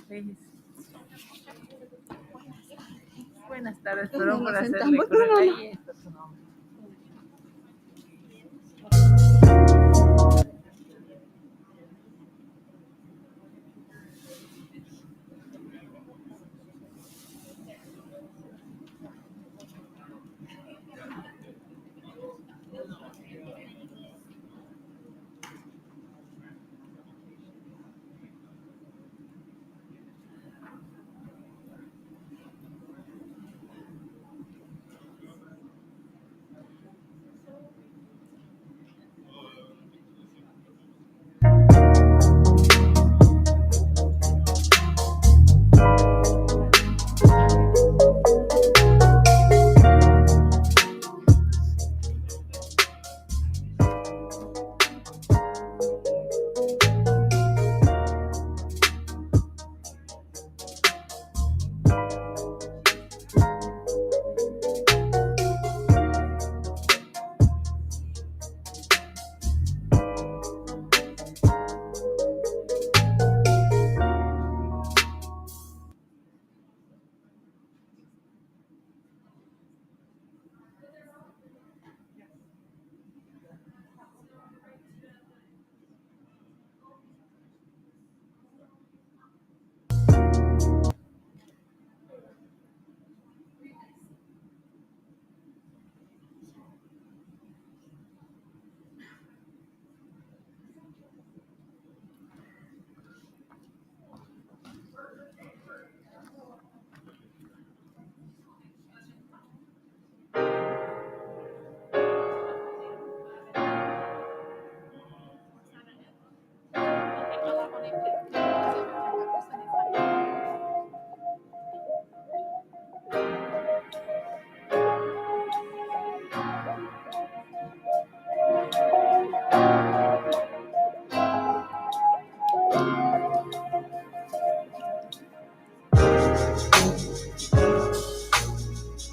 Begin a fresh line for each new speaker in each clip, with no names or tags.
Pues, buenas tardes,
No
perdón
nos
por hacer
sentamos, no, no,
recurrente.
no.
Ahí está tu nombre.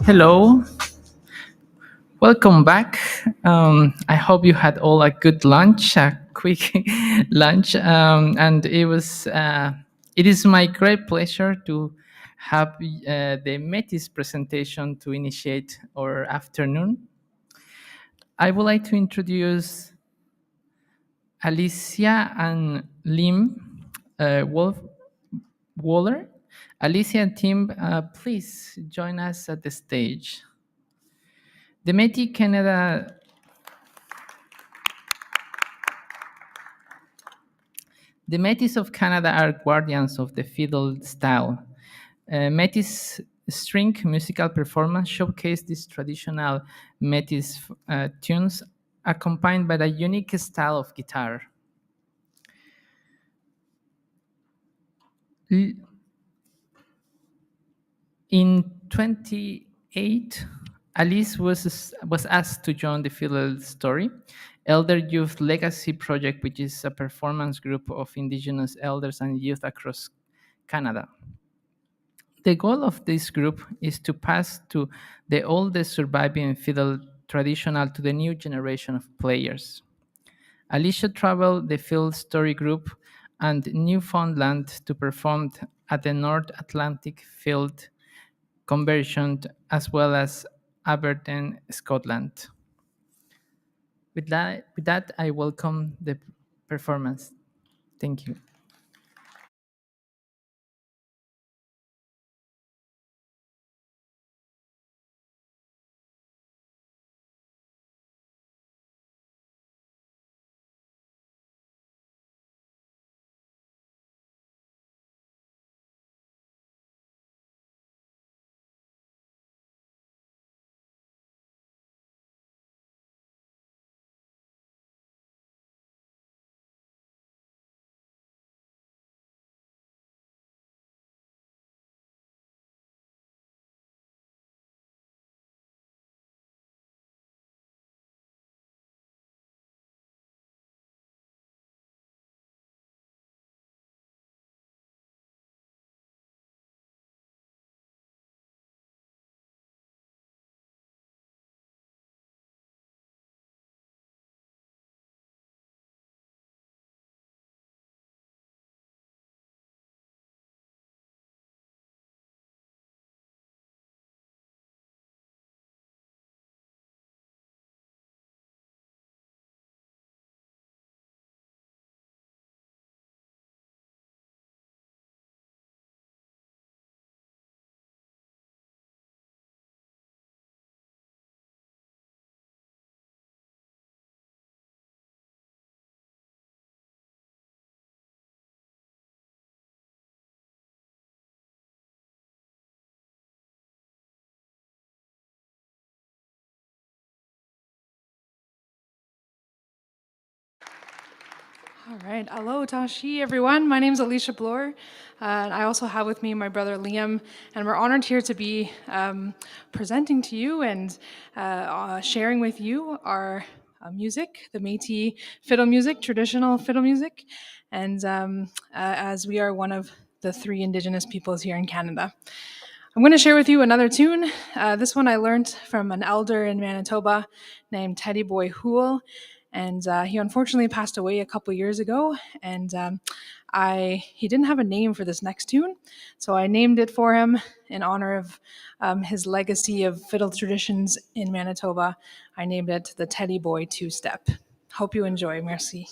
Hello, welcome back. I hope you had all a good lunch, a quick lunch, and it is my great pleasure to have the Metis presentation to initiate our afternoon. I would like to introduce Alicia and Lim Waller. Alicia and Tim, please join us at the stage. The Métis Canada The Metis of Canada are guardians of the fiddle style. Metis string musical performance showcase these traditional Metis tunes accompanied by a unique style of guitar. In 28, Alice was asked to join the Fiddle Story Elder Youth Legacy Project, which is a performance group of indigenous elders and youth across Canada. The goal of this group is to pass to the oldest surviving fiddle traditional to the new generation of players. Alicia traveled the Field Story Group and Newfoundland to perform at the North Atlantic Field Conversion as well as Aberdeen, Scotland. With that, I welcome the performance. Thank you.
All right. Hello, Tashi, everyone. My name is Alicia Bloor. And I also have with me my brother Liam, and we're honored here to be presenting to you and sharing with you our music, the Métis fiddle music, traditional fiddle music, and as we are one of the three Indigenous peoples here in Canada. I'm going to share with you another tune. This one I learned from an elder in Manitoba named Teddy Boy Hoole, and he unfortunately passed away a couple years ago. And he didn't have a name for this next tune, so I named it for him in honor of his legacy of fiddle traditions in Manitoba. I named it the Teddy Boy Two Step. Hope you enjoy. Merci.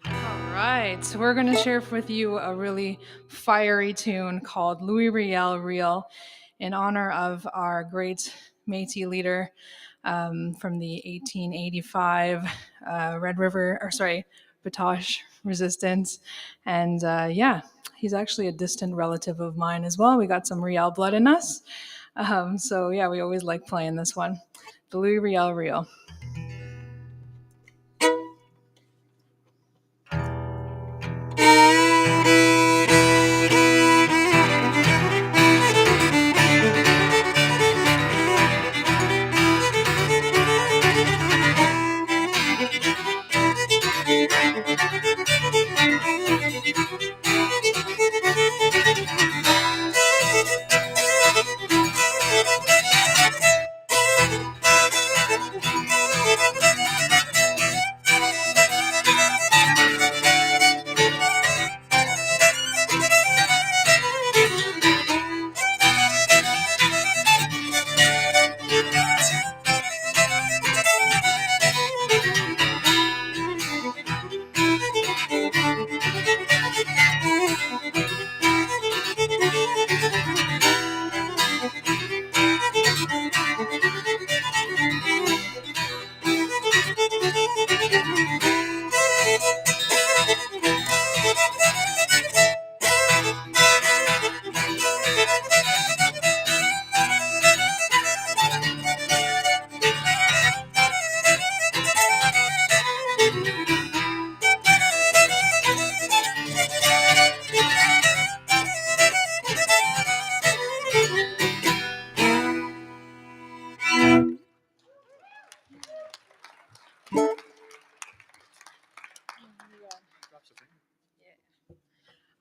All right, so we're going to share with you a really fiery tune called Louis Riel in honor of our great Métis leader from the 1885 Red River, or sorry, Batoche resistance. And yeah, he's actually a distant relative of mine as well. We got some Riel blood in us. So yeah, we always like playing this one. The Louis Riel.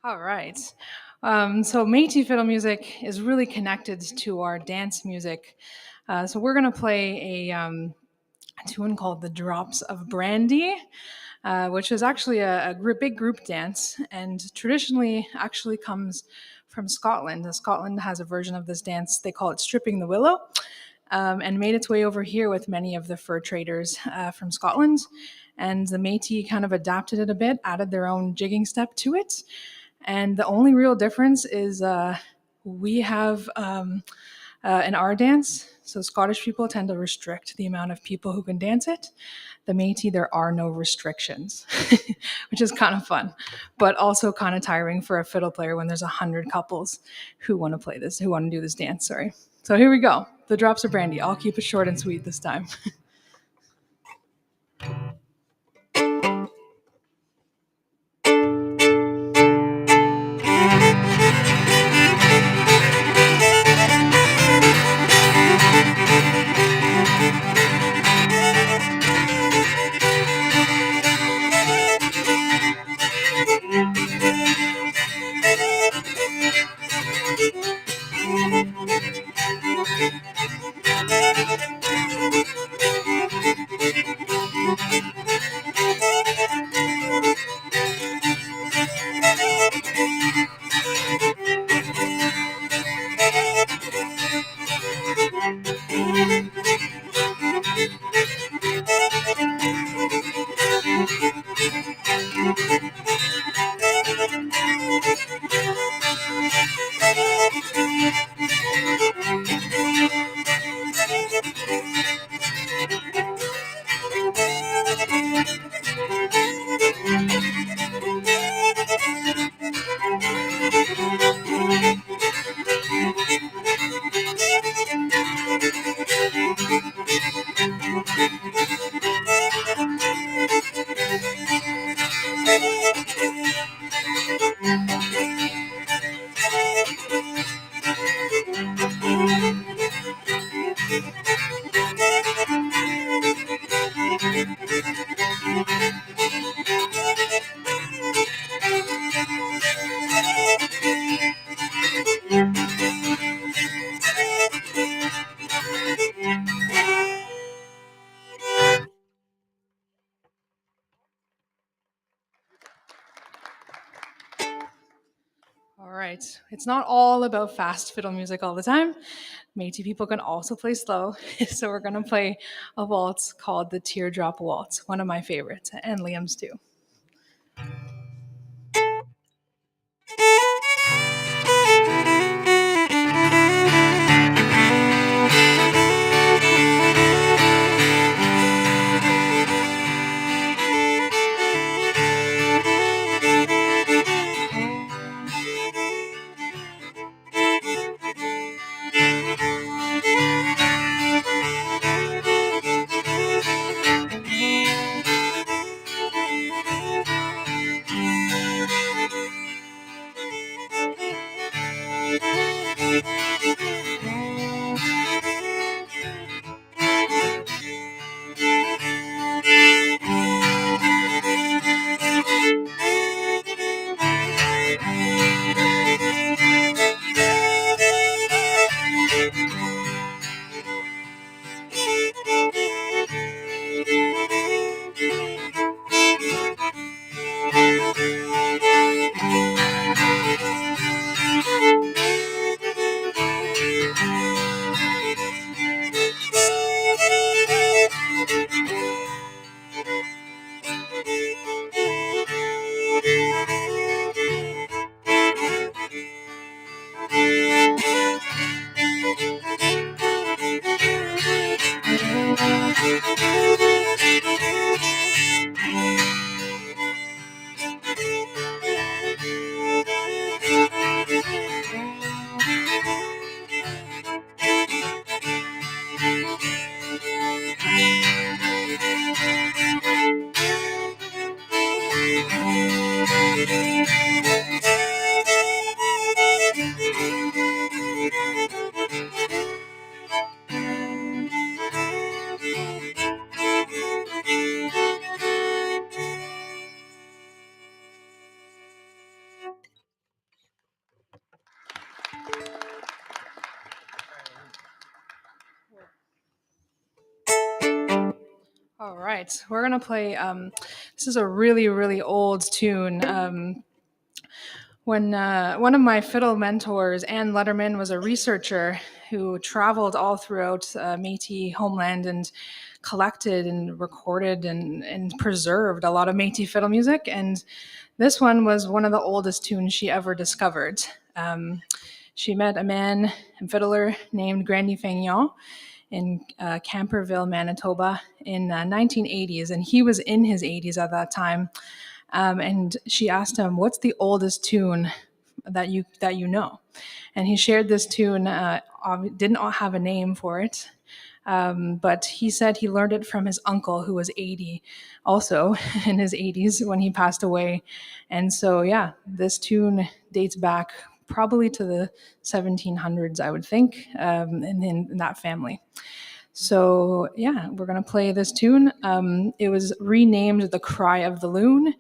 All right. So Métis fiddle music is really connected to our dance music. So we're going to play a tune called "The Drops of Brandy," which is actually a big group dance, and traditionally actually comes from Scotland. Scotland has a version of this dance. They call it stripping the willow, and made its way over here with many of the fur traders from Scotland. And the Métis kind of adapted it a bit, added their own jigging step to it. And the only real difference is we have in our dance, so Scottish people tend to restrict the amount of people who can dance it. The Métis, there are no restrictions, which is kind of fun, but also kind of tiring for a fiddle player when there's 100 couples who want to play this, who want to do this dance. Sorry. So here we go. The drops of brandy. I'll keep it short and sweet this time. All right. It's not all about fast fiddle music all the time. Métis people can also play slow. So we're going to play a waltz called the Teardrop Waltz, one of my favorites, and Liam's too. All right, we're gonna play. This is a really, really old tune. When one of my fiddle mentors, Anne Letterman, was a researcher who traveled all throughout Métis homeland and collected and recorded and preserved a lot of Métis fiddle music. And this one was one of the oldest tunes she ever discovered. She met a man, a fiddler named Brandy in Camperville, Manitoba in 1980s, and he was in his 80s at that time. And she asked him, "What's the oldest tune that you know?" And he shared this tune. Didn't have a name for it, but he said he learned it from his uncle, who was 80, also in his 80s when he passed away. And so, yeah, this tune dates back probably to the 1700s, I would think, in that family. So, yeah, we're going to play this tune. It was renamed The Cry of the Loon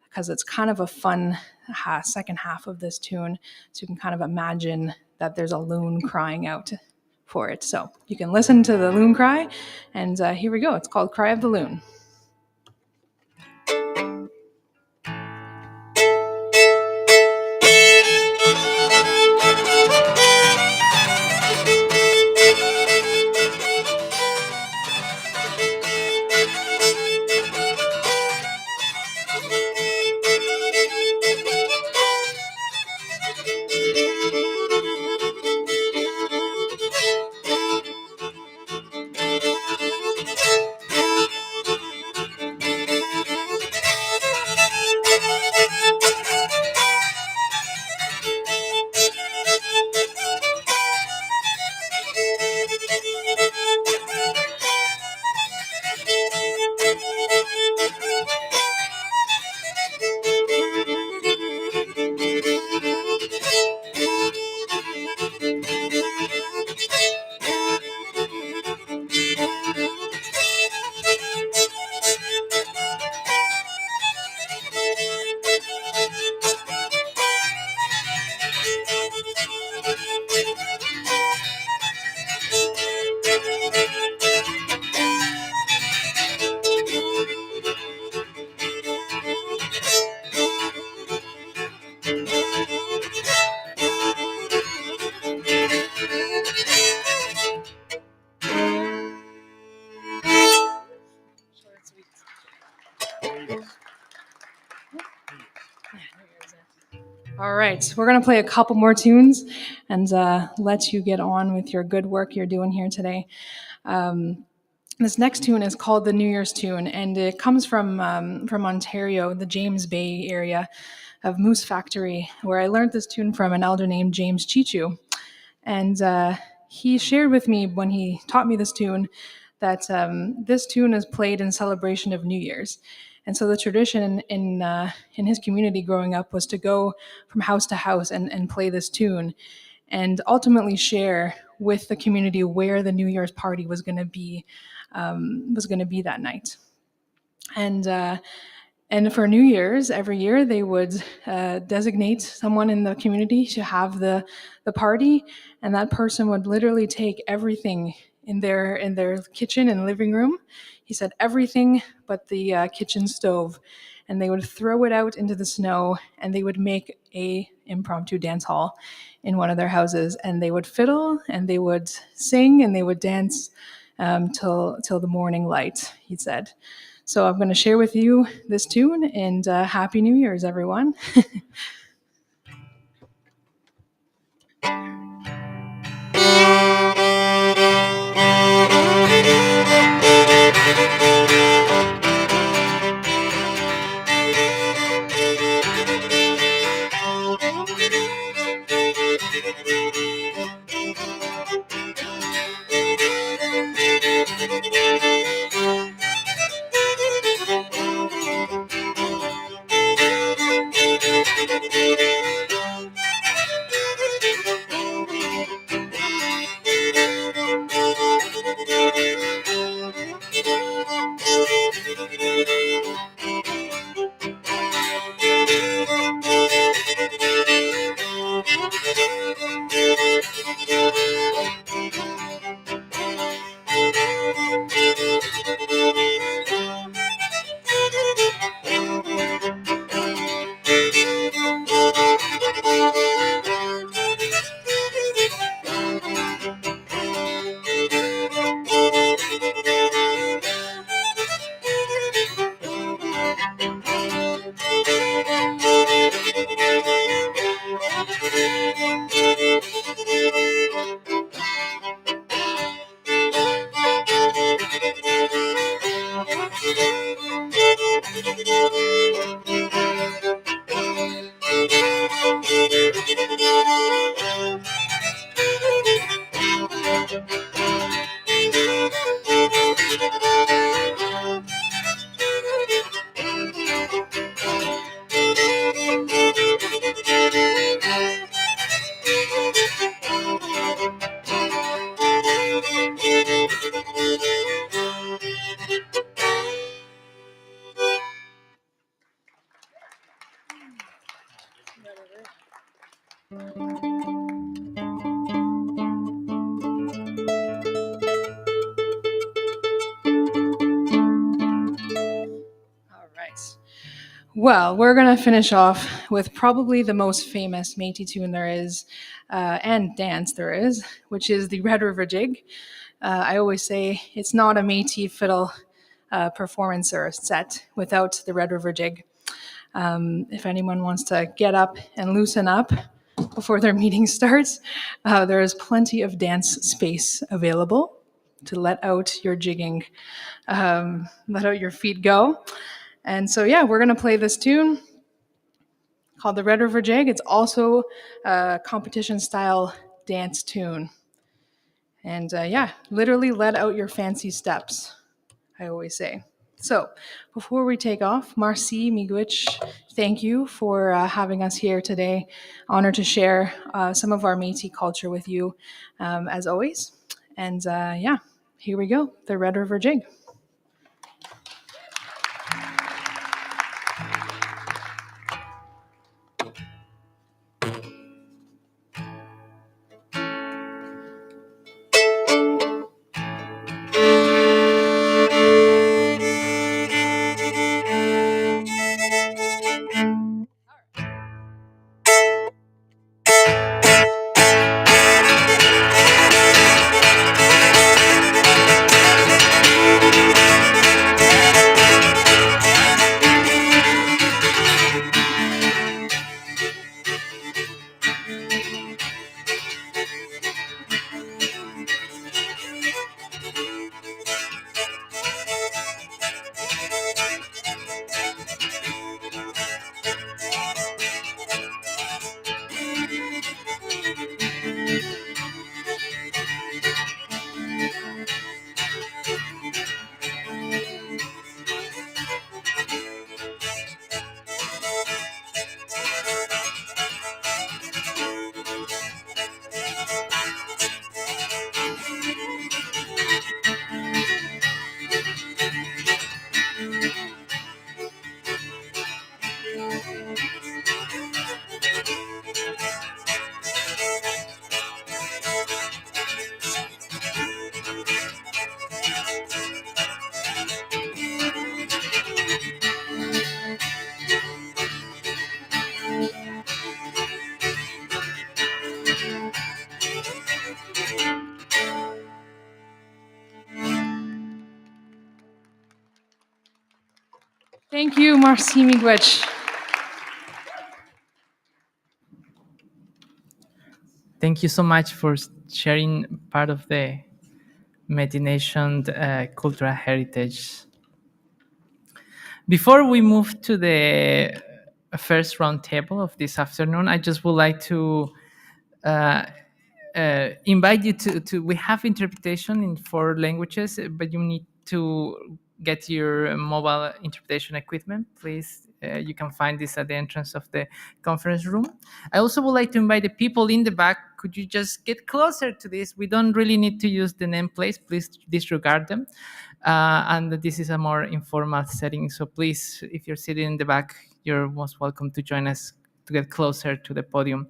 because it's kind of a fun second half of this tune. So you can kind of imagine that there's a loon crying out for it. So you can listen to the loon cry, and here we go. It's called Cry of the Loon. All right, we're going to play a couple more tunes and let you get on with your good work you're doing here today. This next tune is called the New Year's Tune, and it comes from Ontario, the James Bay area of Moose Factory, where I learned this tune from an elder named James Chichu. And he shared with me when he taught me this tune that this tune is played in celebration of New Year's. And so the tradition in his community growing up was to go from house to house and play this tune and ultimately share with the community where the New Year's party was going to be that night. And for New Year's, every year they would designate someone in the community to have the party, and that person would literally take everything in their kitchen and living room. He said everything but the kitchen stove, and they would throw it out into the snow, and they would make a impromptu dance hall in one of their houses, and they would fiddle, and they would sing, and they would dance till the morning light. He said. So I'm going to share with you this tune, and Happy New Year's, everyone. All right. Well, we're going to finish off with probably the most famous Métis tune there is, and dance there is, which is the Red River Jig. I always say it's not a Métis fiddle performance or set without the Red River Jig. If anyone wants to get up and loosen up before their meeting starts, there is plenty of dance space available to let out your jigging, let out your feet go. And so, yeah, we're going to play this tune called the Red River Jig. It's also a competition style dance tune. And yeah, literally let out your fancy steps, I always say. So, before we take off, Marcy Miigwech, thank you for having us here today. Honored to share some of our Métis culture with you, as always. And yeah, here we go, the Red River Jig. Thank you, Marcy Miigwech.
Thank you so much for sharing part of the Métis Nation cultural heritage. Before we move to the first roundtable of this afternoon, I just would like to uh, invite you to. We have interpretation in 4 languages, but you need to get your mobile interpretation equipment. Please, you can find this at the entrance of the conference room. I also would like to invite the people in the back. Could you just get closer to this? We don't really need to use the nameplates. Please disregard them. And this is a more informal setting. So please, if you're sitting in the back, you're most welcome to join us to get closer to the podium.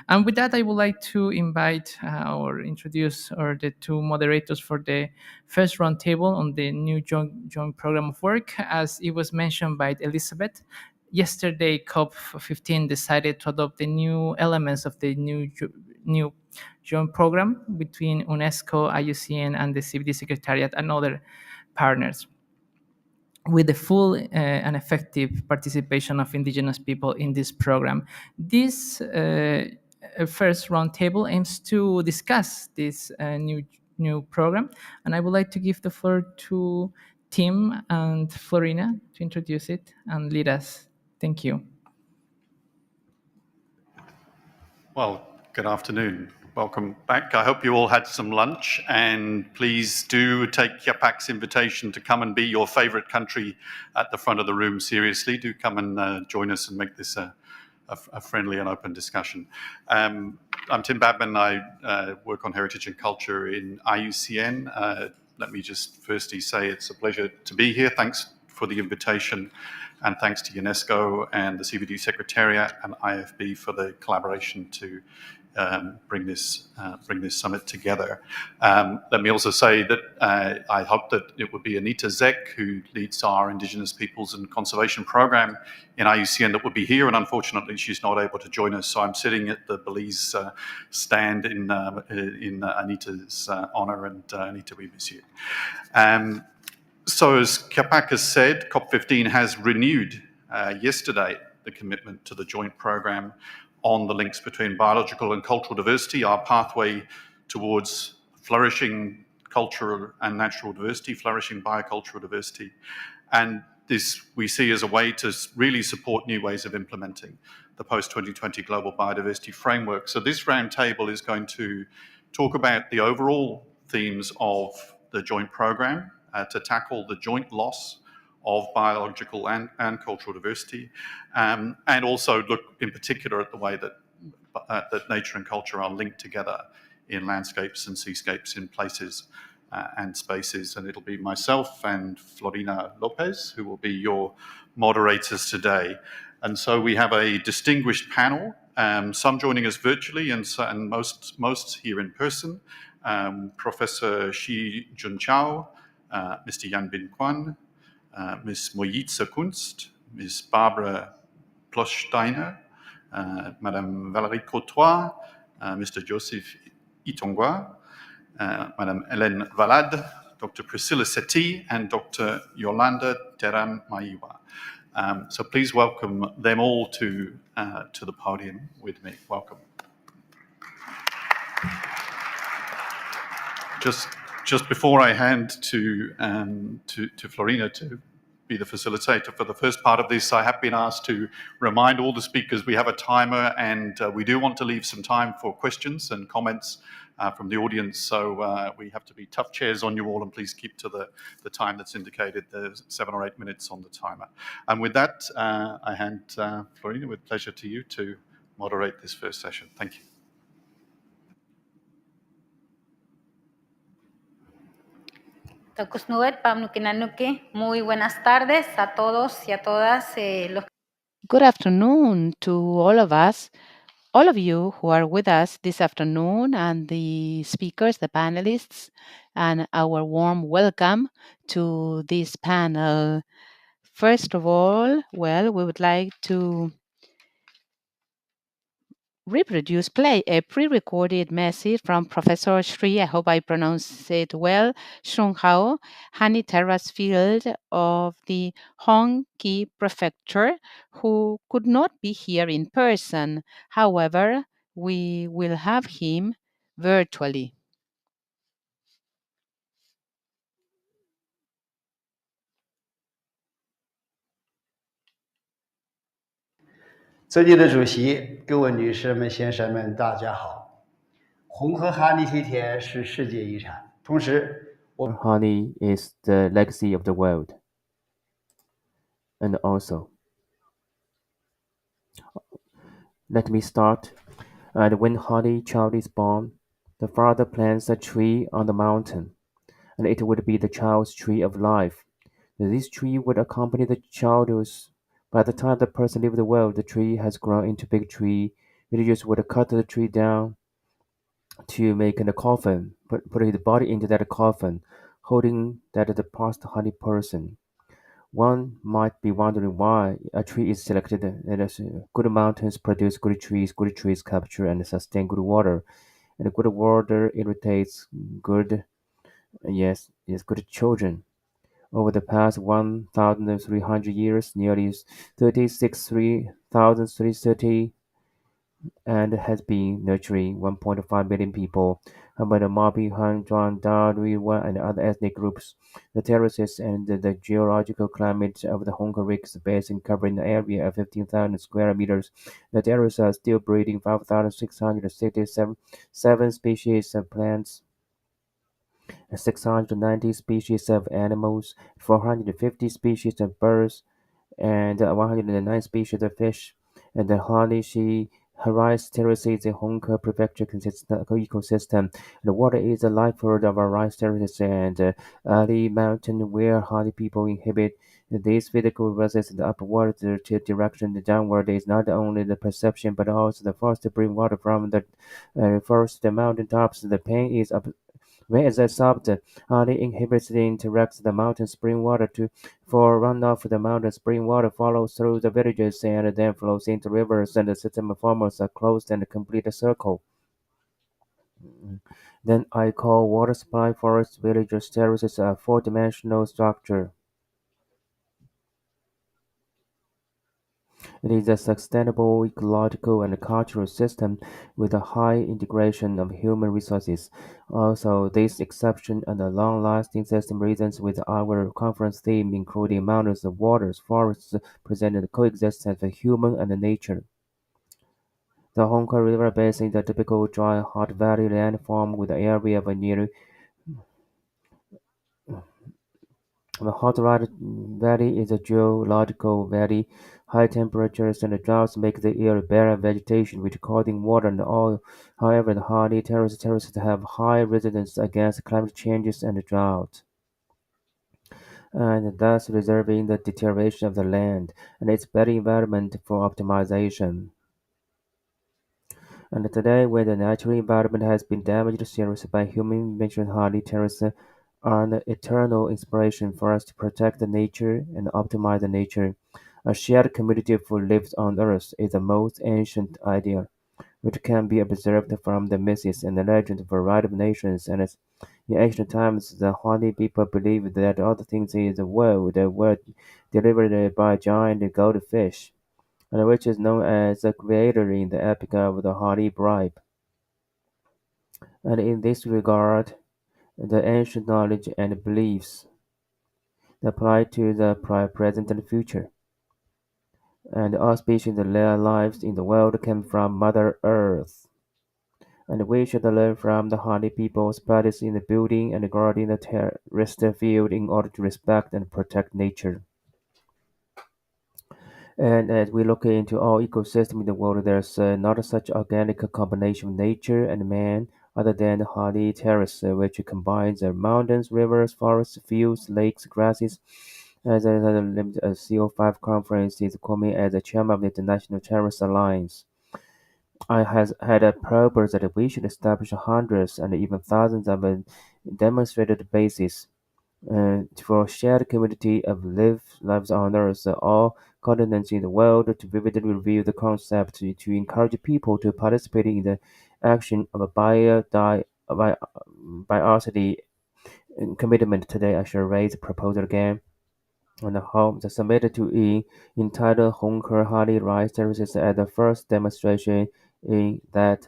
And with that, I would like to invite or introduce the 2 moderators for the first roundtable on the new joint program of work. As it was mentioned by Elizabeth, yesterday COP15 decided to adopt the new elements of the new joint program between UNESCO, IUCN, and the CBD Secretariat and other partners, with the full and effective participation of indigenous people in this program. This first roundtable aims to discuss this new program, and I would like to give the floor to Tim and Florina to introduce it and lead us. Thank you.
Well, good afternoon. Welcome back. I hope you all had some lunch, and please do take Yapak's invitation to come and be your favorite country at the front of the room seriously. Do come and join us and make this a friendly and open discussion. I'm Tim Badman. I work on heritage and culture in IUCN. Let me just firstly say it's a pleasure to be here. Thanks for the invitation, and thanks to UNESCO and the CBD Secretariat and IFB for the collaboration to bring this summit together. Let me also say that I hope that it would be Anita Zek, who leads our Indigenous Peoples and Conservation Program in IUCN, that would be here, and unfortunately she's not able to join us. So I'm sitting at the Belize stand in Anita's honor, and Anita, we miss you. So as Yapak has said, COP15 has renewed yesterday the commitment to the joint program on the links between biological and cultural diversity, our pathway towards flourishing cultural and natural diversity, flourishing biocultural diversity. And this we see as a way to really support new ways of implementing the post-2020 global biodiversity framework. So this roundtable is going to talk about the overall themes of the joint program to tackle the joint loss of biological and cultural diversity, and also look in particular at the way that nature and culture are linked together in landscapes and seascapes, in places and spaces. And it'll be myself and Florina Lopez who will be your moderators today. And so we have a distinguished panel, some joining us virtually and most here in person. Professor Shi Junchao, Mr. Yan Bin Kwan, Ms. Moyitza Kunst, Ms. Barbara Plosteiner, Madame Valérie Courtois, Mr. Joseph Itongwa, Madame Hélène Valade, Dr. Priscilla Setti, and Dr. Yolanda Teran Maiwa. So please welcome them all to the podium with me. Welcome. Just before I hand to Florina to be the facilitator for the first part of this, I have been asked to remind all the speakers we have a timer, and we do want to leave some time for questions and comments from the audience. So we have to be tough chairs on you all, and please keep to the time that's indicated. There's 7 or 8 minutes on the timer. And with that, I hand Florina with pleasure to you to moderate this first session. Thank you.
Muy buenas tardes a todos y a todas.
Good afternoon to all of us, all of you who are with us this afternoon, and the speakers, the panelists, and our warm welcome to this panel. First of all, we would like to play a pre-recorded message from Professor Sri, I hope I pronounce it well, Shunghao, Hani Terrace Field of the Hongqi Prefecture, who could not be here in person. However, we will have him virtually.
Honey is the legacy of the world. And also, let me start. And when honey child is born, the father plants a tree on the mountain, and it would be the child's tree of life. This tree would accompany the child. By the time the person leaves the world, the tree has grown into a big tree. Villagers would cut the tree down to make a coffin, put his body into that coffin, holding that the past honey person. One might be wondering why a tree is selected. Good mountains produce good trees capture and sustain good water, and good water irritates good children. Over the past 1,300 years, nearly 36,330 and has been nurturing 1.5 million people by the Mapi, Han, Juan, Darui, and other ethnic groups. The terraces and the geological climate of the Honka Basin covering an area of 15,000 square meters. The terraces are still breeding 5,667 species of plants, 690 species of animals, 450 species of birds, and 109 species of fish. And the Hanishi Rice Terrace is a Honka prefecture ecosystem. The water is the lifeblood of our rice terraces and Ali Mountain where Hani people inhabit. This physical process in the upward direction, the downward is not only the perception but also the force to bring water from the first the mountain tops. The pain is up whereas the soft only inhibits the interacts the mountain spring water to for runoff the mountain spring water follows through the villages and then flows into rivers and the system forms a closed and complete circle. Then I call water supply forest villages terraces a four-dimensional structure. It is a sustainable ecological and cultural system with a high integration of human resources. Also, this exception and a long-lasting system reasons with our conference theme, including mountains, waters, forests, present the coexistence of human and nature. The Honka River Basin is a typical dry, hot valley landform with an area of nearly the hot valley is a geological valley. High temperatures and droughts make the area barren vegetation, which causing water and oil. However, the hardy terraces have high resilience against climate changes and drought, and thus reserving the deterioration of the land and its better environment for optimization. And today, when the natural environment has been damaged seriously by human invention, hardy terraces are an eternal inspiration for us to protect the nature and optimize the nature. A shared community who lives on Earth is the most ancient idea, which can be observed from the myths and the legends of a variety of nations. And in ancient times, the Hani people believed that all the things in the world were delivered by giant goldfish, and which is known as the creator in the epic of the Hani bribe. And in this regard, the ancient knowledge and beliefs apply to the present and future. And all species and their lives in the world came from Mother Earth. And we should learn from the Honey people's practice in the building and guarding the terrestrial field in order to respect and protect nature. And as we look into all ecosystem in the world, there's not such organic combination of nature and man other than the Honey Terrace, which combines mountains, rivers, forests, fields, lakes, grasses. As a CO5 conference is coming as a chairman of the International Terrace Alliance. I has had a purpose that we should establish hundreds and even thousands of demonstrated bases for a shared community of lives on Earth, all continents in the world, to vividly review the concept to encourage people to participate in the action of a biodiversity commitment. Today, I shall raise the proposal again on the home the submitted to E entitled Honker Hardy Rice Services at the first demonstration in that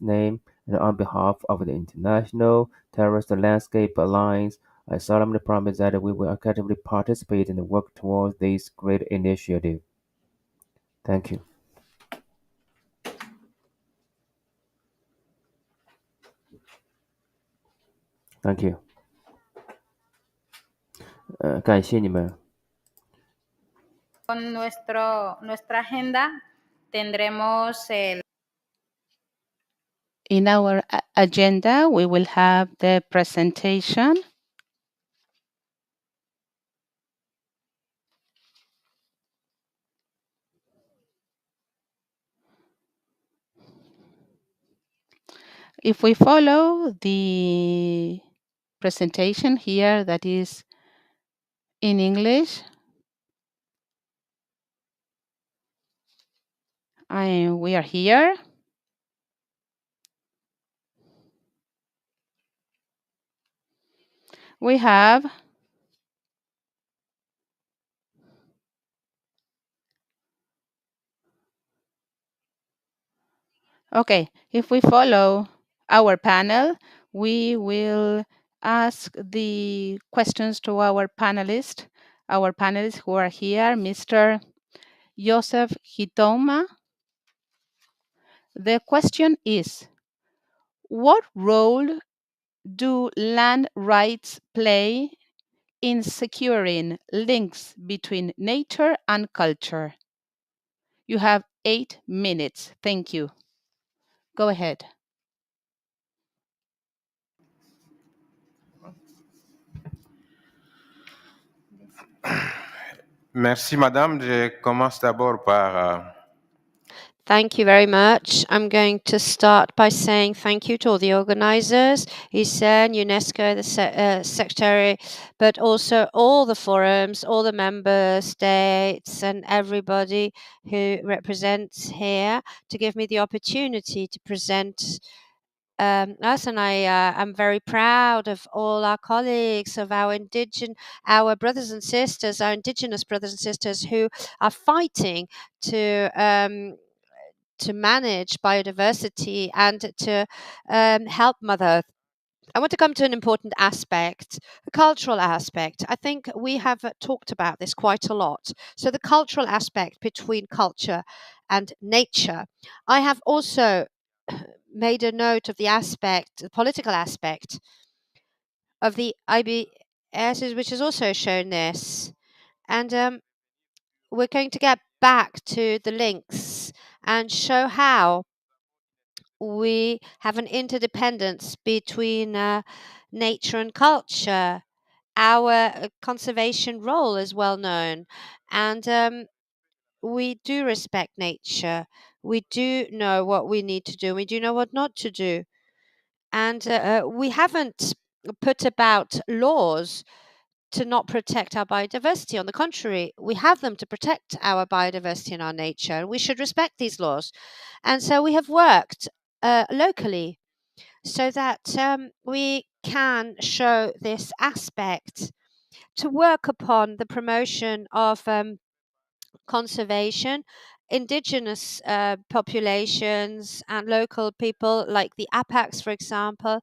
name and on behalf of the International Terrorist Landscape Alliance. I solemnly promise that we will actively participate and work towards this great initiative. Thank you. Thank you. 感谢你们。
Con nuestra agenda tendremos el
In our agenda, we will have the presentation. If we follow the presentation here that is in English, we are here. We have okay, if we follow our panel. We will ask the questions to our panelists who are here, Mr. Joseph Hitoma. The question is, what role do land rights play in securing links between nature and culture? You have 8 minutes. Thank you. Go ahead.
Merci, madame. Je commence d'abord par
Thank you very much. I'm going to start by saying thank you to all the organizers, ISEN, UNESCO, the Secretary, but also all the forums, all the member states and everybody who represents here to give me the opportunity to present us. And I am very proud of all our colleagues, of our brothers and sisters, our indigenous brothers and sisters who are fighting to manage biodiversity and to help Mother Earth. I want to come to an important aspect, the cultural aspect. I think we have talked about this quite a lot. So the cultural aspect between culture and nature. I have also made a note of the political aspect of the IBS, which has also shown this. And we're going to get back to the links and show how we have an interdependence between nature and culture. Our conservation role is well known, and we do respect nature. We do know what we need to do. We do know what not to do. And we haven't put about laws to not protect our biodiversity. On the contrary, we have them to protect our biodiversity and our nature, and we should respect these laws. And so we have worked locally so that we can show this aspect to work upon the promotion of conservation, indigenous populations and local people like the APACs, for example,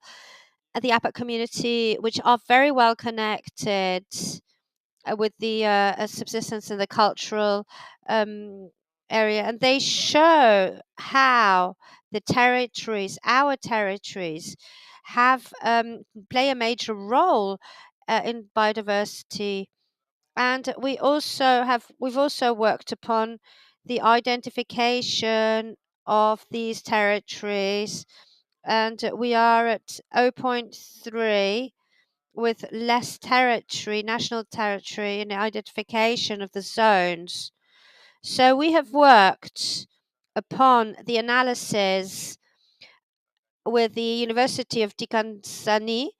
the APAC community, which are very well connected with the subsistence and the cultural area. And they show how the territories, our territories, have play a major role in biodiversity. And we've also worked upon the identification of these territories, and we are at 0.3 with less territory, national territory, in the identification of the zones. So we have worked upon the analysis with the University of Dikansani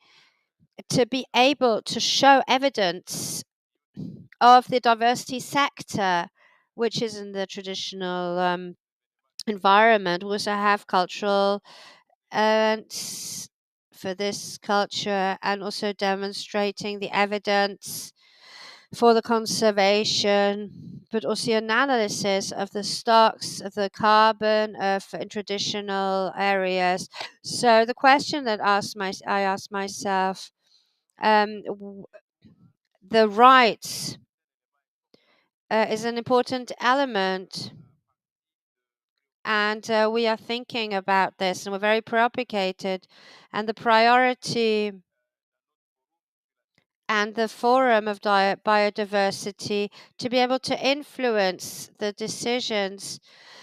to be able to show evidence of the diversity sector, which is in the traditional environment. We also have cultural events for this culture, and also demonstrating the evidence for the conservation, but also analysis of the stocks of the carbon in traditional areas. So the question that I asked myself, the rights is an important element. And we are thinking about this, and we're very preoccupied. And the priority and the Forum of Biodiversity to be able to influence the decisions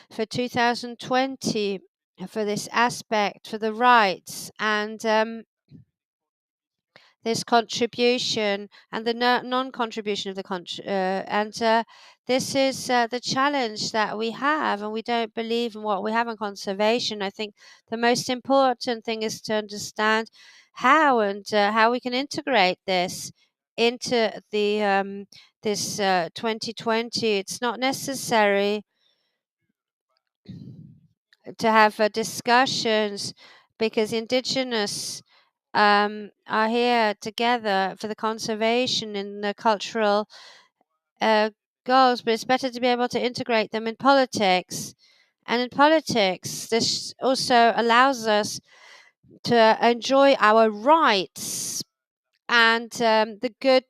for 2020 for this aspect, for the rights, and this contribution and the non-contribution of the this is the challenge that we have, and we don't believe in what we have in conservation. I think the most important thing is to understand how we can integrate this into the this 2020. It's not necessary to have discussions, because indigenous are here together for the conservation and the cultural goals, but it's better to be able to integrate them in politics. And in politics, this also allows us to enjoy our rights and the good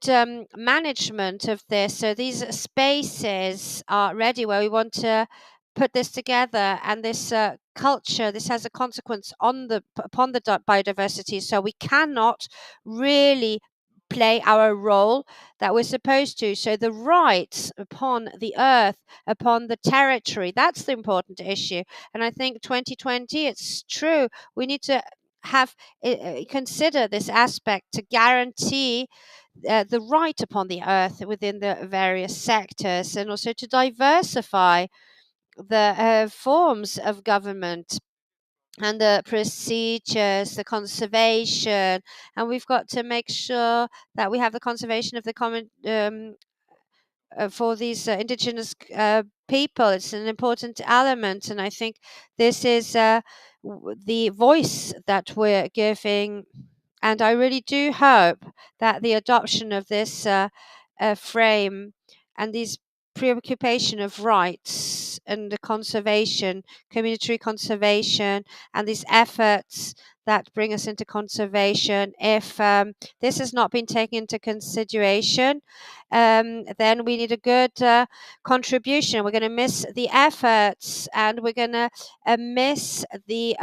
management of this. So these spaces are ready where we want to put this together, and this culture, this has a consequence upon the biodiversity. So we cannot really play our role that we're supposed to. So the rights upon the earth, upon the territory, that's the important issue. And I think 2020, it's true, we need to have consider this aspect to guarantee the right upon the earth within the various sectors, and also to diversify the forms of government and the procedures, the conservation, and we've got to make sure that we have the conservation of the common for these indigenous people. It's an important element, and I think this is the voice that we're giving. And I really do hope that the adoption of this frame and these preoccupation of rights and the conservation, community conservation, and these efforts that bring us into conservation, if this has not been taken into consideration, then we need a good contribution. We're going to miss the efforts, and we're going to miss the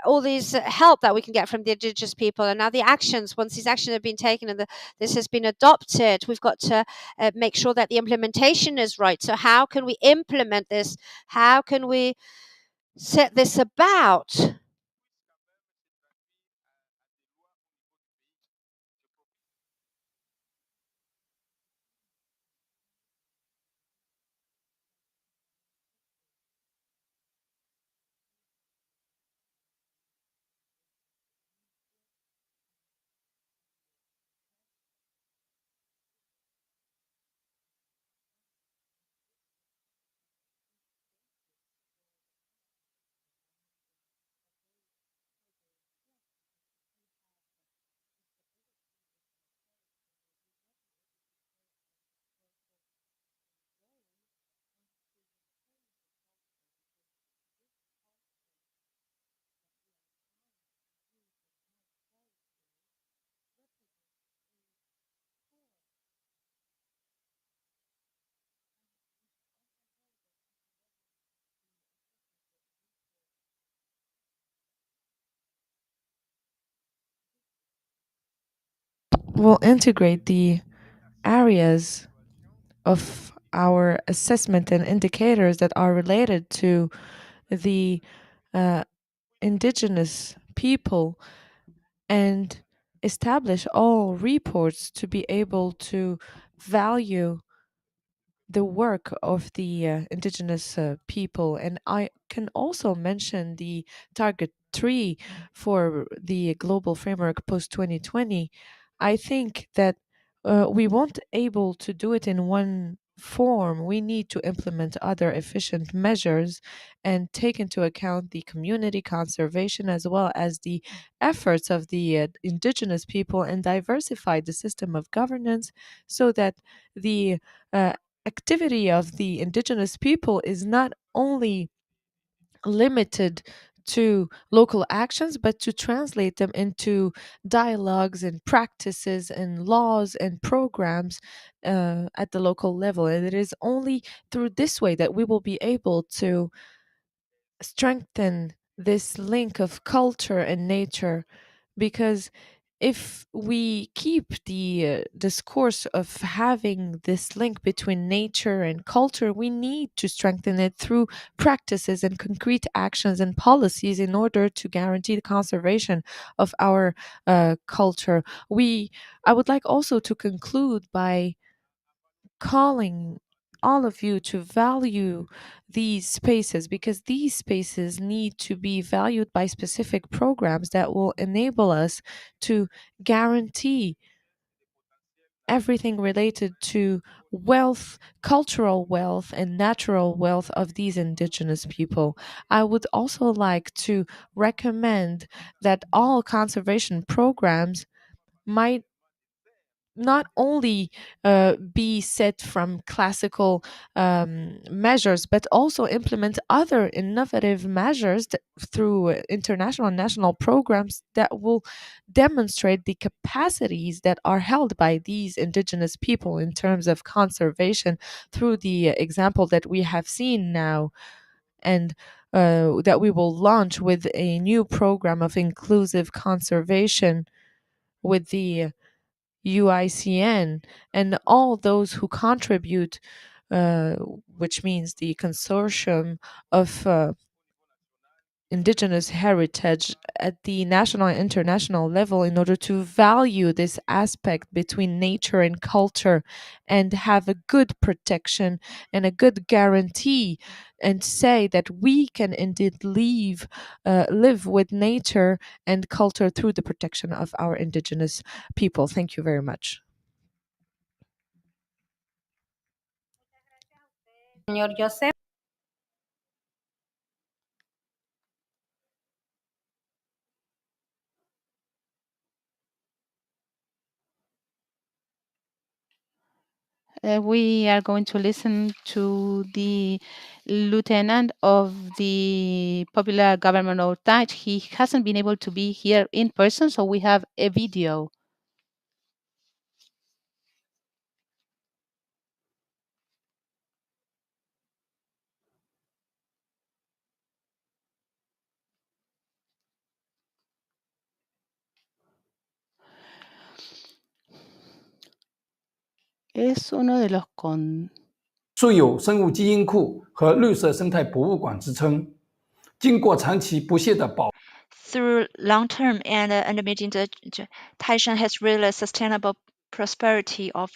all these help that we can get from the indigenous people. And now the actions, once these actions have been taken and this has been adopted, we've got to make sure that the implementation is right. So how can we implement this? How can we set this about?
We'll integrate the areas of our assessment and indicators that are related to the indigenous people and establish all reports to be able to value the work of the indigenous people. And I can also mention the target 3 for the global framework post 2020. I think that we won't able to do it in one form. We need to implement other efficient measures and take into account the community conservation as well as the efforts of the indigenous people, and diversify the system of governance so that the uh, activity of the indigenous people is not only limited to local actions, but to translate them into dialogues and practices and laws and programs at the local level. And it is only through this way that we will be able to strengthen this link of culture and nature, because if we keep the discourse of having this link between nature and culture, we need to strengthen it through practices and concrete actions and policies in order to guarantee the conservation of our culture. I would like also to conclude by calling all of you to value these spaces, because these spaces need to be valued by specific programs that will enable us to guarantee everything related to wealth, cultural wealth, and natural wealth of these indigenous people. I would also like to recommend that all conservation programs might not only be set from classical measures, but also implement other innovative measures through international and national programs that will demonstrate the capacities that are held by these indigenous people in terms of conservation through the example that we have seen now, and that we will launch with a new program of inclusive conservation with the UICN and all those who contribute, uh, which means the consortium of indigenous heritage at the national and international level, in order to value this aspect between nature and culture and have a good protection and a good guarantee, and say that we can indeed live with nature and culture through the protection of our indigenous people. Thank you very much.
Señor Joseph.
We are going to listen to the lieutenant of the popular government of Taich. He hasn't been able to be here in person, so we have a video. Es uno de los
素有生物基因库和绿色生态博物馆之称。经过长期不懈的保
Through long-term and intermittent, Taishun has realized sustainable prosperity of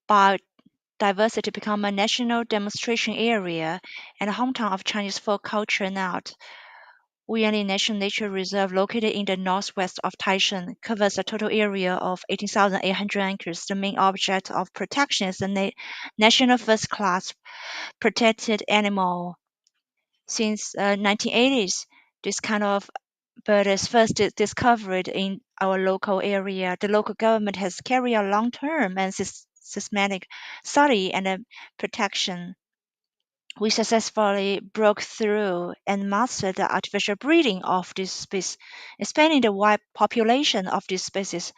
biodiversity, become a national demonstration area and a hometown of Chinese folk culture and art. Wuyanli National Nature Reserve, located in the northwest of Taishun, covers a total area of 18,800 acres. The main object of protection is the national first-class protected animal. Since 1980s, this kind of bird is first discovered in our local area. The local government has carried out long-term and systematic study and protection. We successfully broke through and mastered the artificial breeding of this species, expanding the wide population of this species.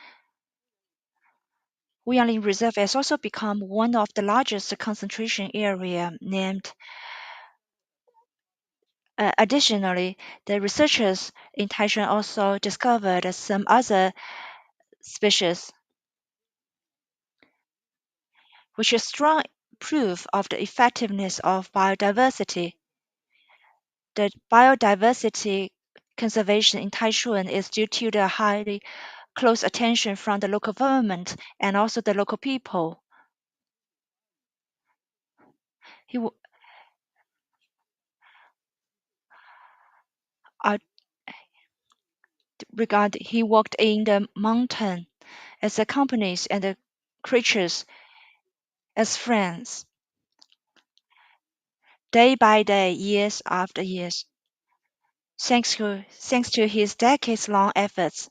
Wuyanli Reserve has also become one of the largest concentration area named. Additionally, the researchers in Taishun also discovered some other species, which is strong proof of the effectiveness of biodiversity. The biodiversity conservation in Taishun is due to the highly close attention from the local government and also the local people. He, w- uh, he walked in the mountain as accompanies and the creatures as friends, day by day, years after years. Thanks to his decades-long efforts,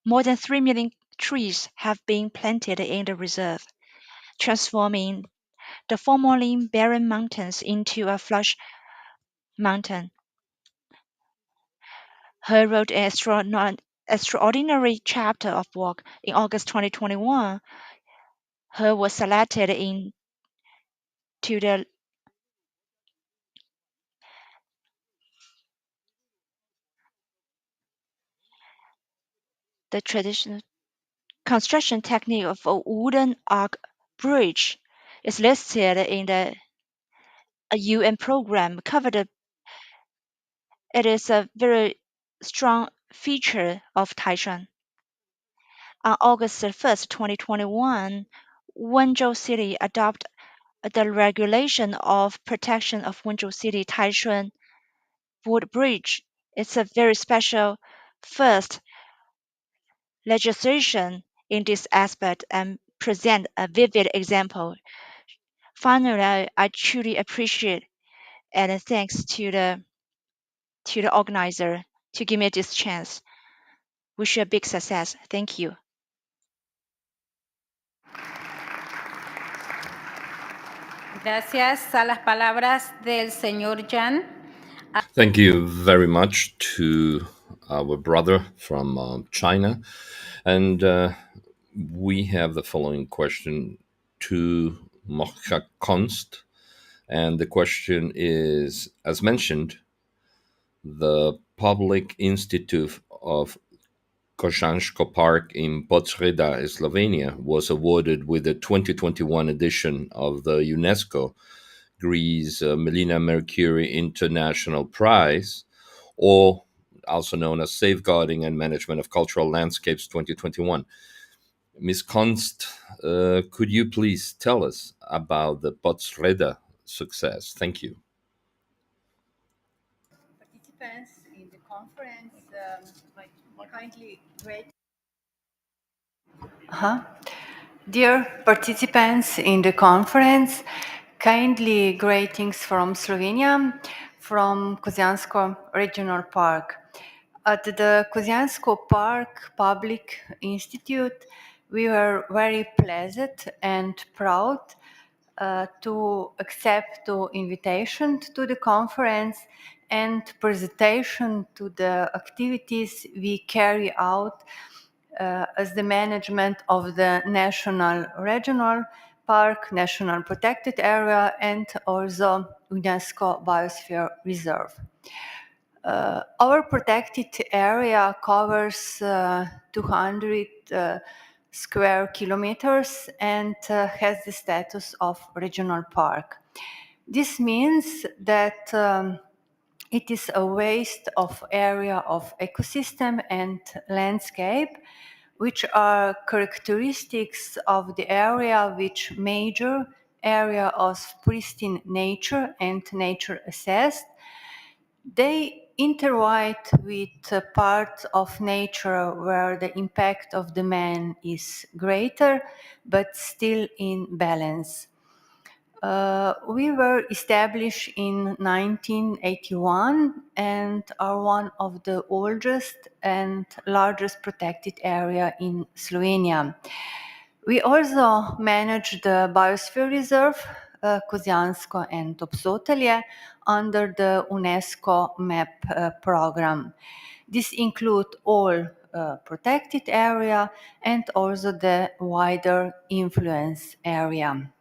more than 3 million trees have been planted in the reserve, transforming the formerly barren mountains into a lush mountain. He wrote an extraordinary chapter of work in August 2021. He was selected into the traditional construction technique of a wooden arch bridge. Is listed in the a UN program covered. It is a very strong feature of Taishan. On August 1st, 2021, Wenzhou City adopted the regulation of protection of Wenzhou City Taishun Wood Bridge. It's a very special first legislation in this aspect and present a vivid example. Finally, I truly appreciate and thanks to the organizer to give me this chance. Wish you a big success. Thank you.
Gracias a las palabras del señor Jan.
Thank you very much to our brother from China. And we have the following question to Mocha Konst. And the question is, as mentioned, the Public Institute of Kozjansko Park in Podsreda, Slovenia, was awarded with the 2021 edition of the UNESCO Greece Melina Mercury International Prize, or also known as Safeguarding and Management of Cultural Landscapes 2021. Ms. Konst, could you please tell us about the Podsreda success? Thank you.
Participants in the conference kindly wait. Dear participants in the conference, kindly greetings from Slovenia, from Kozjansko Regional Park. At the Kozjansko Park Public Institute, we were very pleased and proud to accept the invitation to the conference and presentation to the activities we carry out as the management of the National Regional Park, National Protected Area, and also UNESCO Biosphere Reserve. Our protected area covers 200 square kilometers and has the status of regional park. This means that it is a waste of area of ecosystem and landscape, which are characteristics of the area which major area of pristine nature and nature assessed. They intertwine with parts of nature where the impact of the man is greater, but still in balance. We were established in 1981 and are one of the oldest and largest protected area in Slovenia. We also manage the Biosphere Reserve, Kozjansko and Obsotelje, under the UNESCO MAP program. This includes all protected area and also the wider influence area.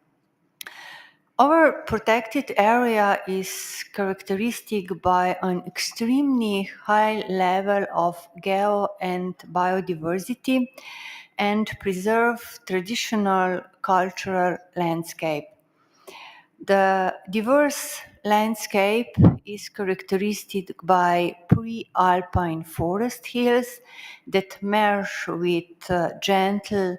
Our protected area is characteristic by an extremely high level of geo and biodiversity and preserve traditional cultural landscape. The diverse landscape is characteristic by pre-alpine forest hills that merge with gentle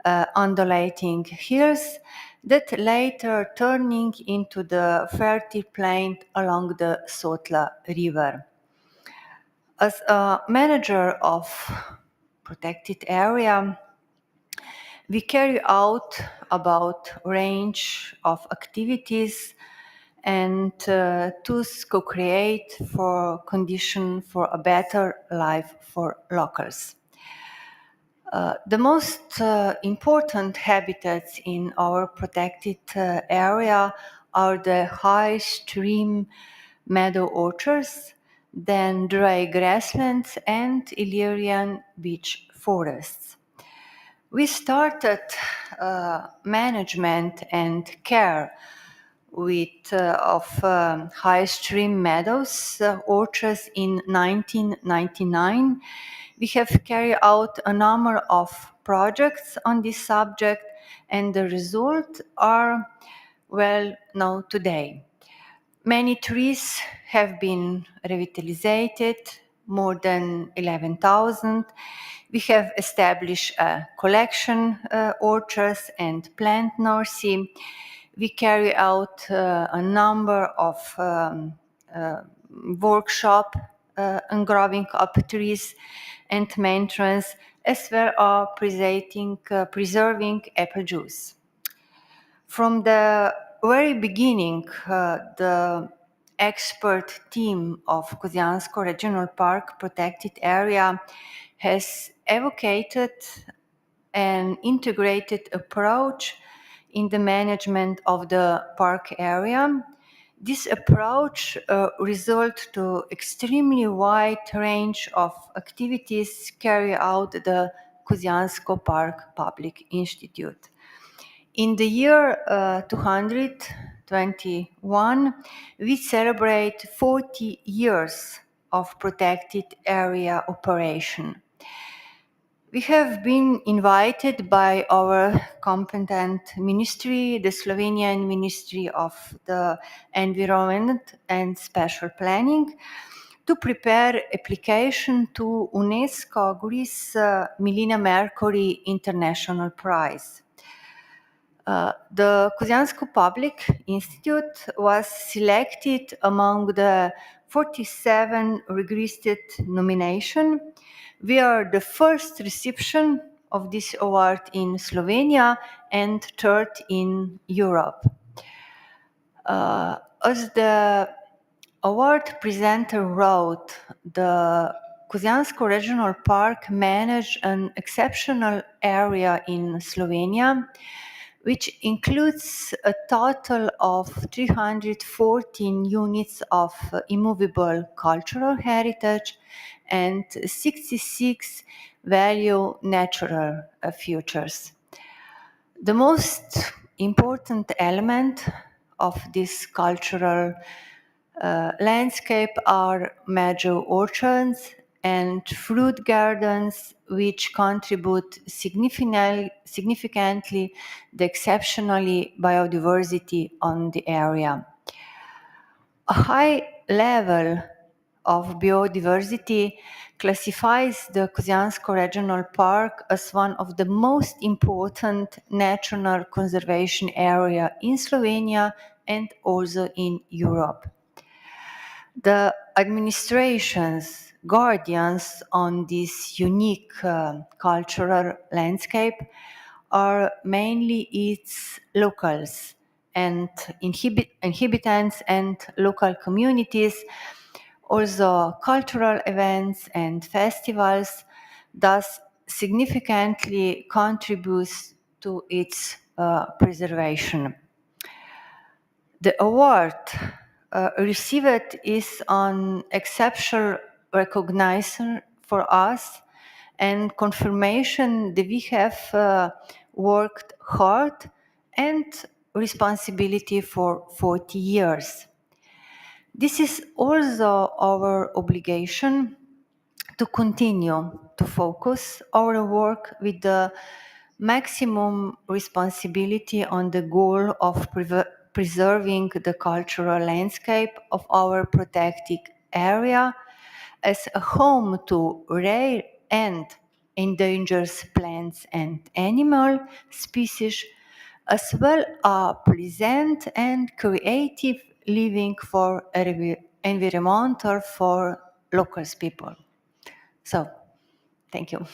undulating hills that later turning into the fertile plain along the Sotla River. As a manager of protected area, we carry out about range of activities and thus co-create for condition for a better life for locals. The most important habitats in our protected area are the high stream meadow orchards, then dry grasslands and Illyrian beech forests. We started management and care of high stream meadows orchards in 1999. We have carried out a number of projects on this subject, and the results are well known today. Many trees have been revitalized, more than 11,000. We have established a collection orchards and plant nursery. We carry out a number of workshop on growing up trees and maintenance, as well as preserving apple juice. From the very beginning, the expert team of Kozjansko Regional Park Protected Area has advocated an integrated approach in the management of the park area. This approach results to extremely wide range of activities carried out at the Kozjansko Park Public Institute. In the year 221, we celebrate 40 years of protected area operation. We have been invited by our competent ministry, the Slovenian Ministry of the Environment and Special Planning, to prepare application to UNESCO Greece Milena Mercury International Prize. The Kozjansko Public Institute was selected among the 47 requested nominations. We are the first recipient of this award in Slovenia and third in Europe. As the award presenter wrote, the Kozjansko Regional Park managed an exceptional area in Slovenia, which includes a total of 314 units of immovable cultural heritage and 66 value natural features. The most important element of this cultural landscape are major orchards and fruit gardens, which contribute significantly the exceptionally biodiversity on the area. A high level of biodiversity classifies the Kozjansko Regional Park as one of the most important national conservation area in Slovenia and also in Europe. The administration's guardians on this unique cultural landscape are mainly its locals and inhabitants and local communities, also cultural events and festivals, thus significantly contributes to its preservation. The award received is an exceptional recognition for us and confirmation that we have worked hard and responsibility for 40 years. This is also our obligation to continue to focus our work with the maximum responsibility on the goal of preserving the cultural landscape of our protected area as a home to rare and endangered plants and animal species, as well as pleasant and creative living for environmental for local people. So, thank you.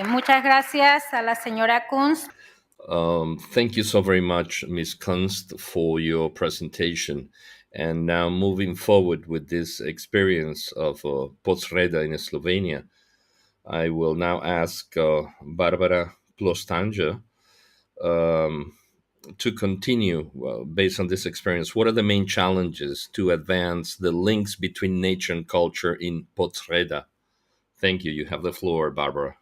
Muchas gracias a la señora Kunz.
Thank you so very much, Ms. Kunst, for your presentation. And now moving forward with this experience of Podsreda in Slovenia, I will now ask Barbara Plostanja to continue based on this experience. What are the main challenges to advance the links between nature and culture in Podsreda? Thank you. You have the floor, Barbara.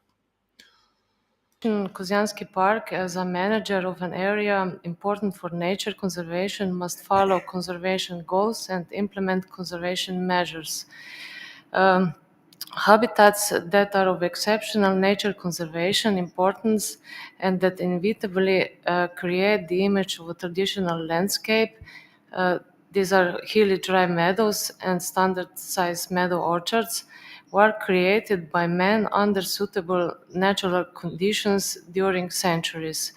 Kozjanski Park, as a manager of an area important for nature conservation, must follow conservation goals and implement conservation measures. Habitats that are of exceptional nature conservation importance and that inevitably create the image of a traditional landscape. These are hilly dry meadows and standard-sized meadow orchards, were created by man under suitable natural conditions during centuries.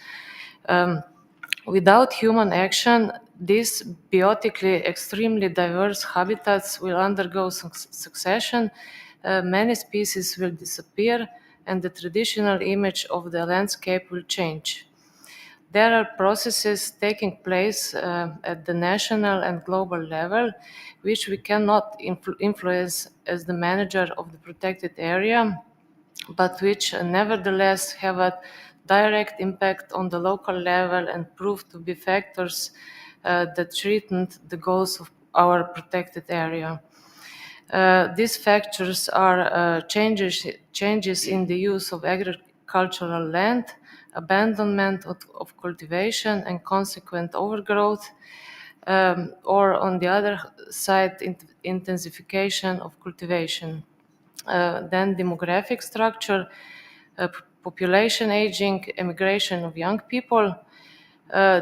Without human action, these biotically extremely diverse habitats will undergo succession, many species will disappear, and the traditional image of the landscape will change. There are processes taking place at the national and global level, which we cannot influence as the manager of the protected area. but which nevertheless have a direct impact on the local level and prove to be factors that threaten the goals of our protected area. These factors are changes in the use of agricultural land, abandonment of cultivation and consequent overgrowth, or on the other side, intensification of cultivation. Then demographic structure, population aging, emigration of young people,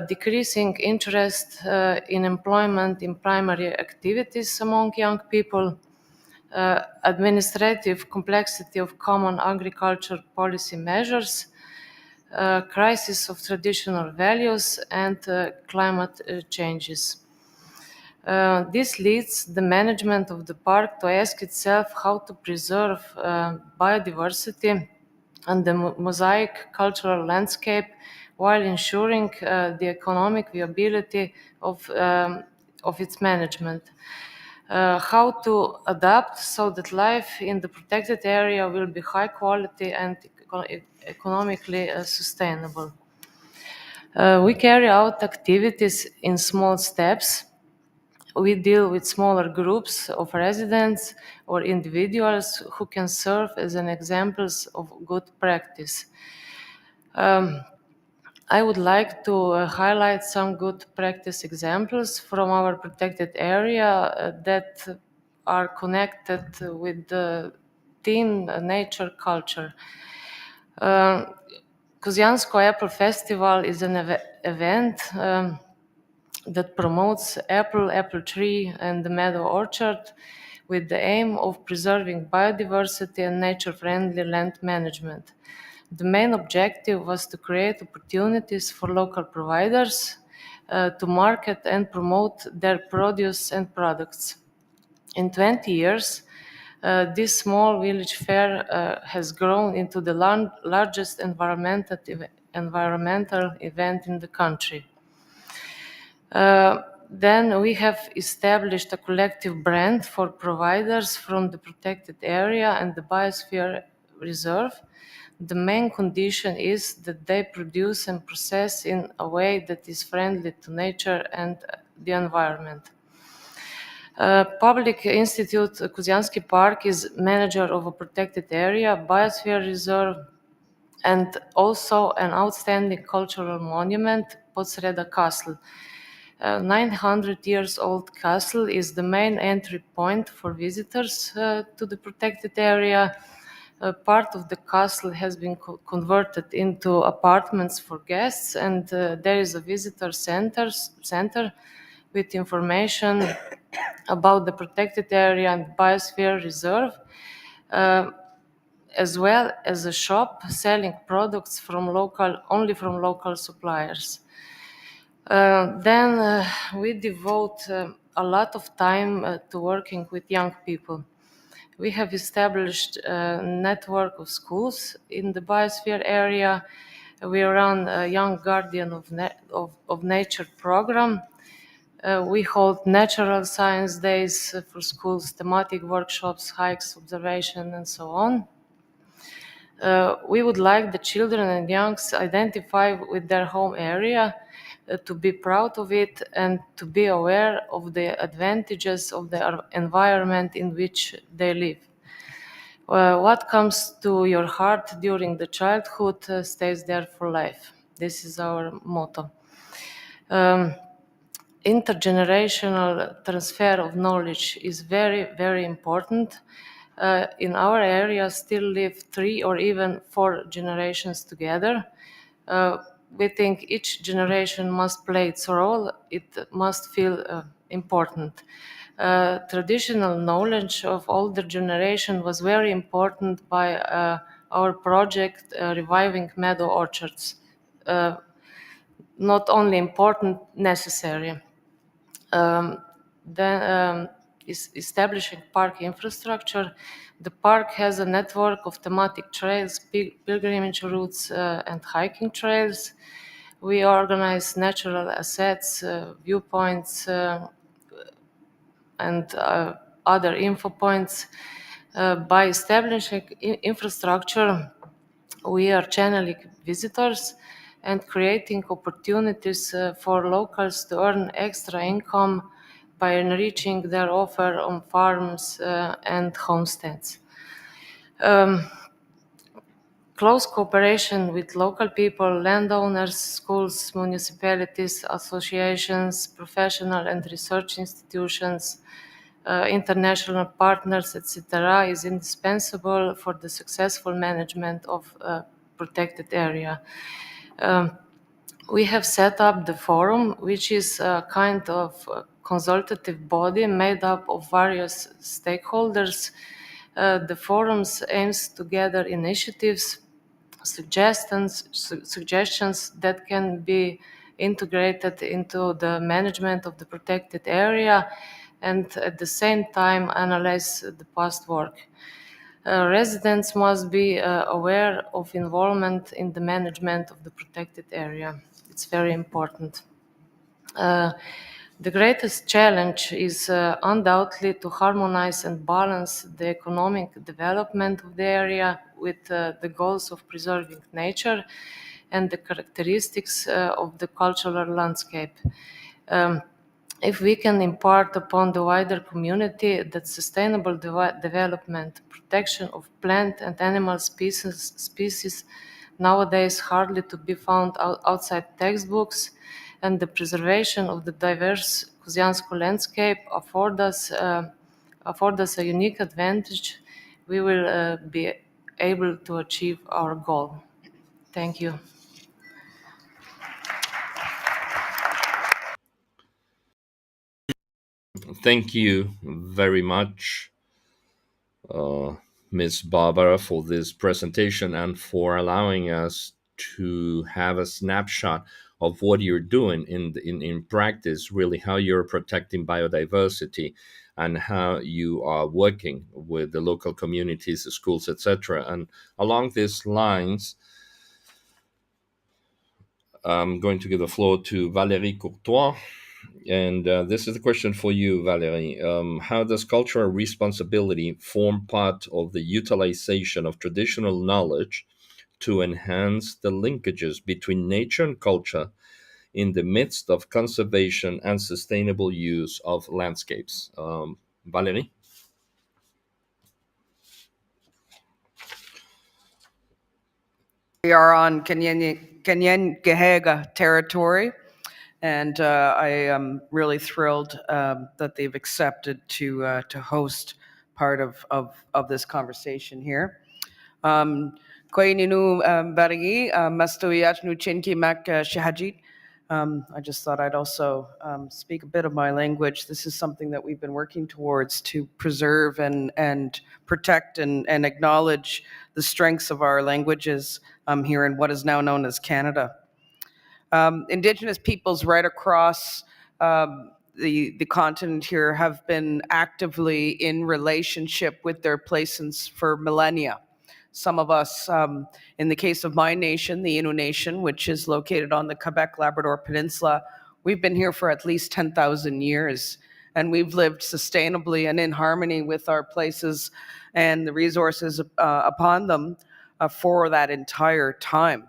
decreasing interest in employment in primary activities among young people, administrative complexity of common agriculture policy measures, crisis of traditional values, and climate changes. This leads the management of the park to ask itself how to preserve biodiversity and the mosaic cultural landscape while ensuring the economic viability of its management. How to adapt so that life in the protected area will be high quality and economically sustainable. We carry out activities in small steps. We deal with smaller groups of residents or individuals who can serve as an examples of good practice. I would like to highlight some good practice examples from our protected area that are connected with the theme nature culture. Kozjansko Apple Festival is an event that promotes apple tree and the meadow orchard with the aim of preserving biodiversity and nature-friendly land management. The main objective was to create opportunities for local providers to market and promote their produce and products. In 20 years, this small village fair has grown into the largest environmental event in the country. Then we have established a collective brand for providers from the protected area and the biosphere reserve. The main condition is that they produce and process in a way that is friendly to nature and the environment. Public Institute Kozjansko Park is manager of a protected area, biosphere reserve, and also an outstanding cultural monument, Podsreda Castle. 900 years old castle is the main entry point for visitors to the protected area. Part of the castle has been converted into apartments for guests, and there is a visitor center with information about the protected area and biosphere reserve, as well as a shop selling products only from local suppliers. Then we devote a lot of time to working with young people. We have established a network of schools in the biosphere area. We run a Young Guardian of Nature program. We hold natural science days for schools, thematic workshops, hikes, observation, and so on. We would like the children and youngs identify with their home area, to be proud of it and to be aware of the advantages of the environment in which they live. What comes to your heart during the childhood stays there for life. This is our motto. Intergenerational transfer of knowledge is very, very important. In our area still live 3 or even 4 generations together. We think each generation must play its role. It must feel important. Traditional knowledge of older generation was very important by our project Reviving Meadow Orchards. Not only important, necessary. Then establishing park infrastructure. The park has a network of thematic trails, pilgrimage routes, and hiking trails. We organize natural assets, viewpoints, and other info points. By establishing infrastructure, we are channeling visitors and creating opportunities for locals to earn extra income by enriching their offer on farms and homesteads. Close cooperation with local people, landowners, schools, municipalities, associations, professional and research institutions, international partners, etc., is indispensable for the successful management of a protected area. We have set up the forum, which is a kind of consultative body made up of various stakeholders. The forums aims to gather initiatives, suggestions that can be integrated into the management of the protected area, and at the same time analyze the past work. Residents must be aware of involvement in the management of the protected area. It's very important. The greatest challenge is undoubtedly to harmonize and balance the economic development of the area with the goals of preserving nature and the characteristics of the cultural landscape. If we can impart upon the wider community that sustainable development, protection of plant and animal species nowadays hardly to be found outside textbooks, and the preservation of the diverse Kozjansko landscape afford us a unique advantage, we will be able to achieve our goal. Thank you.
Thank you very much, Ms. Barbara, for this presentation and for allowing us to have a snapshot of what you're doing in practice, really how you're protecting biodiversity and how you are working with the local communities, the schools, etc. And along these lines, I'm going to give the floor to Valérie Courtois. And this is a question for you, Valerie. How does cultural responsibility form part of the utilization of traditional knowledge to enhance the linkages between nature and culture in the midst of conservation and sustainable use of landscapes? Valerie?
We are on Kenyangehega territory, and I am really thrilled that they've accepted to host part of this conversation here. Koininu Barigi, Mastoyatnu Chinki Mak Shahajit. I just thought I'd also speak a bit of my language. This is something that we've been working towards to preserve and protect and acknowledge the strengths of our languages here in what is now known as Canada. Indigenous peoples right across the continent here have been actively in relationship with their places for millennia. Some of us, in the case of my nation, the Innu Nation, which is located on the Quebec-Labrador Peninsula, we've been here for at least 10,000 years, and we've lived sustainably and in harmony with our places and the resources upon them for that entire time.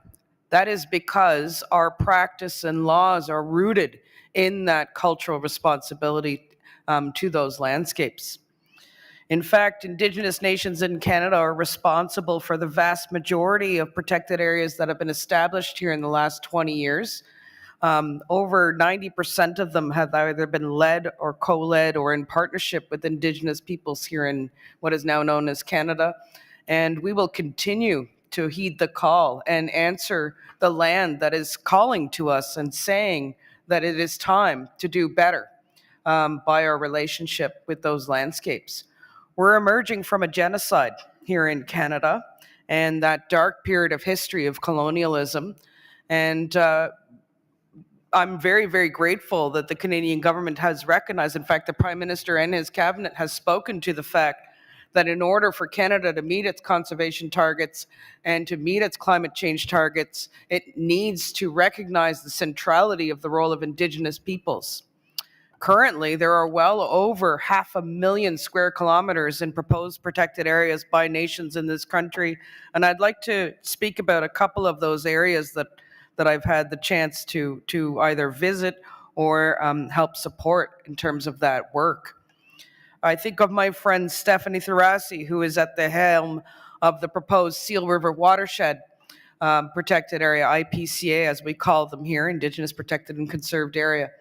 That is because our practice and laws are rooted in that cultural responsibility to those landscapes. In fact, Indigenous nations in Canada are responsible for the vast majority of protected areas that have been established here in the last 20 years. Over 90% of them have either been led or co-led or in partnership with Indigenous peoples here in what is now known as Canada. And we will continue to heed the call and answer the land that is calling to us and saying that it is time to do better by our relationship with those landscapes. We're emerging from a genocide here in Canada and that dark period of history of colonialism. And I'm very, very grateful that the Canadian government has recognized, in fact, the Prime Minister and his cabinet has spoken to the fact that in order for Canada to meet its conservation targets and to meet its climate change targets, it needs to recognize the centrality of the role of Indigenous peoples. Currently, there are well over 500,000 square kilometers in proposed protected areas by nations in this country. And I'd like to speak about a couple of those areas that I've had the chance to either visit or help support in terms of that work. I think of my friend Stephanie Terrace, who is at the helm of the proposed Seal River Watershed Protected Area, IPCA as we call them here, Indigenous Protected and Conserved Area.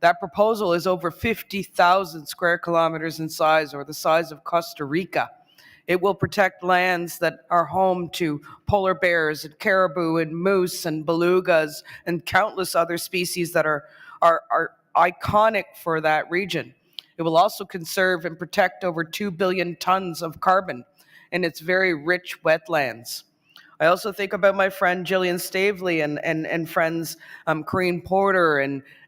That proposal is over 50,000 square kilometers in size, or the size of Costa Rica. It will protect lands that are home to polar bears and caribou and moose and belugas and countless other species that are iconic for that region. It will also conserve and protect over 2 billion tons of carbon in its very rich wetlands. I also think about my friend Gillian Stavely and friends Corinne Porter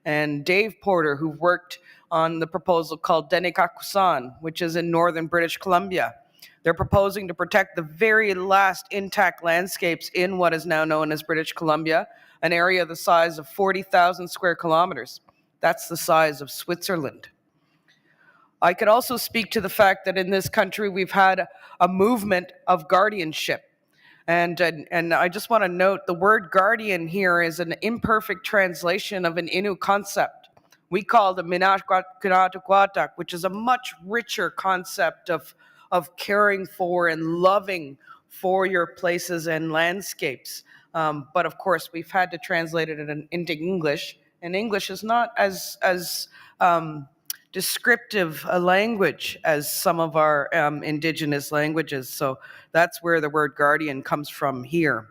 and Dave Porter, who worked on the proposal called Denikakusan, which is in northern British Columbia. They're proposing to protect the very last intact landscapes in what is now known as British Columbia, an area the size of 40,000 square kilometers. That's the size of Switzerland. I could also speak to the fact that in this country we've had a movement of guardianship. And I just want to note the word guardian here is an imperfect translation of an Innu concept. We call the Minashkwatkunatukwatak, which is a much richer concept of caring for and loving for your places and landscapes. But of course, we've had to translate it into English, and English is not as descriptive a language as some of our indigenous languages. So that's where the word guardian comes from here.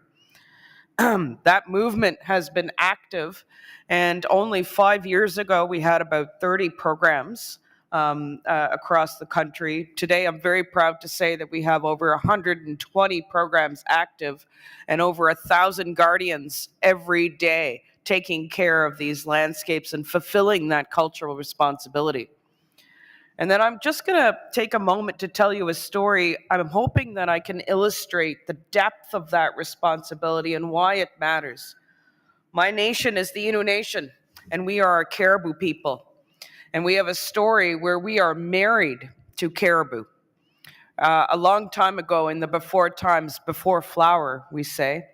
That movement has been active, and only 5 years ago we had about 30 programs across the country. Today I'm very proud to say that we have over 120 programs active and over 1,000 guardians every day taking care of these landscapes and fulfilling that cultural responsibility. And then I'm just going to take a moment to tell you a story. I'm hoping that I can illustrate the depth of that responsibility and why it matters. My nation is the Innu Nation, and we are a caribou people. And we have a story where we are married to caribou. A long time ago, in the before times, before flower, we say,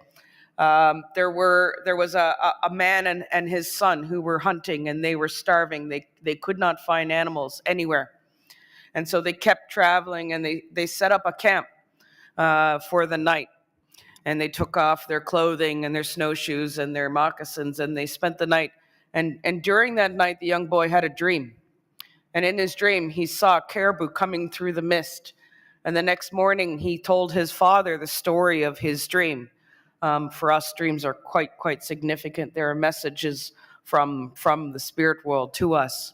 there was a man and his son who were hunting, and they were starving. They could not find animals anywhere. And so they kept traveling, and they set up a camp for the night. And they took off their clothing and their snowshoes and their moccasins, and they spent the night. And during that night, the young boy had a dream. And in his dream, he saw caribou coming through the mist. And the next morning, he told his father the story of his dream. For us, dreams are quite significant. There are messages from the spirit world to us.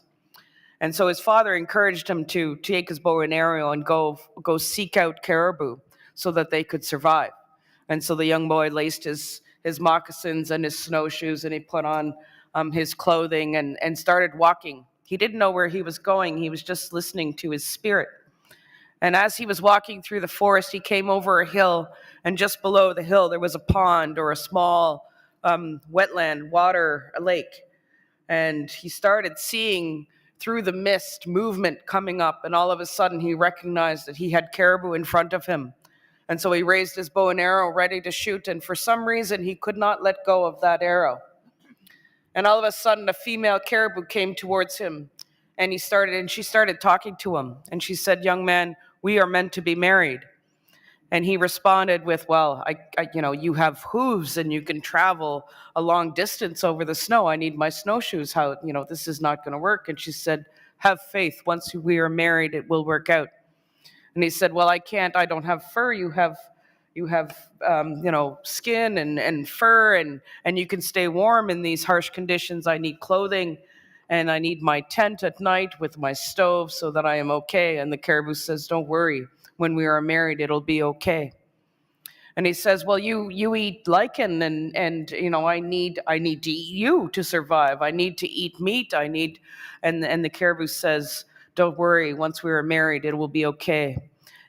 And so his father encouraged him to take his bow and arrow and go seek out caribou so that they could survive. And so the young boy laced his moccasins and his snowshoes, and he put on his clothing and started walking. He didn't know where he was going. He was just listening to his spirit. And as he was walking through the forest, he came over a hill, and just below the hill, there was a pond or a small wetland, water, a lake. And he started seeing through the mist movement coming up, and all of a sudden he recognized that he had caribou in front of him. And so he raised his bow and arrow ready to shoot, and for some reason he could not let go of that arrow. And all of a sudden a female caribou came towards him, and she started talking to him, and she said, "Young man, we are meant to be married." And he responded with, "Well, you have hooves and you can travel a long distance over the snow. I need my snowshoes. How, this is not going to work." And she said, "Have faith. Once we are married, it will work out." And he said, "Well, I can't. I don't have fur. You have skin and fur, and you can stay warm in these harsh conditions. I need clothing, and I need my tent at night with my stove so that I am okay." And the caribou says, "Don't worry. When we are married, it'll be okay." And he says, "Well, you eat lichen, and I need to eat you to survive. I need to eat meat. And the caribou says, "Don't worry. Once we are married, it will be okay."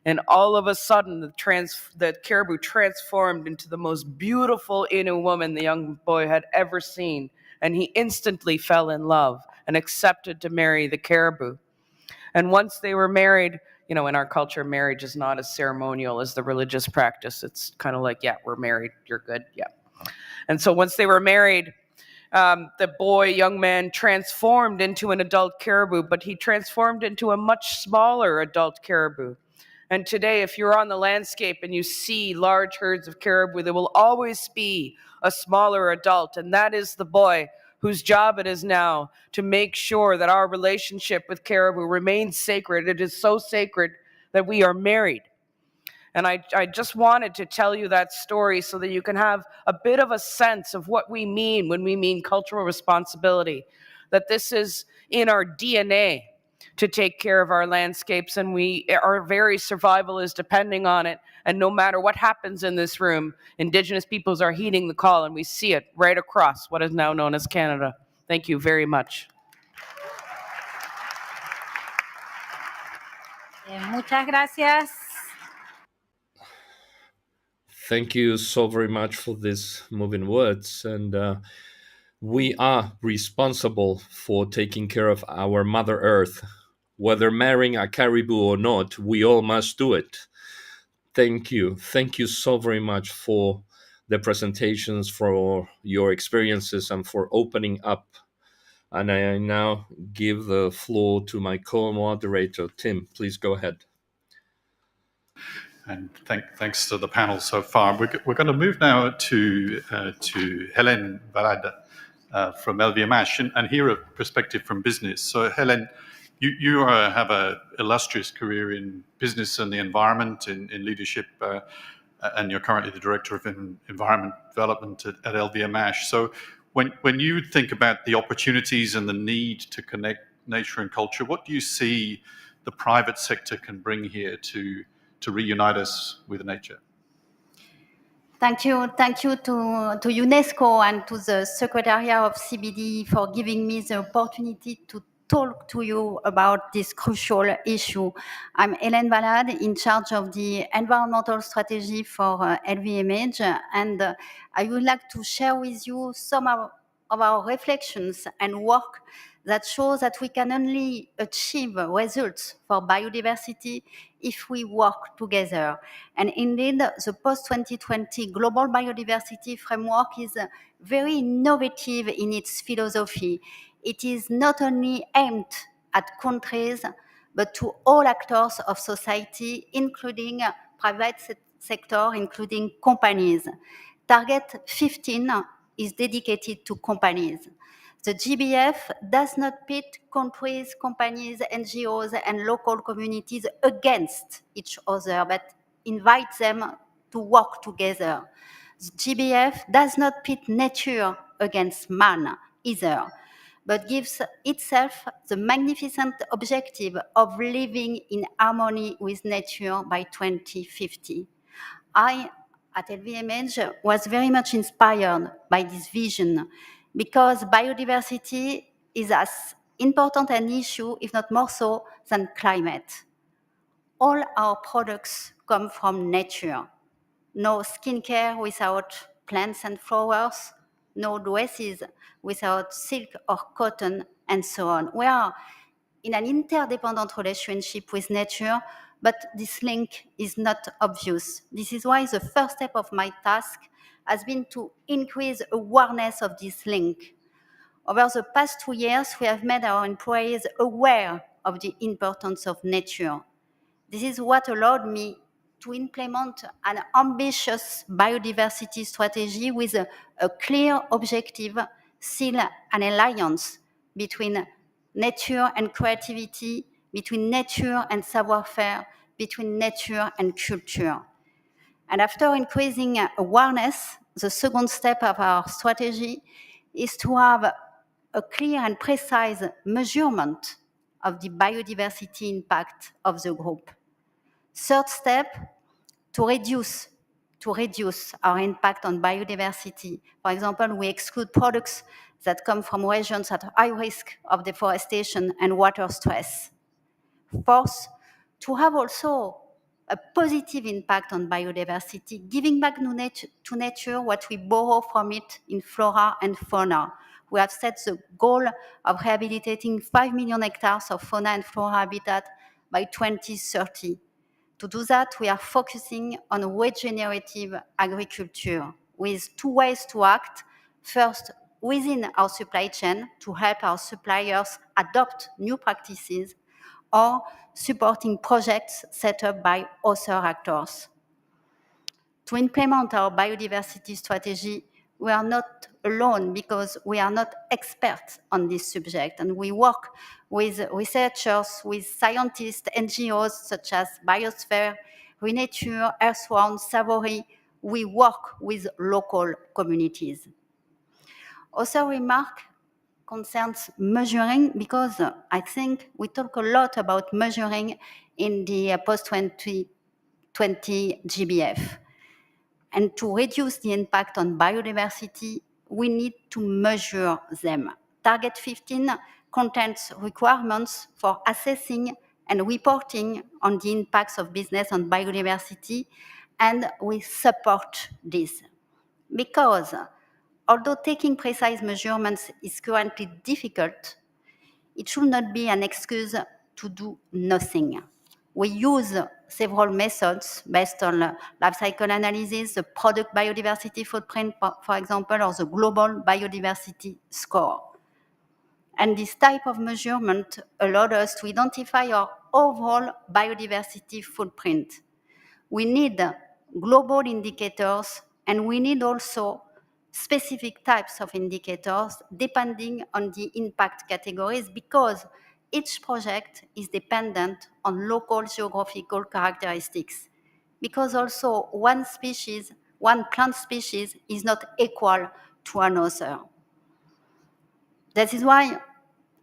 And all of a sudden, the caribou transformed into the most beautiful Innu woman the young boy had ever seen. And he instantly fell in love. and accepted to marry the caribou. And once they were married, you know, in our culture, marriage is not as ceremonial as the religious practice. It's kind of like, yeah, we're married, you're good, yeah. And so once they were married, the young man transformed into an adult caribou, but he transformed into a much smaller adult caribou. And today, if you're on the landscape and you see large herds of caribou, there will always be a smaller adult, and that is the boy whose job it is now to make sure that our relationship with caribou remains sacred. It is so sacred that we are married. And I just wanted to tell you that story so that you can have a bit of a sense of what we mean when we mean cultural responsibility, that this is in our DNA to take care of our landscapes, and our very survival is depending on it. And no matter what happens in this room, Indigenous peoples are heeding the call, and we see it right across what is now known as Canada. Thank you very much.
Muchas gracias.
Thank you so very much for these moving words. And we are responsible for taking care of our Mother Earth. Whether marrying a caribou or not, we all must do it. Thank you. Thank you so very much for the presentations, for your experiences, and for opening up. And I now give the floor to my co-moderator, Tim. Please go ahead.
And thanks to the panel so far. We're going to move now to Hélène Valade from LVMH and hear a perspective from business. So Hélène, you have an illustrious career in business and the environment, in leadership, and you're currently the Director of Environment Development at LVMH. So when you think about the opportunities and the need to connect nature and culture, what do you see the private sector can bring here to reunite us with nature?
Thank you to UNESCO and to the Secretariat of CBD for giving me the opportunity to talk to you about this crucial issue. I'm Hélène Valade, in charge of the environmental strategy for LVMH, and I would like to share with you some of our reflections and work that shows that we can only achieve results for biodiversity if we work together. And indeed, the post-2020 Global Biodiversity Framework is very innovative in its philosophy. It is not only aimed at countries, but to all actors of society, including private sector, including companies. Target 15 is dedicated to companies. The GBF does not pit countries, companies, NGOs, and local communities against each other, but invites them to work together. The GBF does not pit nature against man either, but gives itself the magnificent objective of living in harmony with nature by 2050. I, at LVMH, was very much inspired by this vision because biodiversity is as important an issue, if not more so, than climate. All our products come from nature. No skincare without plants and flowers, no dresses without silk or cotton, and so on. We are in an interdependent relationship with nature, but this link is not obvious. This is why the first step of my task has been to increase awareness of this link. Over the past 2 years, we have made our employees aware of the importance of nature. This is what allowed me to implement an ambitious biodiversity strategy with a clear objective, still an alliance between nature and creativity, between nature and savoir-faire, between nature and culture. And after increasing awareness, the second step of our strategy is to have a clear and precise measurement of the biodiversity impact of the group. Third step, to reduce our impact on biodiversity. For example, we exclude products that come from regions at high risk of deforestation and water stress. Fourth, to have also a positive impact on biodiversity, giving back to nature what we borrow from it in flora and fauna. We have set the goal of rehabilitating 5 million hectares of fauna and flora habitat by 2030. To do that, we are focusing on regenerative agriculture with two ways to act. First, within our supply chain to help our suppliers adopt new practices, or supporting projects set up by other actors. To implement our biodiversity strategy, we are not alone because we are not experts on this subject, and we work with researchers, with scientists, NGOs such as Biosphere, Renature, Earthworm, Savory. We work with local communities. Also remark concerns measuring, because I think we talk a lot about measuring in the post-2020 GBF. And to reduce the impact on biodiversity, we need to measure them. Target 15 contains requirements for assessing and reporting on the impacts of business on biodiversity, and we support this. Because although taking precise measurements is currently difficult, it should not be an excuse to do nothing. We use several methods based on life cycle analysis, the product biodiversity footprint, for example, or the global biodiversity score. And this type of measurement allowed us to identify our overall biodiversity footprint. We need global indicators, and we need also specific types of indicators depending on the impact categories, because each project is dependent on local geographical characteristics. Because also one species, one plant species is not equal to another. That is why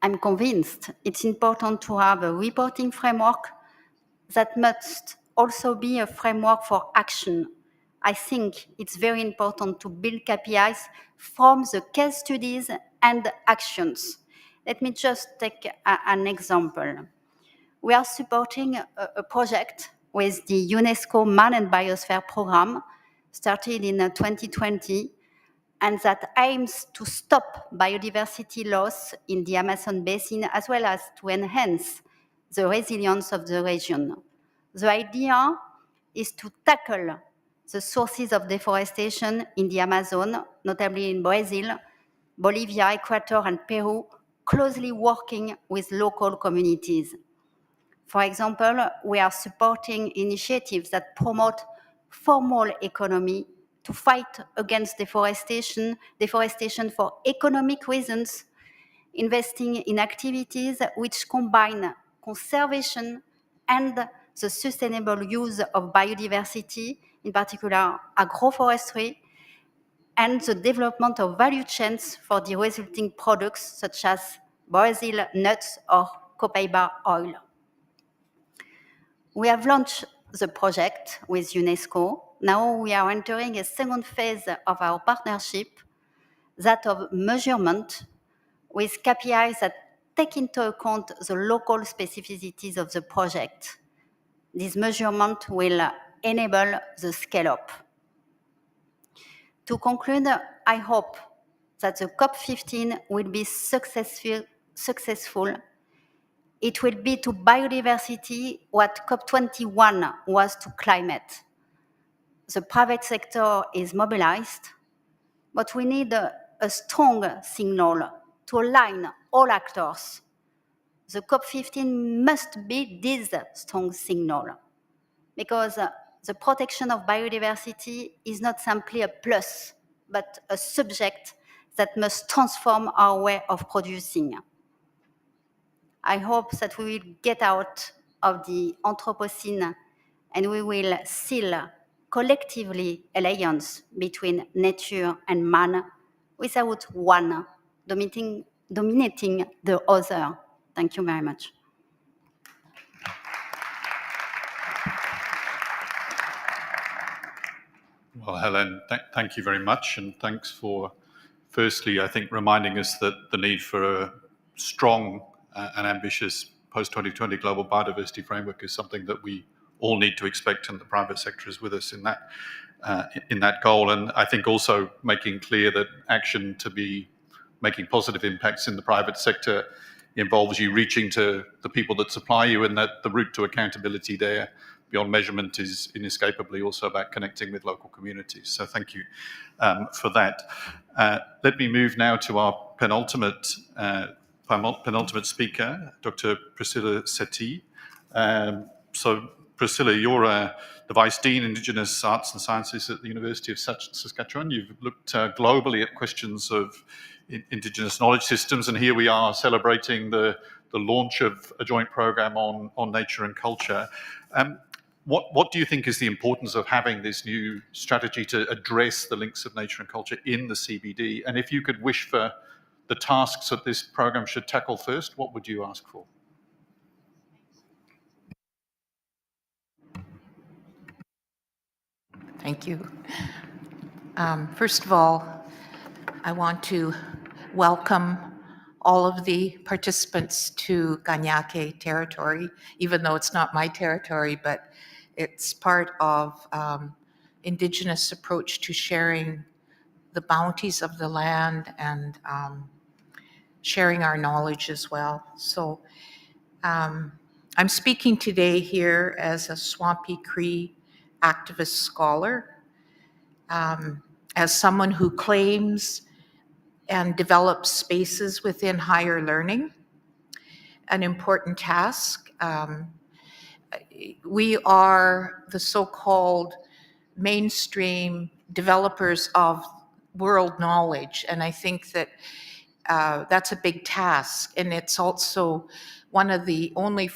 I'm convinced it's important to have a reporting framework that must also be a framework for action. I think it's very important to build KPIs from the case studies and actions. Let me just take an example. We are supporting a project with the UNESCO Man and Biosphere program, started in 2020, and that aims to stop biodiversity loss in the Amazon basin, as well as to enhance the resilience of the region. The idea is to tackle the sources of deforestation in the Amazon, notably in Brazil, Bolivia, Ecuador, and Peru, closely working with local communities. For example, we are supporting initiatives that promote formal economy to fight against deforestation for economic reasons, investing in activities which combine conservation and the sustainable use of biodiversity, in particular agroforestry, and the development of value chains for the resulting products such as Brazil nuts or copaiba oil. We have launched the project with UNESCO. Now we are entering a second phase of our partnership, that of measurement, with KPIs that take into account the local specificities of the project. This measurement will enable the scale-up. To conclude, I hope that the COP15 will be successful. It will be to biodiversity what COP21 was to climate. The private sector is mobilized, but we need a strong signal to align all actors. The COP15 must be this strong signal, because the protection of biodiversity is not simply a plus, but a subject that must transform our way of producing. I hope that we will get out of the Anthropocene and we will seal collectively alliance between nature and man without one dominating the other. Thank you very much.
Well, Helen, thank you very much. And thanks for, firstly, I think, reminding us that the need for a strong and ambitious post-2020 global biodiversity framework is something that we all need to expect, and the private sector is with us in that goal. And I think also making clear that action to be making positive impacts in the private sector involves you reaching to the people that supply you, and that the route to accountability there beyond measurement is inescapably also about connecting with local communities. So thank you for that. Let me move now to our penultimate speaker, Dr. Priscilla Settee. So Priscilla, you're the Vice Dean, Indigenous Arts and Sciences at the University of Saskatchewan. You've looked globally at questions of Indigenous knowledge systems, and here we are celebrating the launch of a joint program on nature and culture. What do you think is the importance of having this new strategy to address the links of nature and culture in the CBD? And if you could wish for the tasks that this program should tackle first, what would you ask for?
Thank you. First of all, I want to welcome all of the participants to Ganyake territory, even though it's not my territory, but it's part of Indigenous approach to sharing the bounties of the land and sharing our knowledge as well. So I'm speaking today here as a Swampy Cree activist scholar, as someone who claims and develops spaces within higher learning, an important task. We are the so-called mainstream developers of world knowledge, and I think that that's a big task, and it's also one of the only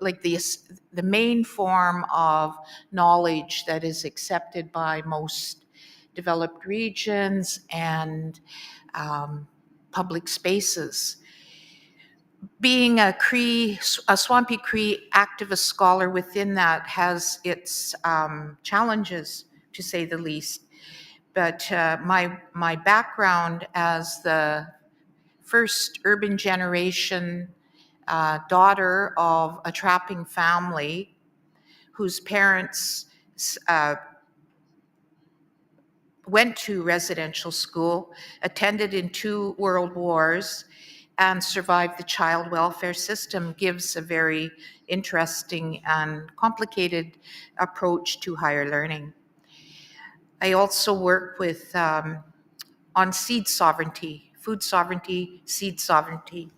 the main form of knowledge that is accepted by most developed regions and public spaces. Being a Swampy Cree activist scholar within that has its challenges, to say the least. But my background as the first urban generation daughter of a trapping family whose parents went to residential school, attended in 2 world wars, and survived the child welfare system gives a very interesting and complicated approach to higher learning. I also work with on seed sovereignty, food sovereignty, seed sovereignty,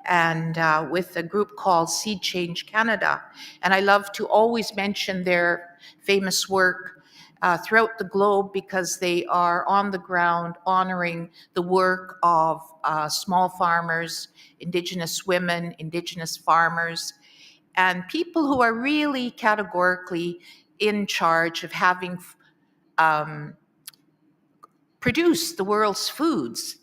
and with a group called Seed Change Canada. And I love to always mention their famous work throughout the globe because they are on the ground honoring the work of small farmers, Indigenous women, Indigenous farmers, and people who are really categorically in charge of having produced the world's foods.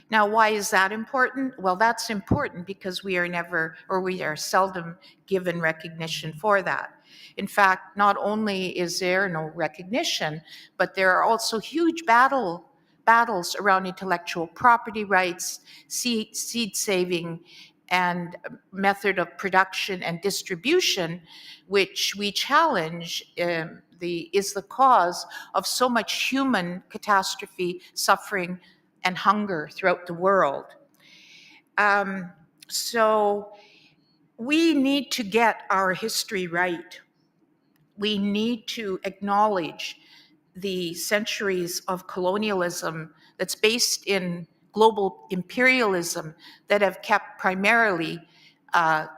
Now, why is that important? Well, that's important because we are never, or we are seldom given recognition for that. In fact, not only is there no recognition, but there are also huge battles around intellectual property rights, seed saving, and method of production and distribution, which we challenge is the cause of so much human catastrophe, suffering, and hunger throughout the world. So we need to get our history right. We need to acknowledge the centuries of colonialism that's based in global imperialism that have kept primarily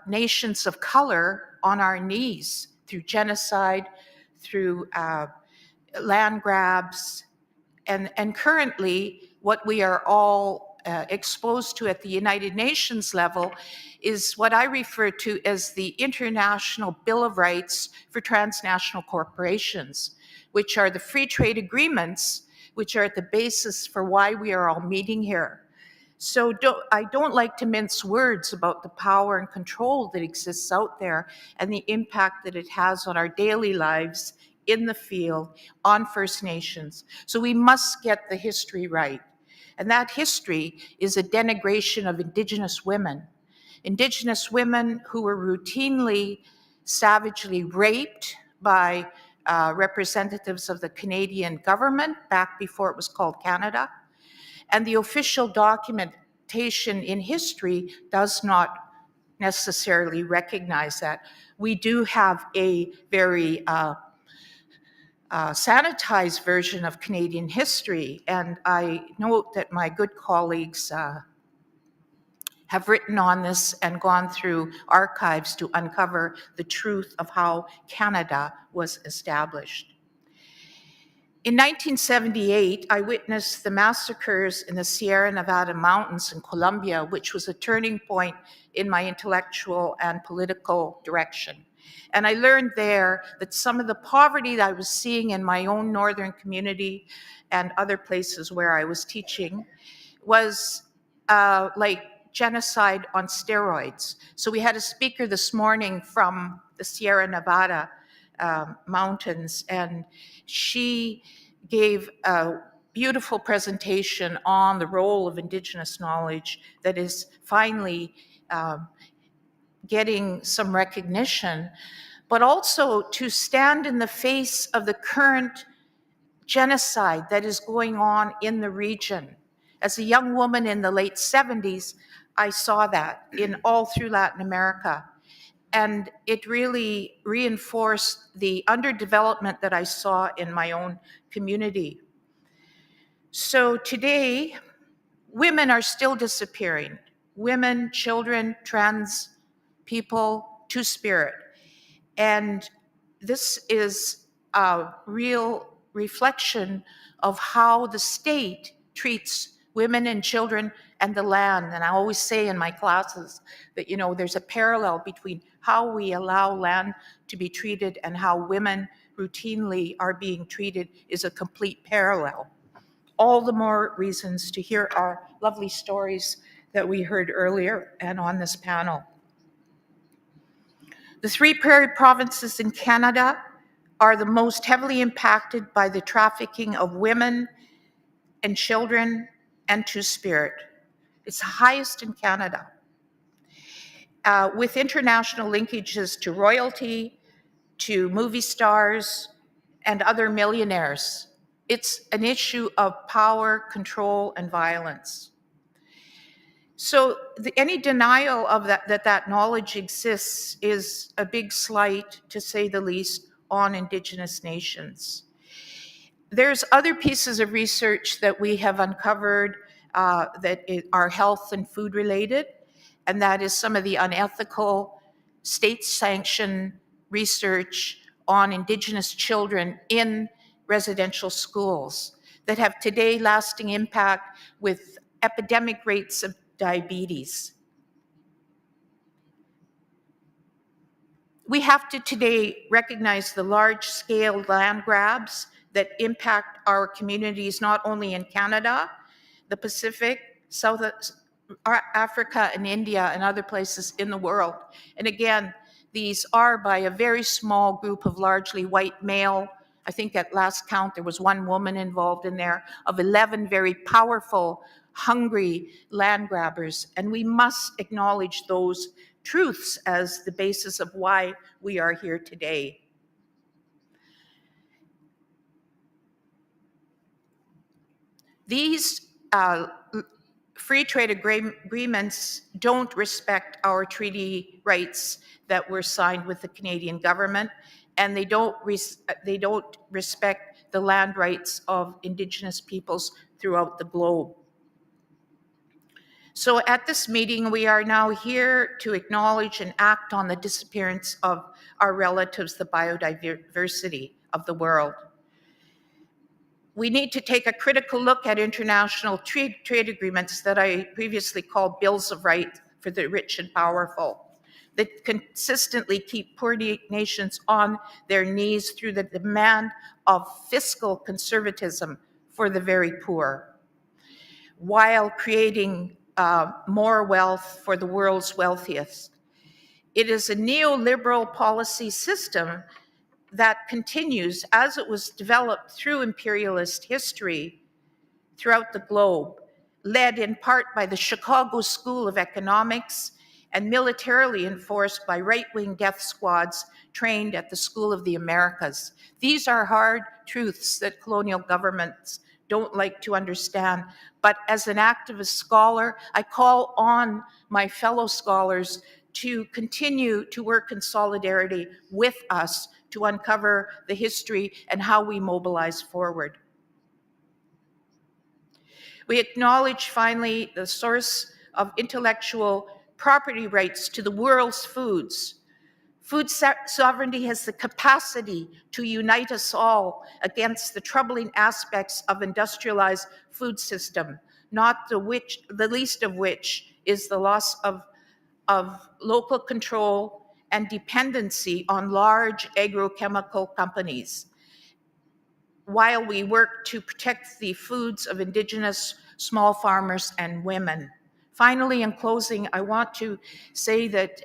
nations of color on our knees through genocide, through land grabs, and currently what we are all exposed to at the United Nations level is what I refer to as the International Bill of Rights for Transnational Corporations, which are the free trade agreements which are at the basis for why we are all meeting here. So I don't like to mince words about the power and control that exists out there and the impact that it has on our daily lives in the field, on First Nations. So we must get the history right. And that history is a denigration of Indigenous women who were routinely, savagely raped by representatives of the Canadian government back before it was called Canada. And the official document documentation in history does not necessarily recognize that. We do have a very sanitized version of Canadian history, and I note that my good colleagues have written on this and gone through archives to uncover the truth of how Canada was established. In 1978, I witnessed the massacres in the Sierra Nevada mountains in Colombia, which was a turning point in my intellectual and political direction. And I learned there that some of the poverty that I was seeing in my own northern community and other places where I was teaching was like genocide on steroids. So we had a speaker this morning from the Sierra Nevada mountains, and she gave a beautiful presentation on the role of indigenous knowledge that is finally getting some recognition, but also to stand in the face of the current genocide that is going on in the region. As a young woman in the late 70s, I saw that in all through Latin America. And it really reinforced the underdevelopment that I saw in my own community. So today, women are still disappearing. Women, children, trans people, two-spirit. And this is a real reflection of how the state treats women and children and the land. And I always say in my classes that, you know, there's a parallel between how we allow land to be treated and how women routinely are being treated is a complete parallel. All the more reasons to hear our lovely stories that we heard earlier and on this panel. The three prairie provinces in Canada are the most heavily impacted by the trafficking of women and children and two-spirit. It's the highest in Canada, with international linkages to royalty, to movie stars, and other millionaires. It's an issue of power, control, and violence. So any denial of that knowledge exists is a big slight, to say the least, on Indigenous nations. There's other pieces of research that we have uncovered that are health and food related, and that is some of the unethical state-sanctioned research on Indigenous children in residential schools that have today lasting impact with epidemic rates of diabetes. We have to today recognize the large-scale land grabs that impact our communities not only in Canada, the Pacific, South Africa, and India, and other places in the world. And again, these are by a very small group of largely white male. I think at last count there was one woman involved in there, of 11 very powerful, hungry land grabbers. And we must acknowledge those truths as the basis of why we are here today. These free trade agreements don't respect our treaty rights that were signed with the Canadian government, and they don't respect the land rights of Indigenous peoples throughout the globe. So at this meeting, we are now here to acknowledge and act on the disappearance of our relatives, the biodiversity of the world. We need to take a critical look at international trade agreements that I previously called bills of rights for the rich and powerful, that consistently keep poor nations on their knees through the demand of fiscal conservatism for the very poor, while creating more wealth for the world's wealthiest. It is a neoliberal policy system that continues as it was developed through imperialist history throughout the globe, led in part by the Chicago School of Economics and militarily enforced by right-wing death squads trained at the School of the Americas. These are hard truths that colonial governments don't like to understand. But as an activist scholar, I call on my fellow scholars to continue to work in solidarity with us to uncover the history and how we mobilize forward. We acknowledge finally the source of intellectual property rights to the world's foods. Food sovereignty has the capacity to unite us all against the troubling aspects of industrialized food system, not the least of which is the loss of local control and dependency on large agrochemical companies, while we work to protect the foods of indigenous small farmers and women. Finally, in closing, I want to say that,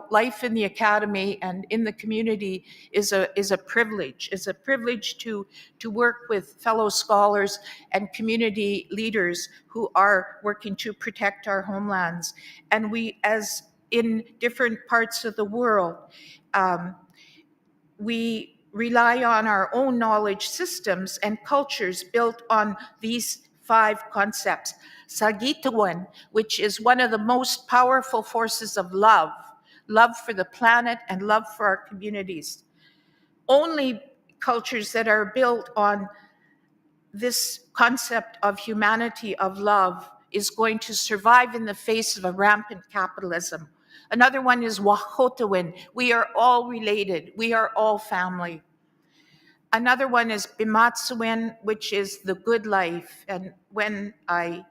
life in the academy and in the community is a privilege. It's a privilege to work with fellow scholars and community leaders who are working to protect our homelands. And we, as in different parts of the world, we rely on our own knowledge systems and cultures built on these 5 concepts. Sagituan, which is one of the most powerful forces of love for the planet and love for our communities. Only cultures that are built on this concept of humanity, of love, is going to survive in the face of a rampant capitalism. Another one is Wahotowin. We are all related. We are all family. Another one is Bimatsuwin, which is the good life. And when I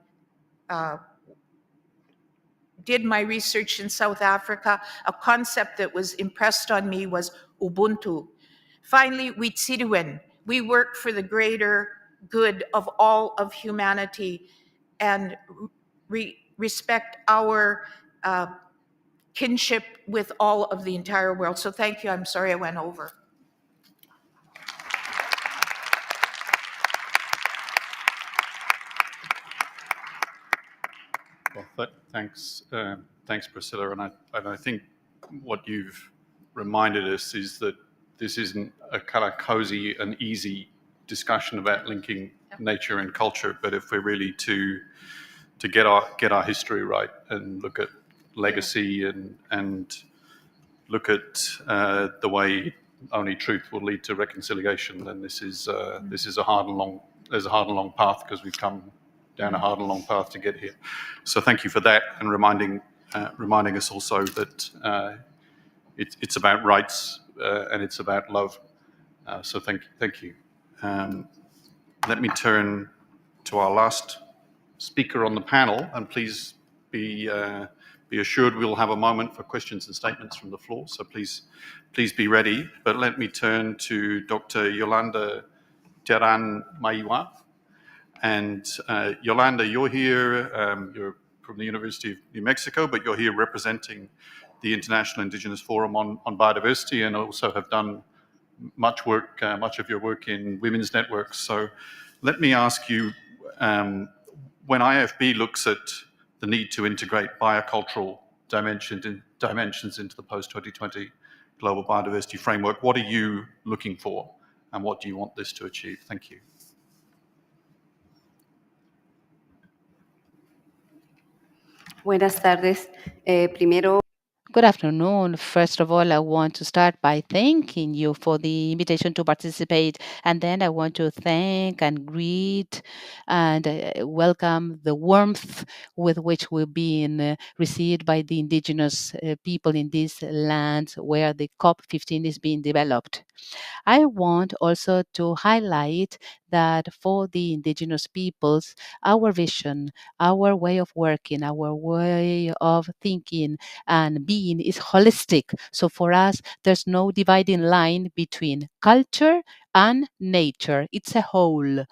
did my research in South Africa, a concept that was impressed on me was Ubuntu. Finally, Witsiruin. We work for the greater good of all of humanity and respect our kinship with all of the entire world. So thank you. I'm sorry I went over.
Well, thanks, Priscilla. And I think what you've reminded us is that this isn't a kind of cozy and easy discussion about linking nature and culture, but if we're really to get our history right and look at legacy and look at the way only truth will lead to reconciliation, then this is a hard and long path, because we've come down a hard and long path to get here. So thank you for that, and reminding us also that it's about rights and it's about love. So thank you. Let me turn to our last speaker on the panel, and please be assured we'll have a moment for questions and statements from the floor. So please be ready. But let me turn to Dr. Yolanda Teran Maiwa. And Yolanda, you're here, you're from the University of New Mexico, but you're here representing the International Indigenous Forum on Biodiversity, and also have done much of your work in women's networks. So let me ask you, when IFB looks at the need to integrate biocultural dimensions into the post-2020 global biodiversity framework, what are you looking for, and what do you want this to achieve? Thank you.
Buenas tardes. Primero.
Good afternoon. First of all, I want to start by thanking you for the invitation to participate. And then I want to thank and greet and welcome the warmth with which we've been received by the indigenous people in these lands where the COP15 is being developed. I want also to highlight that for the indigenous peoples, our vision, our way of working, our way of thinking and being is holistic. So for us, there's no dividing line between culture and nature. It's a whole.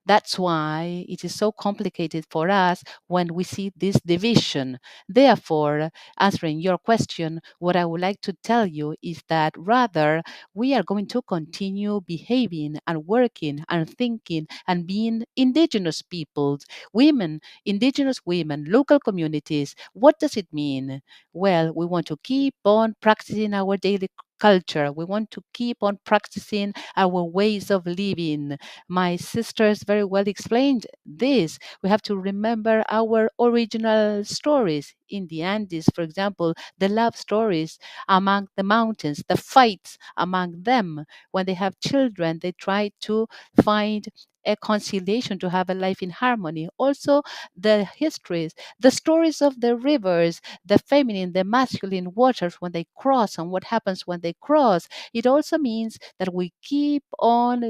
That's why it is so complicated for us when we see this division. Therefore, answering your question, what I would like to tell you is that rather we are going to continue behaving and working and thinking and being indigenous peoples, women, indigenous women, local communities. What does it mean? Well, we want to keep on practicing our daily culture. We want to keep on practicing our ways of living. My sisters very well explained this. We have to remember our original stories. In the Andes, for example, the love stories among the mountains, the fights among them. When they have children, they try to find a conciliation to have a life in harmony. Also, the histories, the stories of the rivers, the feminine, the masculine waters when they cross and what happens when they cross. It also means that we keep on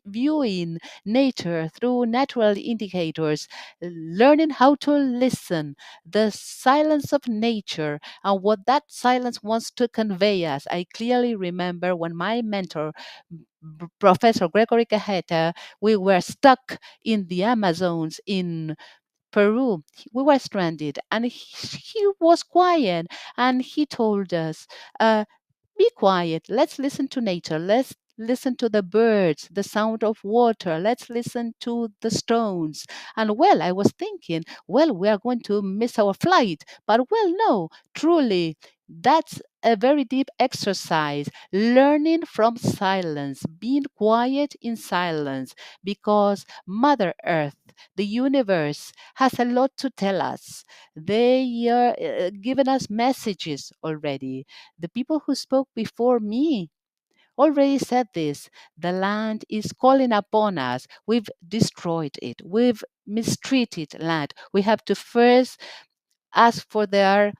viewing nature through natural indicators, learning how to listen, the silence of nature, and what that silence wants to convey us. I clearly remember when my mentor, Professor Gregory Cajeta, we were stuck in the Amazons in Peru. We were stranded, and he was quiet, and he told us, be quiet. Let's listen to nature. Let's listen to the birds, the sound of water. Let's listen to the stones. And well, I was thinking, well, we are going to miss our flight. But well, no, truly, that's a very deep exercise, learning from silence, being quiet in silence, because Mother Earth, the universe, has a lot to tell us. They are giving us messages already. The people who spoke before me already said this. The land is calling upon us. We've destroyed it. We've mistreated land. We have to first ask for their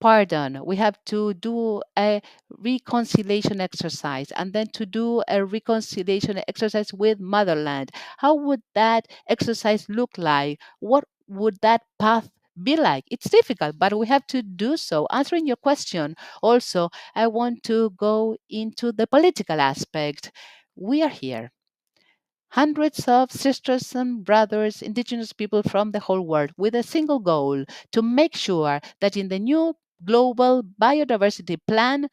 pardon. We have to do a reconciliation exercise and then to do a reconciliation exercise with motherland. How would that exercise look like? What would that path be like? It's difficult, but we have to do so. Answering your question, also, I want to go into the political aspect. We are here, hundreds of sisters and brothers, indigenous people from the whole world, with a single goal: to make sure that in the new global biodiversity plan,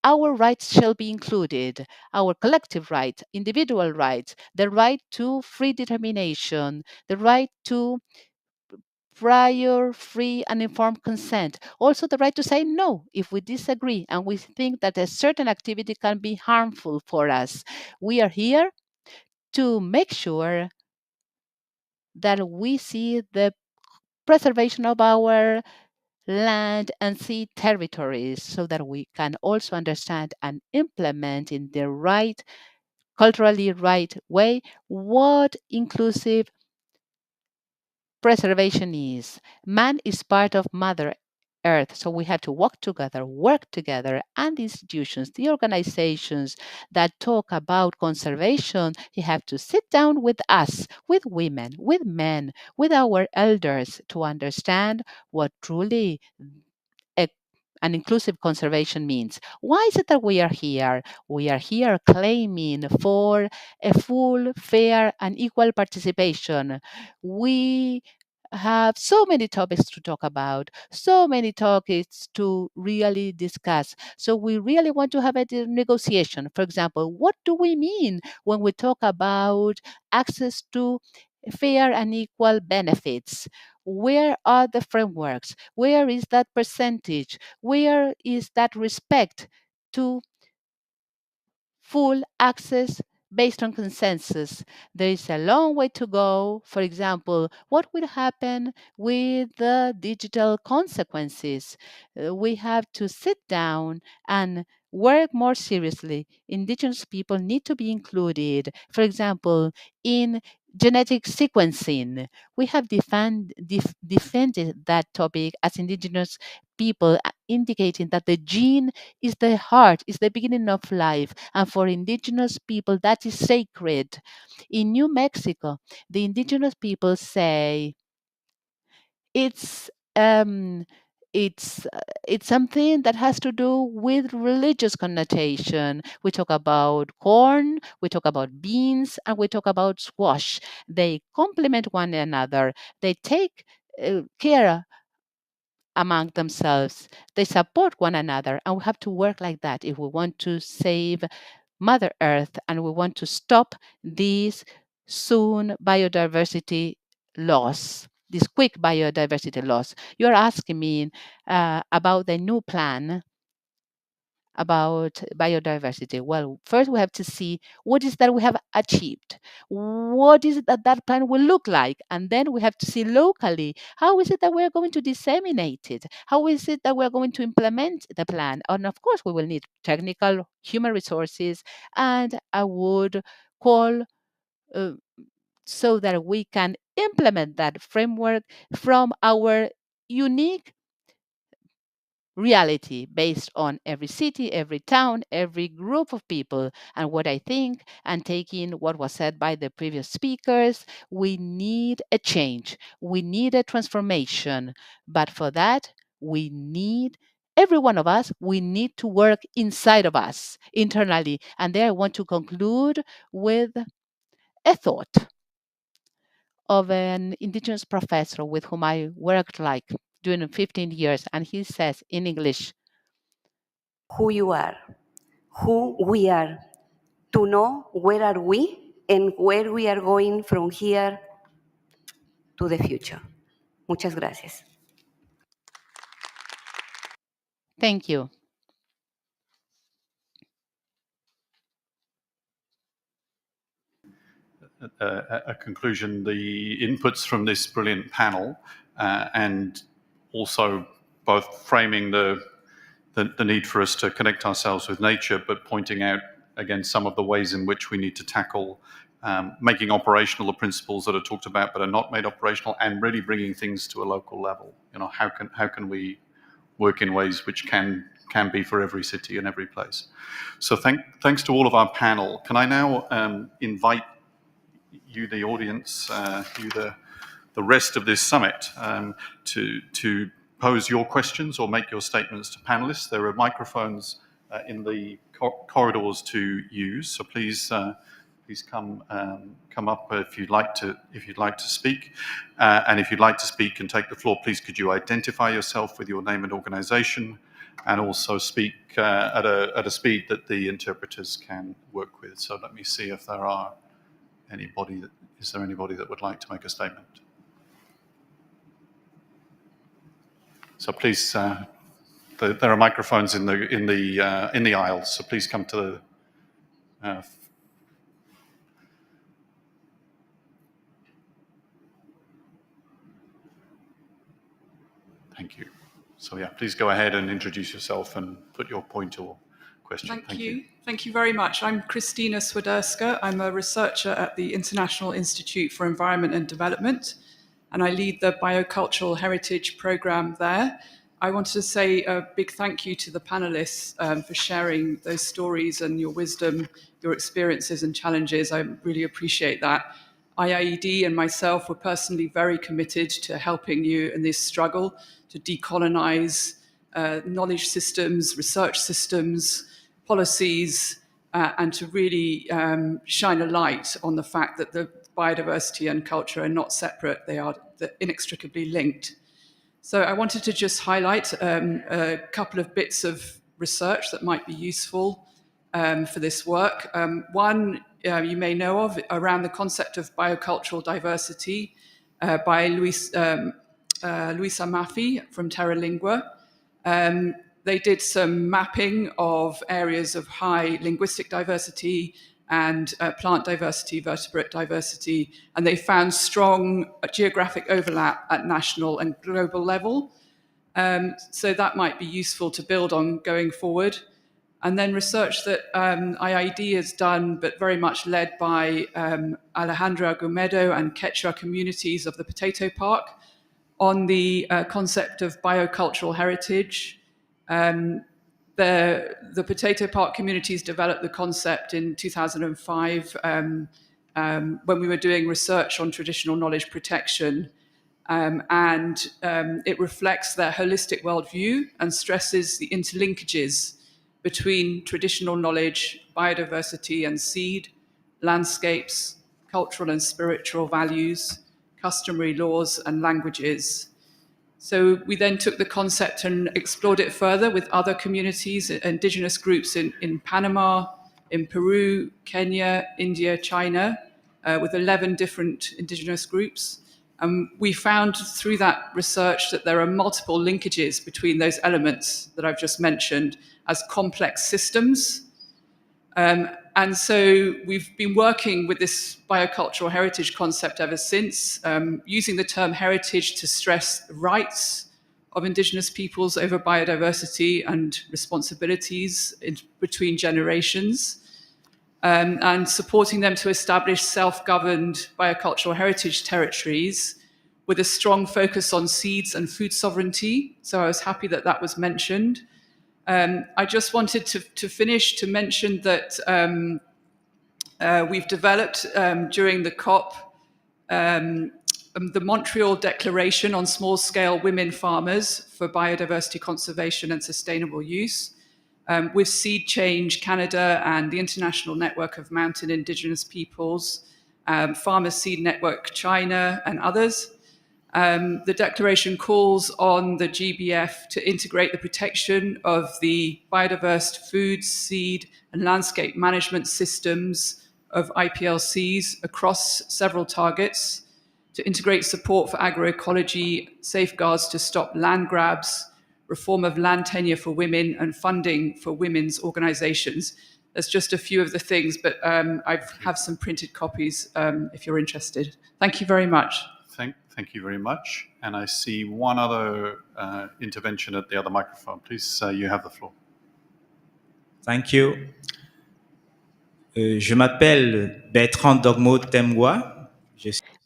our rights shall be included, our collective rights, individual rights, the right to free determination, the right to prior, free, and informed consent. Also, the right to say no if we disagree and we think that a certain activity can be harmful for us. We are here to make sure that we see the preservation of our land and sea territories so that we can also understand and implement in the right, culturally right way what inclusive preservation is. Man is part of Mother Earth, so we have to work together, and the institutions, the organizations that talk about conservation, they have to sit down with us, with women, with men, with our elders to understand what truly a an inclusive conservation means. Why is it that we are here? We are here claiming for a full, fair, and equal participation. We have so many topics to talk about, so many topics to really discuss. So we really want to have a negotiation. For example, what do we mean when we talk about access to fair and equal benefits? Where are the frameworks? Where is that percentage? Where is that respect to full access based on consensus? There is a long way to go. For example, what will happen with the digital consequences? We have to sit down and work more seriously. Indigenous people need to be included. For example, in genetic sequencing, we have defended that topic as indigenous people, indicating that the gene is the heart, is the beginning of life. And for indigenous people, that is sacred. In New Mexico, the indigenous people say it's um, it's uh, it's something that has to do with religious connotation. We talk about corn, we talk about beans, and we talk about squash. They complement one another. They take care among themselves. They support one another, and we have to work like that if we want to save Mother Earth and we want to stop these soon biodiversity loss, this quick biodiversity loss. You're asking me about the new plan about biodiversity? Well, first we have to see what is that we have achieved. What is it that that plan will look like? And then we have to see locally, how is it that we're going to disseminate it? How is it that we're going to implement the plan? And of course, we will need technical human resources, and I would call uh, so that we can implement that framework from our unique reality based on every city, every town, every group of people. And what I think, and taking what was said by the previous speakers, we need a change. We need a transformation. But for that, we need every one of us, we need to work inside of us internally. And there I want to conclude with a thought of an indigenous professor with whom I worked like during 15 years. And he says in English,
who you are, who we are, to know where are we and where we are going from here to the future. Muchas gracias.
thank you.
A conclusion, the inputs from this brilliant panel and also both framing the need for us to connect ourselves with nature, but pointing out again some of the ways in which we need to tackle making operational the principles that are talked about but are not made operational, and really bringing things to a local level. You know, how can we work in ways which can be for every city and every place. So thanks to all of our panel. Can I now invite you, the audience, you, the rest of this summit, to pose your questions or make your statements to panelists. There are microphones in the corridors to use, so please come up if you'd like to speak. And if you'd like to speak and take the floor, please could you identify yourself with your name and organisation, and also speak at a speed that the interpreters can work with. So let me see if there are anybody that would like to make a statement? So please, there are microphones in the aisles. So please come to the. Thank you. So yeah, please go ahead and introduce yourself and put your point or question.
Thank you. Thank you very much. I'm Christina Swiderska. I'm a researcher at the International Institute for Environment and Development, and I lead the Biocultural Heritage Programme there. I wanted to say a big thank you to the panelists for sharing those stories and your wisdom, your experiences and challenges. I really appreciate that. IIED and myself were personally very committed to helping you in this struggle to decolonize knowledge systems, research systems, policies, and to really shine a light on the fact that the biodiversity and culture are not separate, they're inextricably linked. So I wanted to just highlight a couple of bits of research that might be useful for this work. One you may know of, around the concept of biocultural diversity by Luisa Maffei from Terra. They did some mapping of areas of high linguistic diversity and plant diversity, vertebrate diversity, and they found strong geographic overlap at national and global level. So that might be useful to build on going forward. And then research that IIED has done, but very much led by Alejandra Gomedo and Quechua communities of the Potato Park, on the concept of biocultural heritage. The Potato Park communities developed the concept in 2005 when we were doing research on traditional knowledge protection. It reflects their holistic worldview and stresses the interlinkages between traditional knowledge, biodiversity and seed, landscapes, cultural and spiritual values, customary laws and languages. So we then took the concept and explored it further with other communities, indigenous groups in Panama, in Peru, Kenya, India, China, with 11 different indigenous groups. We found through that research that there are multiple linkages between those elements that I've just mentioned as complex systems. And so we've been working with this biocultural heritage concept ever since, using the term heritage to stress the rights of indigenous peoples over biodiversity and responsibilities between generations, and supporting them to establish self-governed biocultural heritage territories with a strong focus on seeds and food sovereignty. So I was happy that that was mentioned. I just wanted to finish to mention that we've developed during the COP the Montreal Declaration on Small-Scale Women Farmers for Biodiversity Conservation and Sustainable Use, with Seed Change Canada and the International Network of Mountain Indigenous Peoples, Farmers Seed Network China, and others. The declaration calls on the GBF to integrate the protection of the biodiverse food, seed, and landscape management systems of IPLCs across several targets, to integrate support for agroecology, safeguards to stop land grabs, reform of land tenure for women, and funding for women's organizations. There's just a few of the things, but I have some printed copies if you're interested. Thank you very much.
Thank you very much. And I see one other intervention at the other microphone. Please, you have the floor.
Thank you. Je m'appelle Bertrand Dogmo Temwa.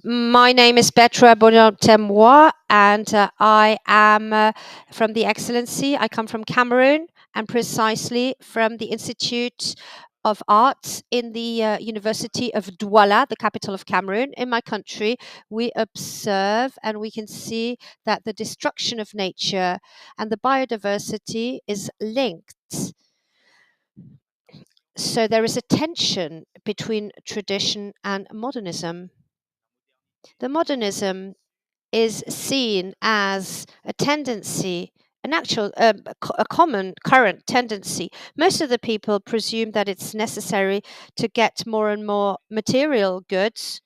My name is Bertrand Dogmo Temwa, and I am from the Excellency. I come from Cameroon, and precisely from the Institute of Arts in the University of Douala, the capital of Cameroon. In my country, we observe and we can see that the destruction of nature and the biodiversity is linked. So there is a tension between tradition and modernism. The modernism is seen as a tendency, a common current tendency. Most of the people presume that it's necessary to get more and more material goods,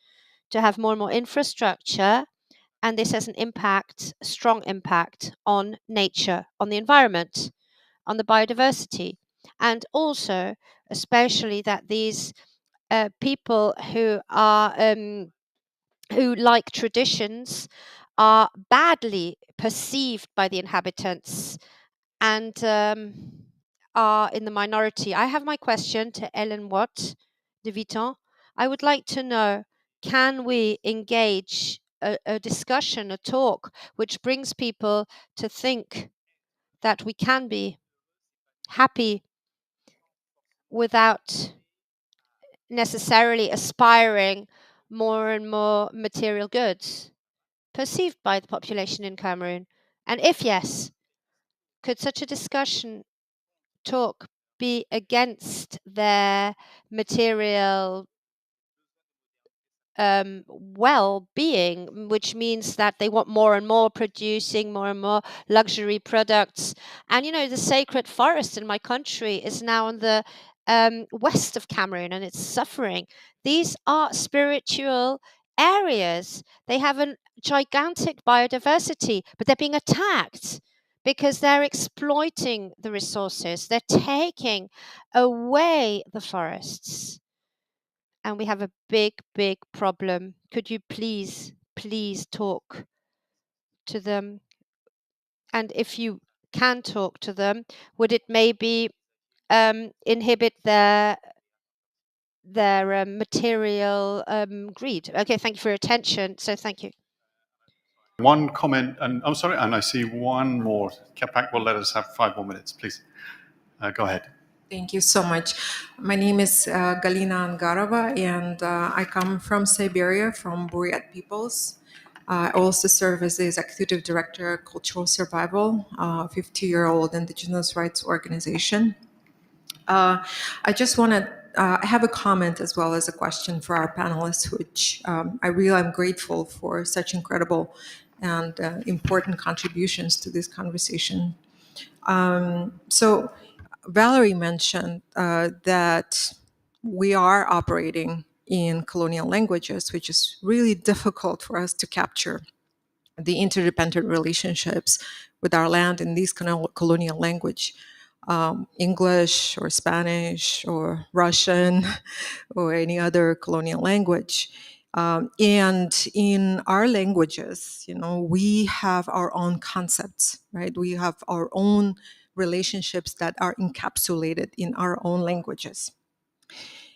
to have more and more infrastructure, and this has an impact, a strong impact on nature, on the environment, on the biodiversity, and also, especially that these people who are who like traditions are badly perceived by the inhabitants and are in the minority. I have my question to Ellen Watt de Vitan. I would like to know, can we engage a discussion, a talk, which brings people to think that we can be happy without necessarily aspiring more and more material goods perceived by the population in Cameroon? And if yes, could such a discussion talk be against their material well-being, which means that they want more and more producing more and more luxury products? And you know, the sacred forest in my country is now in the west of Cameroon, and it's suffering. These are spiritual areas. They have a gigantic biodiversity, but they're being attacked because they're exploiting the resources. They're taking away the forests. And we have a big, big problem. Could you please talk to them? And if you can talk to them, would it maybe inhibit their material greed? Okay, thank you for your attention. So thank you.
One comment, and I'm sorry, and I see one more. Capac will let us have 5 more minutes, please. Go ahead.
Thank you so much. My name is Galina Angarova, and I come from Siberia, from Buryat peoples. I also serve as the Executive Director of Cultural Survival, a 50-year-old indigenous rights organization. I just want to have a comment as well as a question for our panelists, which I really am grateful for such incredible and important contributions to this conversation. So Valerie mentioned that we are operating in colonial languages, which is really difficult for us to capture the interdependent relationships with our land in these colonial language, English or Spanish or Russian or any other colonial language. And in our languages, we have our own concepts, right? We have our own relationships that are encapsulated in our own languages.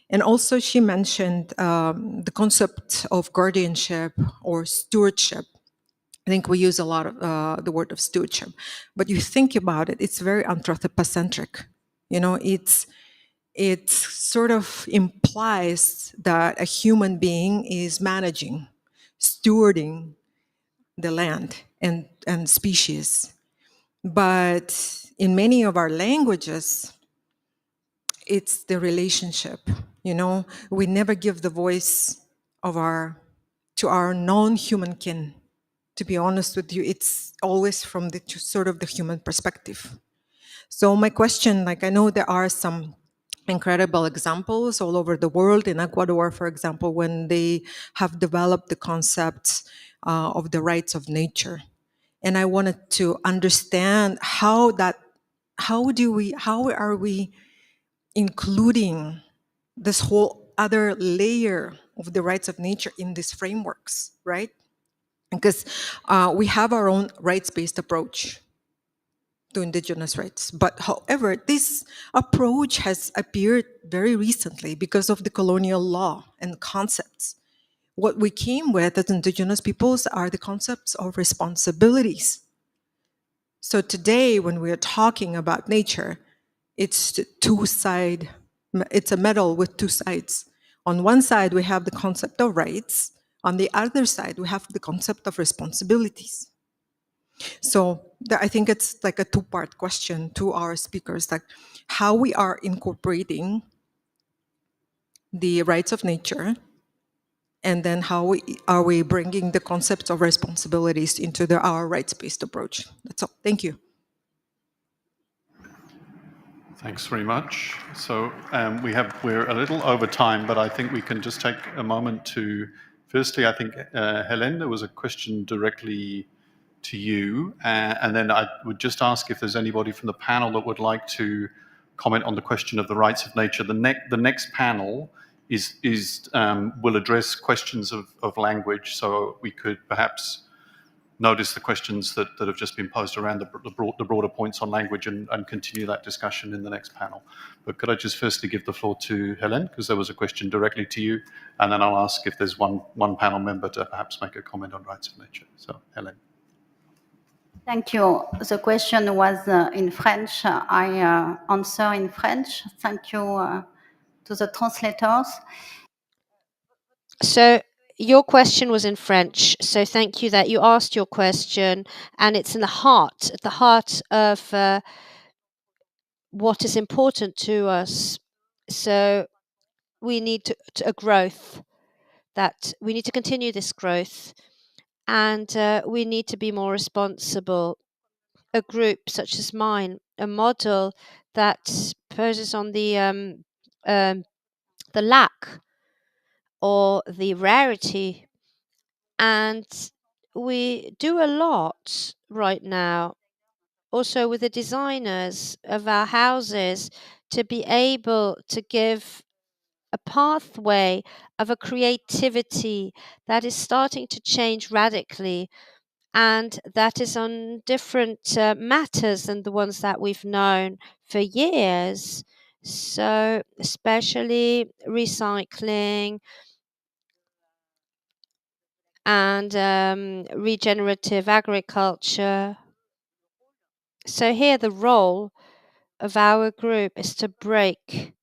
And also she mentioned the concept of guardianship or stewardship. I think we use a lot of the word of stewardship, but you think about it, it's very anthropocentric. It sort of implies that a human being is managing, stewarding the land and species. But in many of our languages, it's the relationship. We never give the voice to our non-human kin. To be honest with you, it's always from the sort of the human perspective. So my question, I know there are some incredible examples all over the world. In Ecuador, for example, when they have developed the concepts of the rights of nature. And I wanted to understand how are we including this whole other layer of the rights of nature in these frameworks, right? Because we have our own rights-based approach to indigenous rights. But however, this approach has appeared very recently because of the colonial law and concepts. What we came with as indigenous peoples are the concepts of responsibilities. So today, when we are talking about nature, it's it's a medal with two sides. On one side, we have the concept of rights. On the other side, we have the concept of responsibilities. So I think it's like a two-part question to our speakers, like how we are incorporating the rights of nature, and then how are we bringing the concept of responsibilities into our rights-based approach. That's all. Thank you.
Thanks very much. So we're a little over time, but I think we can just take a moment to, firstly, I think, Hélène, there was a question directly to you, and then I would just ask if there's anybody from the panel that would like to comment on the question of the rights of nature. The next panel will address questions of language, so we could perhaps notice the questions that have just been posed around the broader points on language and continue that discussion in the next panel. But could I just firstly give the floor to Hélène, because there was a question directly to you, and then I'll ask if there's one panel member to perhaps make a comment on rights of nature. So, Hélène.
Thank you. The question was in French. I answer in French. Thank you to the translators.
So your question was in French. So thank you that you asked your question, and it's at the heart of what is important to us. So we need a growth, that we need to continue this growth, and we need to be more responsible. A group such as mine, a model that poses on the lack or the rarity, and we do a lot right now also with the designers of our houses to be able to give a pathway of a creativity that is starting to change radically, and that is on different matters than the ones that we've known for years. So especially recycling and regenerative agriculture. So here the role of our group is to break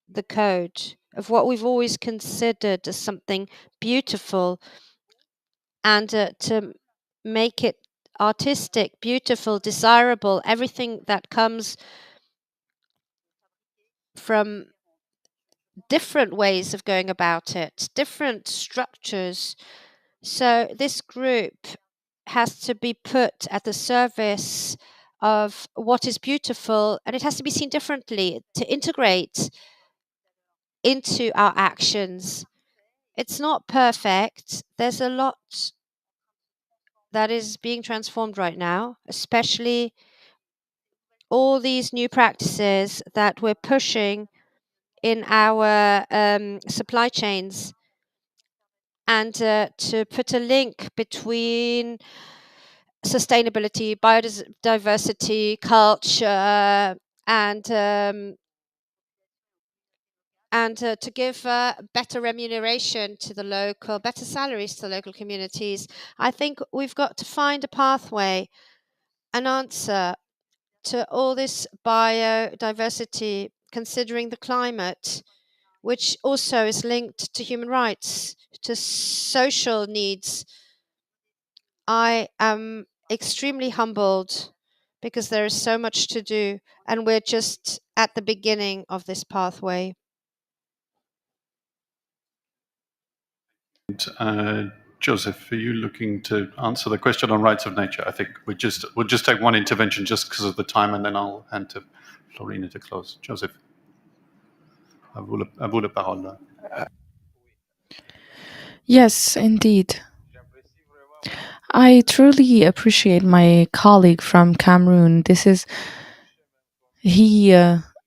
the code of what we've always considered as something beautiful, and to make it artistic, beautiful, desirable, everything that comes from different ways of going about it, different structures. So this group has to be put at the service of what is beautiful, and it has to be seen differently, to integrate into our actions. It's not perfect. There's a lot that is being transformed right now, especially all these new practices that we're pushing in our supply chains, and to put a link between sustainability, biodiversity, culture, and to give better remuneration to the local, better salaries to the local communities. I think we've got to find a pathway, an answer to all this biodiversity, considering the climate, which also is linked to human rights, to social needs. I am extremely humbled because there is so much to do, and we're just at the beginning of this pathway.
Joseph, are you looking to answer the question on rights of nature? I think we'll just take one intervention just because of the time, and then I'll hand to Florina to close. Joseph, à vous la parole.
Yes, indeed. I truly appreciate my colleague from Cameroon. He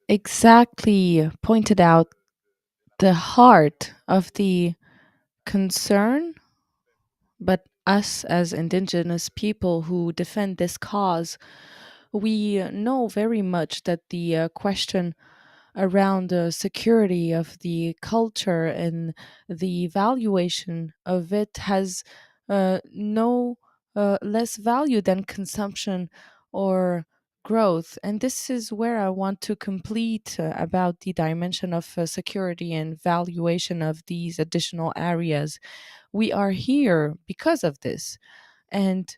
exactly pointed out the heart of the concern, but us as indigenous people who defend this cause, we know very much that the question around the security of the culture and the valuation of it has no less value than consumption or growth. And this is where I want to complete about the dimension of security and valuation of these additional areas. We are here because of this. And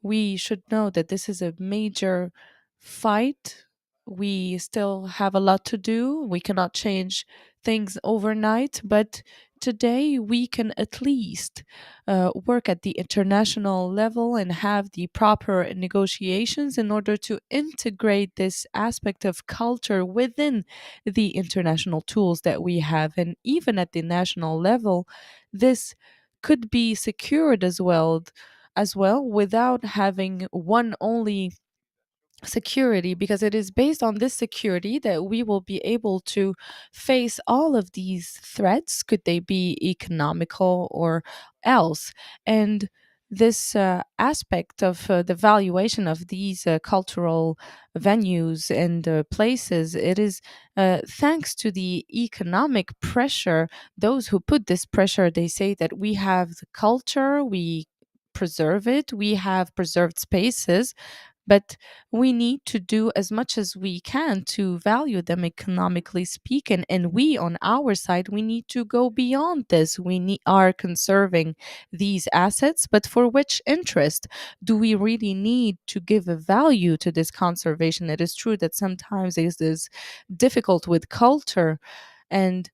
we should know that this is a major fight. We still have a lot to do. We cannot change things overnight, but today we can at least work at the international level and have the proper negotiations in order to integrate this aspect of culture within the international tools that we have. And even at the national level, this could be secured as well without having one only security, because it is based on this security that we will be able to face all of these threats, could they be economical or else. And this aspect of the valuation of these cultural venues and places, it is thanks to the economic pressure. Those who put this pressure, they say that we have the culture, we preserve it, we have preserved spaces, but we need to do as much as we can to value them economically speaking. And we, on our side, we need to go beyond this. Are conserving these assets, but for which interest? Do we really need to give a value to this conservation? It is true that sometimes it is difficult with culture, and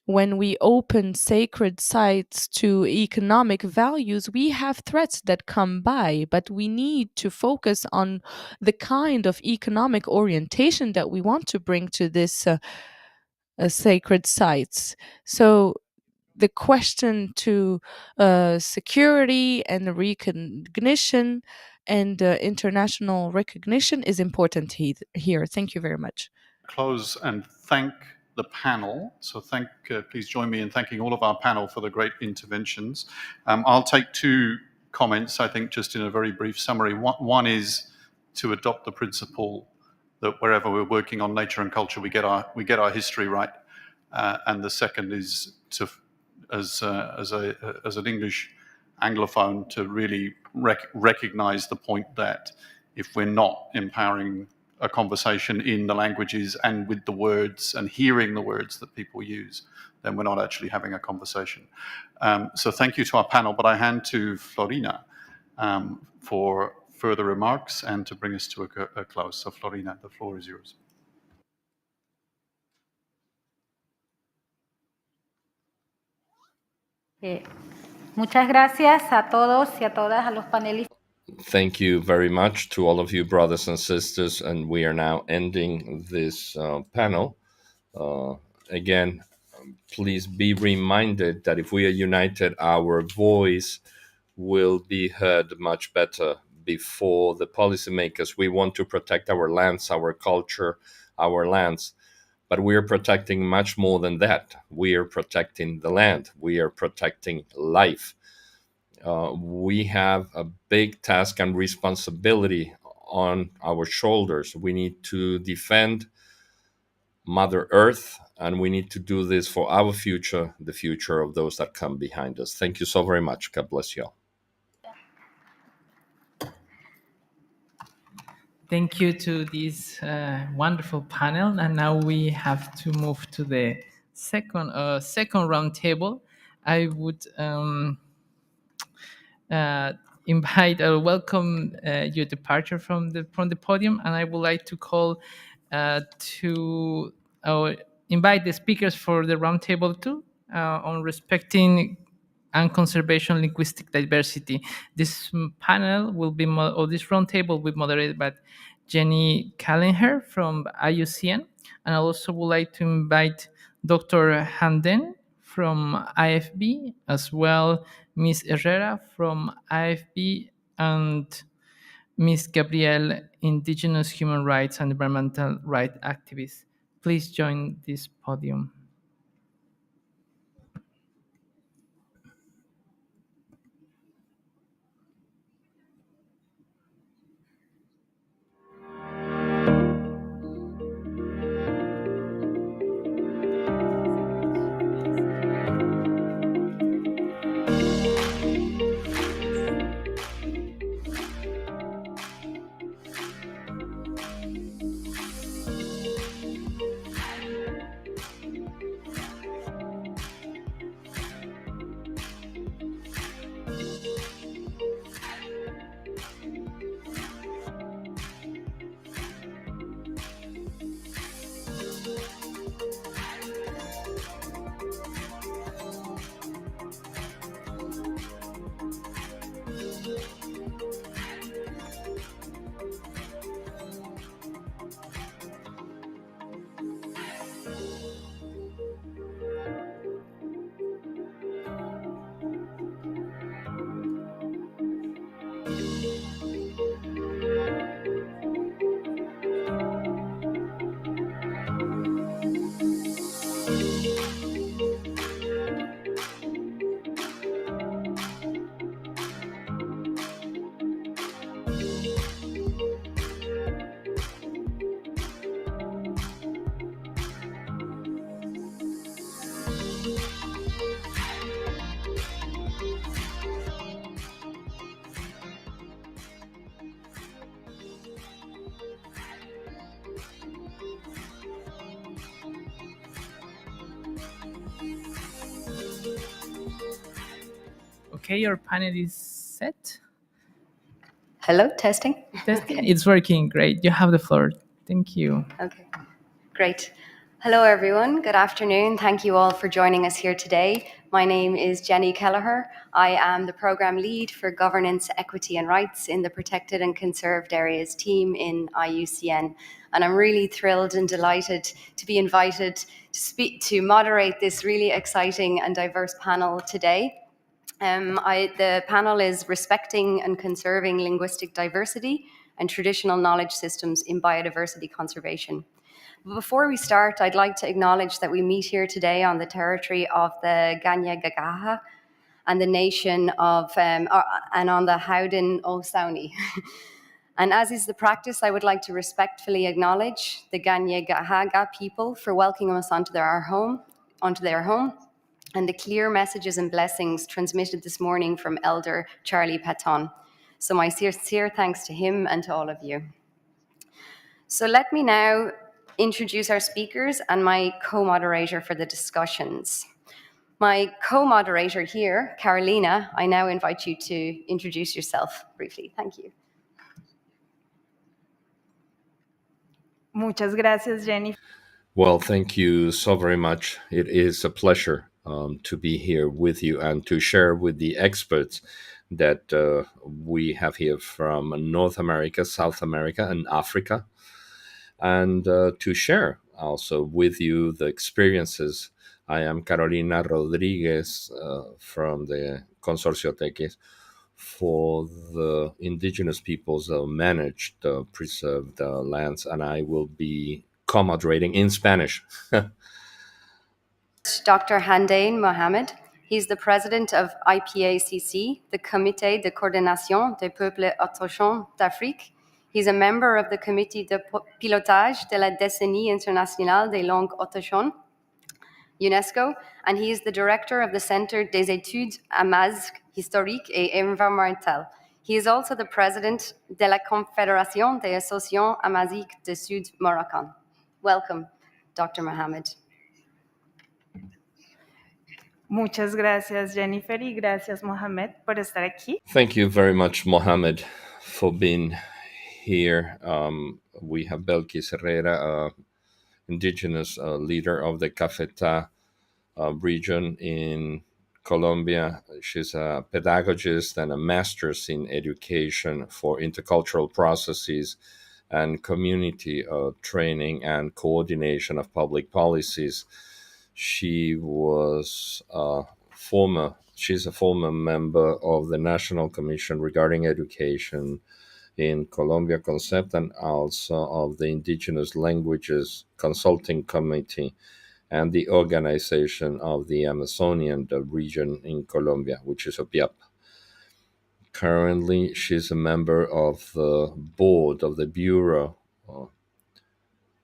when we open sacred sites to economic values, we have threats that come by, but we need to focus on the kind of economic orientation that we want to bring to this sacred sites. So the question to security and recognition and international recognition is important here. Thank you very much.
Close and thank the panel. So please join me in thanking all of our panel for the great interventions. I'll take two comments, I think, just in a very brief summary. One is to adopt the principle that wherever we're working on nature and culture, we get our history right. And the second is to, as an English Anglophone, to really recognize the point that if we're not empowering a conversation in the languages and with the words and hearing the words that people use, then we're not actually having a conversation. So thank you to our panel, but I hand to Florina for further remarks and to bring us to a close. So Florina, the floor is yours.
Muchas gracias a todos y a todas, a los panelistas.
Thank you very much to all of you, brothers and sisters. And we are now ending this panel. again, please be reminded that if we are united, our voice will be heard much better before the policymakers. We want to protect our lands, our culture, our lands, but we are protecting much more than that. We are protecting the land. We are protecting life. We have a big task and responsibility on our shoulders. We need to defend Mother Earth, and we need to do this for our future, the future of those that come behind us. Thank you so very much. God bless you all.
Thank you to this wonderful panel, and now we have to move to the second round table. I would invite or welcome your departure from the podium, and I would like to call to invite the speakers for the roundtable too on respecting and conservation linguistic diversity. This panel will be or this roundtable will be moderated by Jenny Callinger from IUCN, and I also would like to invite Dr. Handen from IFB, as well Ms. Herrera from IFB, and Ms. Gabrielle, indigenous human rights and environmental rights activist. Please join this podium. Okay, your panel is set.
Hello, testing.
Testing. Okay. It's working. Great. You have the floor. Thank you.
Okay, great. Hello, everyone. Good afternoon. Thank you all for joining us here today. My name is Jenny Kelleher. I am the program lead for governance, equity and rights in the Protected and Conserved Areas team in IUCN. And I'm really thrilled and delighted to be invited to moderate this really exciting and diverse panel today. The panel is Respecting and Conserving Linguistic Diversity and Traditional Knowledge Systems in Biodiversity Conservation. Before we start, I'd like to acknowledge that we meet here today on the territory of the Ganya Gagaha and the nation of, and on the Howden Osaunee. And as is the practice, I would like to respectfully acknowledge the Ganya Gahaga people for welcoming us onto their home, and the clear messages and blessings transmitted this morning from Elder Charlie Patton. So my sincere thanks to him and to all of you. So let me now introduce our speakers and my co-moderator for the discussions. My co-moderator here, Carolina, I now invite you to introduce yourself briefly. Thank you.
Muchas gracias, Jenny.
Well, thank you so very much. It is a pleasure to be here with you and to share with the experts that we have here from North America, South America, and Africa, and to share also with you the experiences. I am Carolina Rodriguez from the Consorcio Teques for the indigenous peoples managed preserved lands, and I will be co-moderating in Spanish.
Dr. Handain Mohamed. He's the president of IPACC, the Comité de Coordination des Peuples Autochtones d'Afrique. He's a member of the Comité de Pilotage de la Décennie Internationale des Langues Autochtones, UNESCO, and he is the director of the Centre des Études Amazigh Historiques et Environnementales. He is also the president de la Confédération des Associations Amazigh du Sud Moroccan. Welcome, Dr. Mohamed.
Muchas gracias, Jennifer, y gracias, Mohamed, por estar aquí.
Thank you very much, Mohamed, for being here. We have Belkis Herrera, indigenous leader of the Cafeta region in Colombia. She's a pedagogist and a master's in education for intercultural processes and community training and coordination of public policies. She's a former member of the National Commission regarding Education in Colombia Concept, and also of the Indigenous Languages Consulting Committee and the organization of the Amazonian region in Colombia, which is OPIAP. Currently, she's a member of the board of the Bureau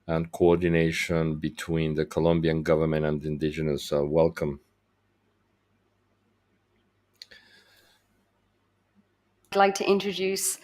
and coordination between the Colombian government and the indigenous. Welcome.
I'd like to introduce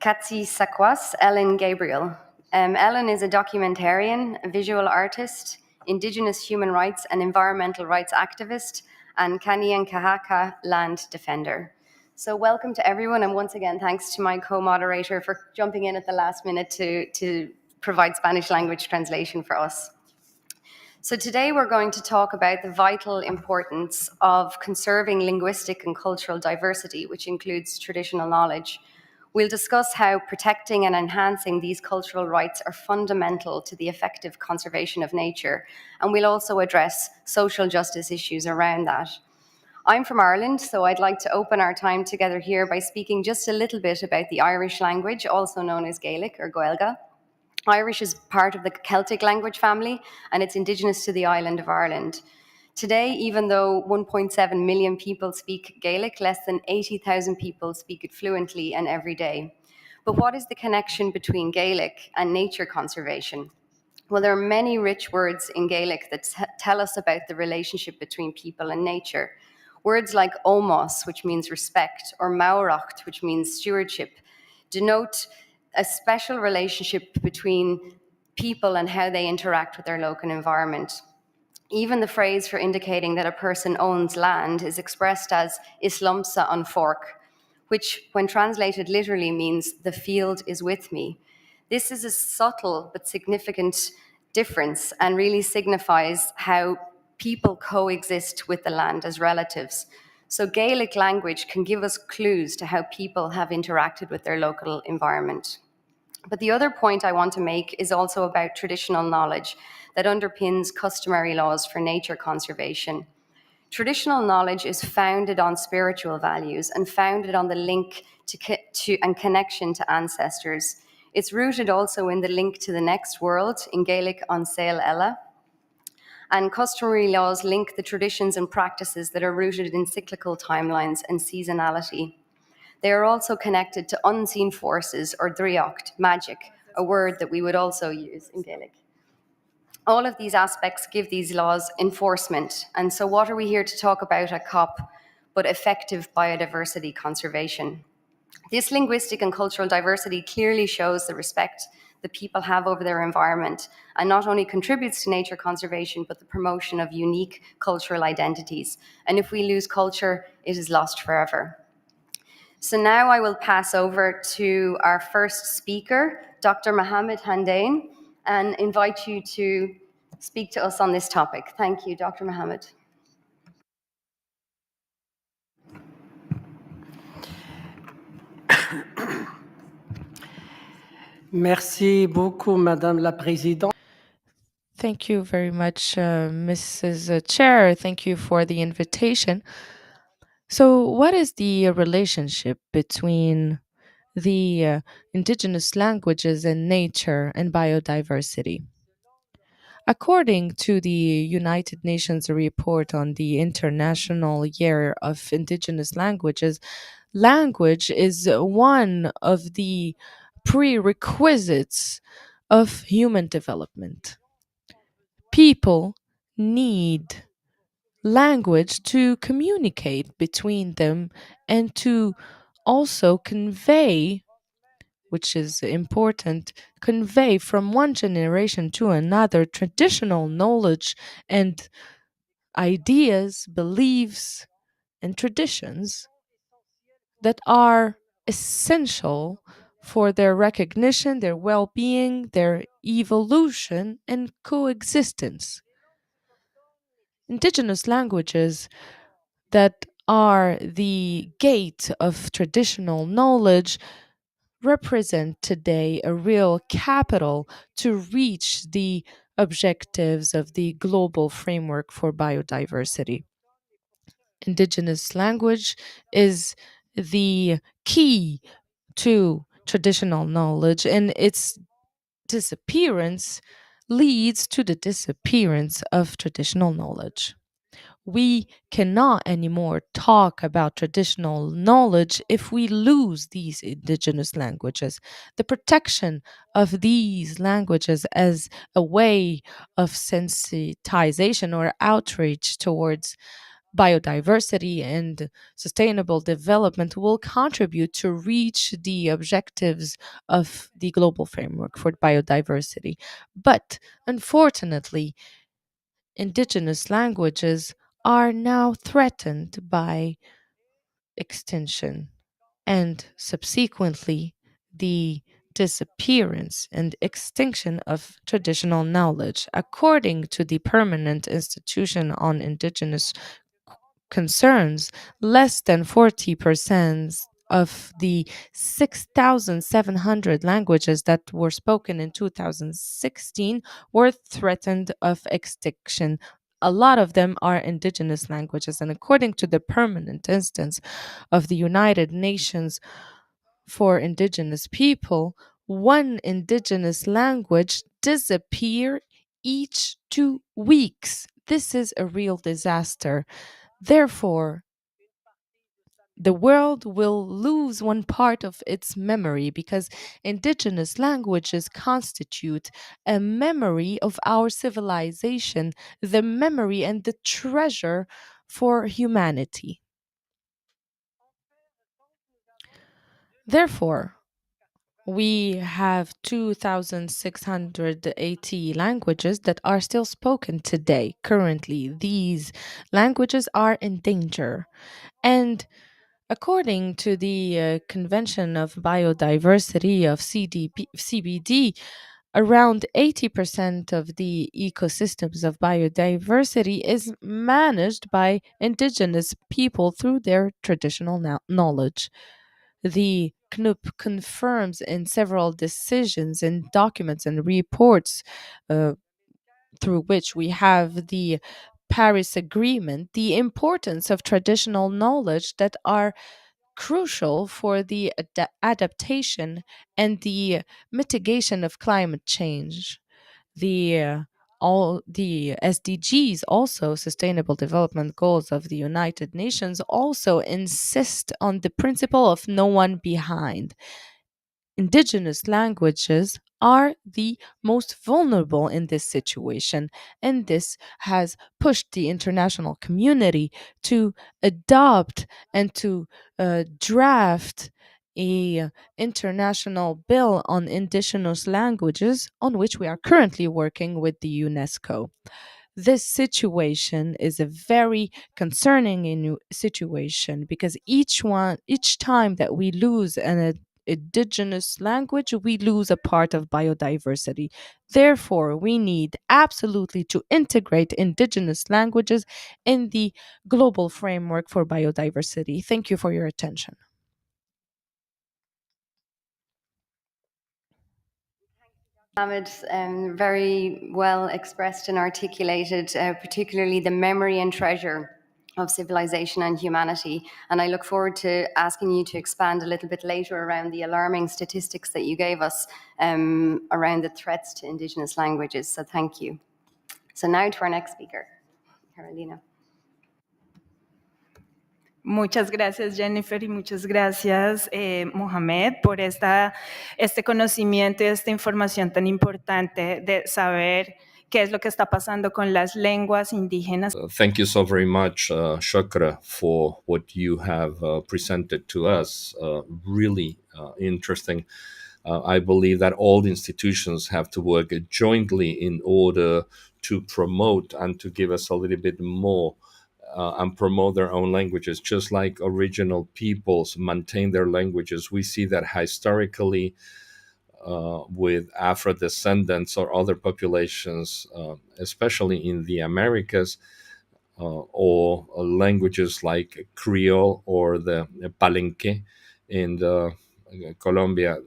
Katsi Sakwas, Ellen Gabriel. Ellen is a documentarian, a visual artist, indigenous human rights and environmental rights activist, and Kanien'kehá:ka land defender. So welcome to everyone, and once again, thanks to my co-moderator for jumping in at the last minute to provide Spanish language translation for us. So today we're going to talk about the vital importance of conserving linguistic and cultural diversity, which includes traditional knowledge. We'll discuss how protecting and enhancing these cultural rights are fundamental to the effective conservation of nature, and we'll also address social justice issues around that. I'm from Ireland, so I'd like to open our time together here by speaking just a little bit about the Irish language, also known as Gaelic or Gaeilge. Irish is part of the Celtic language family, and it's indigenous to the island of Ireland. Today, even though 1.7 million people speak Gaelic, less than 80,000 people speak it fluently and every day. But what is the connection between Gaelic and nature conservation? Well, there are many rich words in Gaelic that tell us about the relationship between people and nature. Words like omos, which means respect, or mauracht, which means stewardship, denote a special relationship between people and how they interact with their local environment. Even the phrase for indicating that a person owns land is expressed as islumsa an fork, which when translated literally means the field is with me. This is a subtle but significant difference and really signifies how people coexist with the land as relatives. So Gaelic language can give us clues to how people have interacted with their local environment. But the other point I want to make is also about traditional knowledge that underpins customary laws for nature conservation. Traditional knowledge is founded on spiritual values and founded on the link to and connection to ancestors. It's rooted also in the link to the next world, in Gaelic an saol ella. And customary laws link the traditions and practices that are rooted in cyclical timelines and seasonality. They are also connected to unseen forces, or driocht, magic, a word that we would also use in Gaelic. All of these aspects give these laws enforcement. And so what are we here to talk about at COP but effective biodiversity conservation? This linguistic and cultural diversity clearly shows the respect that people have over their environment and not only contributes to nature conservation, but the promotion of unique cultural identities. And if we lose culture, it is lost forever. So now I will pass over to our first speaker, Dr. Mohamed Handain, and invite you to speak to us on this topic. Thank you, Dr. Mohamed.
Merci beaucoup, Madame la Présidente.
Thank you very much, Mrs. Chair. Thank you for the invitation. So, what is the relationship between the indigenous languages and nature and biodiversity? According to the United Nations report on the International Year of Indigenous Languages, language is one of the prerequisites of human development. People need language to communicate between them and to also convey, which is important, convey from one generation to another traditional knowledge and ideas, beliefs, and traditions that are essential for their recognition, their well being, their evolution, and coexistence. Indigenous languages that are the gate of traditional knowledge represent today a real capital to reach the objectives of the global framework for biodiversity. Indigenous language is the key to traditional knowledge, and its disappearance leads to the disappearance of traditional knowledge. We cannot anymore talk about traditional knowledge if we lose these indigenous languages. The protection of these languages as a way of sensitization or outreach towards biodiversity and sustainable development will contribute to reach the objectives of the global framework for biodiversity. But unfortunately, indigenous languages are now threatened by extinction and subsequently the disappearance and extinction of traditional knowledge. According to the Permanent Institution on Indigenous Concerns, less than 40% of the 6,700 languages that were spoken in 2016 were threatened of extinction. A lot of them are indigenous languages, and according to the Permanent Instance of the United Nations for Indigenous People, one indigenous language disappear each 2 weeks. This is a real disaster. Therefore, the world will lose one part of its memory because indigenous languages constitute a memory of our civilization, the memory and the treasure for humanity. Therefore, we have 2,680 languages that are still spoken today. Currently, these languages are in danger. And according to the Convention of Biodiversity of CBD, around 80% of the ecosystems of biodiversity is managed by indigenous people through their traditional knowledge. The CNUP confirms in several decisions and documents and reports through which we have the Paris Agreement, the importance of traditional knowledge that are crucial for the adaptation and the mitigation of climate change. The all the SDGs, also Sustainable Development Goals of the United Nations, also insist on the principle of no one behind. Indigenous languages are the most vulnerable in this situation, and this has pushed the international community to adopt and to draft a international bill on indigenous languages on which we are currently working with the UNESCO. This situation is a very concerning situation because each time that we lose an indigenous language, we lose a part of biodiversity. Therefore, we need absolutely to integrate indigenous languages in the global framework for biodiversity. Thank you for your attention.
Mohammed, very well expressed and articulated, particularly the memory and treasure of civilization and humanity. And I look forward to asking you to expand a little bit later around the alarming statistics that you gave us around the threats to indigenous languages. So thank you. So now to our next speaker, Carolina.
Muchas gracias, Jennifer, y muchas gracias, Mohamed, por este conocimiento y esta información tan importante de saber qué es lo que está pasando con las lenguas indígenas.
Thank you so very much, Shakra, for what you have presented to us. Really interesting. I believe that all the institutions have to work jointly in order to promote and to give us a little bit more and promote their own languages, just like original peoples maintain their languages. We see that historically with Afro descendants or other populations, especially in the Americas, or languages like Creole or the Palenque in Colombia,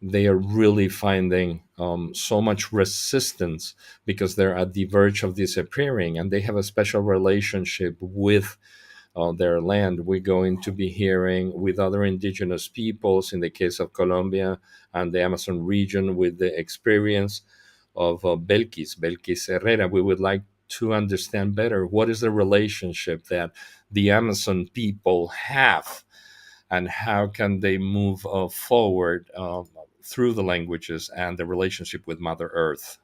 they are really finding so much resistance because they're at the verge of disappearing, and they have a special relationship with their land. We're going to be hearing with other indigenous peoples, in the case of Colombia and the Amazon region, with the experience of Belkis Herrera. We would like to understand better what is the relationship that the Amazon people have and how can they move forward through the languages and the relationship with Mother Earth.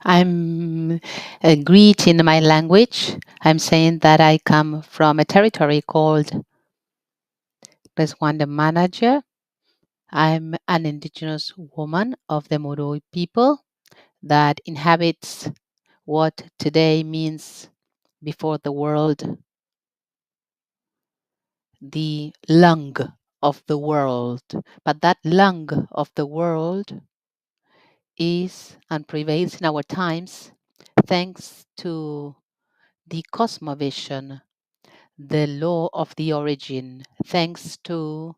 I'm greet in my language. I'm saying that I come from a territory called Reswanda Manager. I'm an indigenous woman of the Moro people that inhabits what today means before the world, the lung of the world. But that lung of the world is and prevails in our times thanks to the cosmovision, the law of the origin, thanks to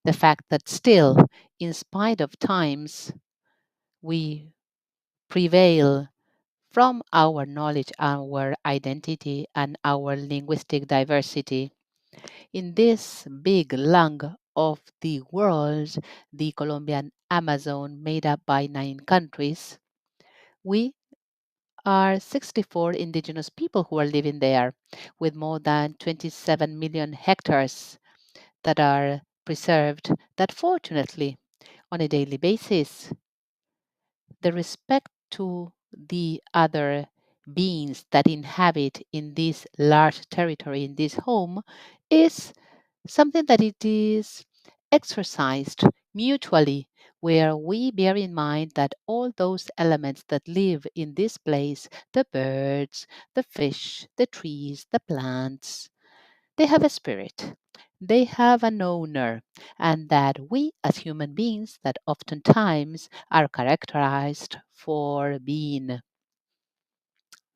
the fact that still, in spite of times, we prevail from our knowledge, our identity, and our linguistic diversity. In this big lung of the world, the Colombian Amazon, made up by 9 countries, we are 64 indigenous people who are living there, with more than 27 million hectares that are preserved, that fortunately, on a daily basis, the respect to the other beings that inhabit in this large territory, in this home, is something that it is exercised mutually, where we bear in mind that all those elements that live in this place, the birds, the fish, the trees, the plants, they have a spirit. They have an owner, and that we as human beings that oftentimes are characterized for being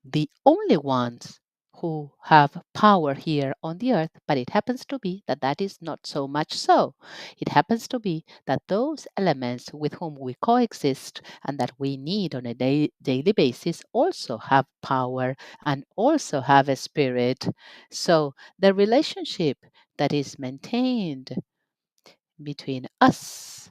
the only ones who have power here on the earth, but it happens to be that that is not so much so. It happens to be that those elements with whom we coexist and that we need on a daily basis also have power and also have a spirit. So the relationship that is maintained between us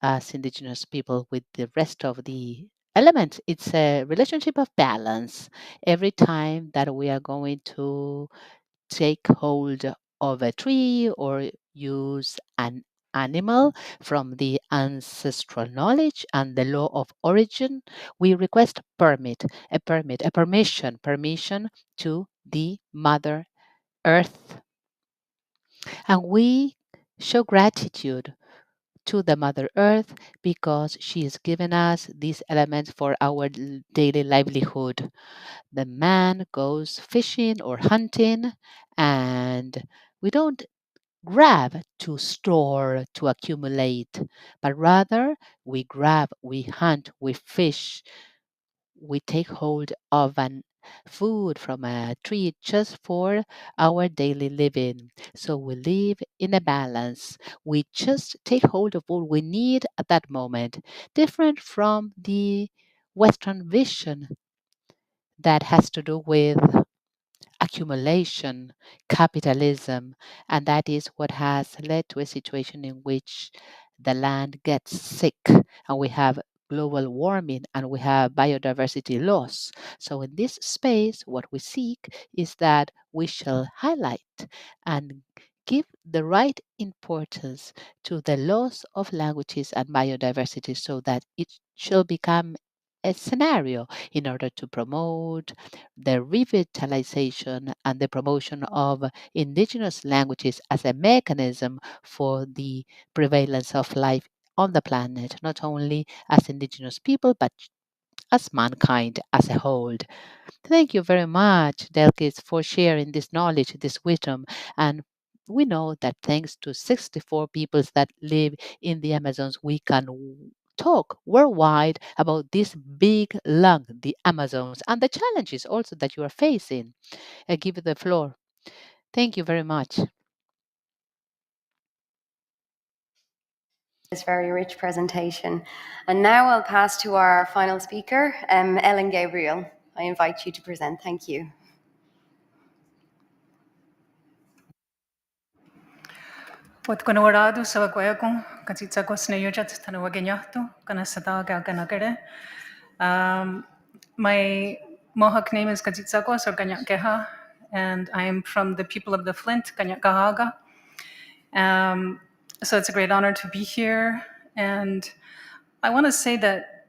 as indigenous people with the rest of the elements, it's a relationship of balance. Every time that we are going to take hold of a tree or use an animal from the ancestral knowledge and the law of origin, we request a permission to the Mother Earth. And we show gratitude to the Mother Earth because she has given us these elements for our daily livelihood. The man goes fishing or hunting, and we don't grab to store, to accumulate, but rather we grab, we hunt, we fish, we take hold of an food from a tree just for our daily living. So we live in a balance. We just take hold of what we need at that moment, different from the Western vision that has to do with accumulation, capitalism, and that is what has led to a situation in which the land gets sick and we have global warming and we have biodiversity loss. So, in this space, what we seek is that we shall highlight and give the right importance to the loss of languages and biodiversity so that it shall become a scenario in order to promote the revitalization and the promotion of indigenous languages as a mechanism for the prevalence of life on the planet, not only as indigenous people, but as mankind as a whole. Thank you very much, Delkis, for sharing this knowledge, this wisdom. And we know that thanks to 64 peoples that live in the Amazons, we can talk worldwide about this big lung, the Amazons, and the challenges also that you are facing. I give you the floor. Thank you very much.
This very rich presentation. And now I'll pass to our final speaker, Ellen Gabriel. I invite you to present. Thank you.
Watkonorado sawakwayakon, katsitsako sneyojat tanawagenyahto, kanasataga ganagere. My Mohawk name is Katsitsakos or Ganyakgeha, and I am from the people of the Flint, Ganyakgahaga. So it's a great honor to be here. And I want to say that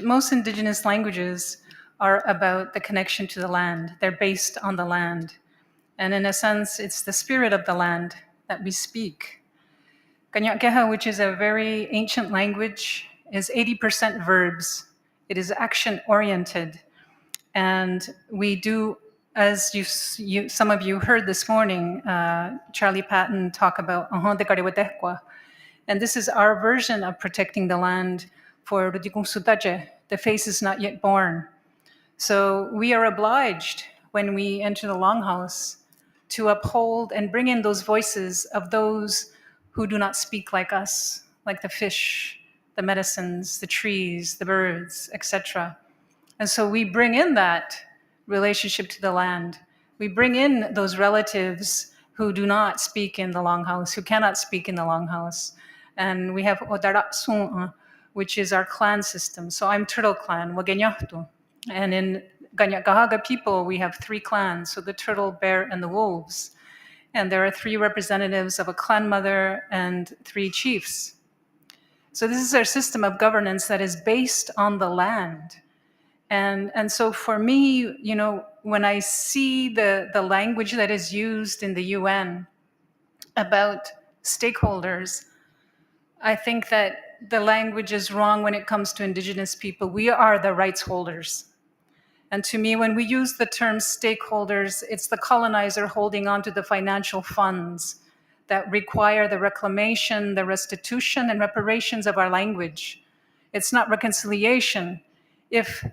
most indigenous languages are about the connection to the land. They're based on the land. And in a sense, it's the spirit of the land that we speak. Ganyakgeha, which is a very ancient language, is 80% verbs. It is action-oriented. And we do, as some of you heard this morning, Charlie Patton talk about and this is our version of protecting the land for the face is not yet born. So we are obliged when we enter the longhouse to uphold and bring in those voices of those who do not speak like us, like the fish, the medicines, the trees, the birds, etc. And so we bring in that relationship to the land. We bring in those relatives who do not speak in the longhouse, who cannot speak in the longhouse. And we have Odaratsun, which is our clan system. So I'm Turtle Clan, Wagenyahtu. And in Ganyakgahaga people, we have 3 clans, so the turtle, bear, and the wolves. And there are 3 representatives of a clan mother and 3 chiefs. So this is our system of governance that is based on the land. And so for me, you know, when I see the language that is used in the UN about stakeholders, I think that the language is wrong when it comes to indigenous people. We are the rights holders. And to me, when we use the term stakeholders, it's the colonizer holding on to the financial funds that require the reclamation, the restitution, and reparations of our language. It's not reconciliation if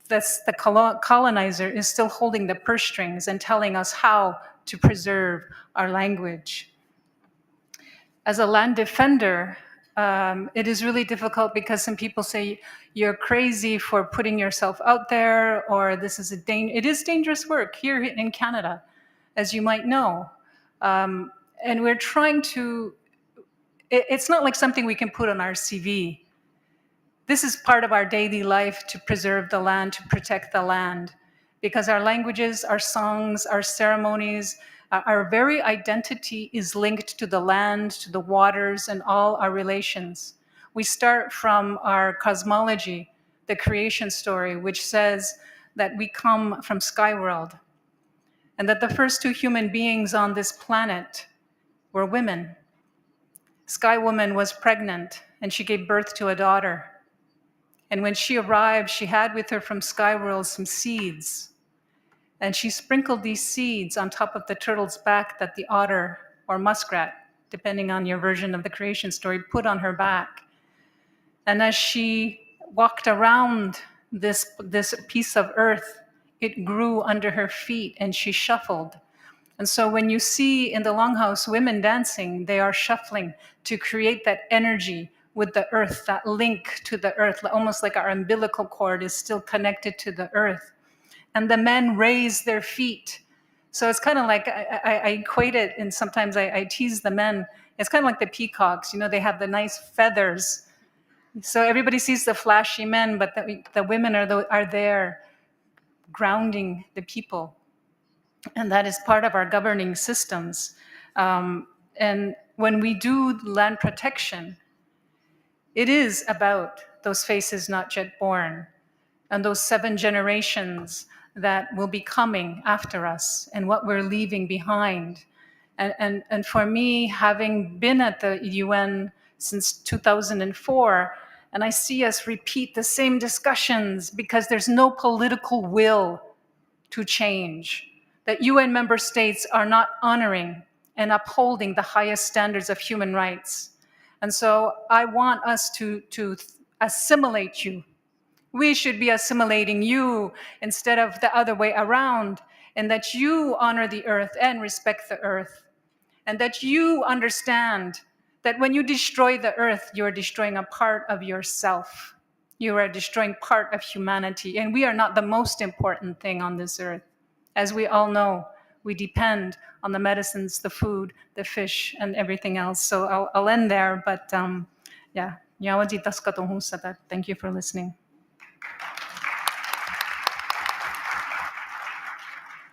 the colonizer is still holding the purse strings and telling us how to preserve our language. As a land defender, it is really difficult because some people say you're crazy for putting yourself out there, or this is it is dangerous work here in Canada, as you might know. And we're trying to, it's not like something we can put on our CV. This is part of our daily life to preserve the land, to protect the land, because our languages, our songs, our ceremonies, our very identity is linked to the land, to the waters, and all our relations. We start from our cosmology, the creation story, which says that we come from Skyworld, and that the first 2 human beings on this planet were women. Sky Woman was pregnant, and she gave birth to a daughter. And when she arrived, she had with her from Skyworld some seeds. And she sprinkled these seeds on top of the turtle's back that the otter or muskrat, depending on your version of the creation story, put on her back. And as she walked around this piece of earth, it grew under her feet and she shuffled. And so when you see in the longhouse women dancing, they are shuffling to create that energy with the earth, that link to the earth, almost like our umbilical cord is still connected to the earth. And the men raise their feet. So it's kind of like, I equate it, and sometimes I tease the men. It's kind of like the peacocks, they have the nice feathers. So everybody sees the flashy men, but the women are there grounding the people. And that is part of our governing systems. And when we do land protection, it is about those faces not yet born and those 7 generations that will be coming after us and what we're leaving behind. And for me, having been at the UN since 2004, and I see us repeat the same discussions because there's no political will to change, that UN member states are not honoring and upholding the highest standards of human rights. And so I want us to assimilate you. We should be assimilating you instead of the other way around, and that you honor the earth and respect the earth, and that you understand that when you destroy the earth, you are destroying a part of yourself. You are destroying part of humanity, and we are not the most important thing on this earth. As we all know, we depend on the medicines, the food, the fish, and everything else. So I'll end there, but yeah. Thank you for listening.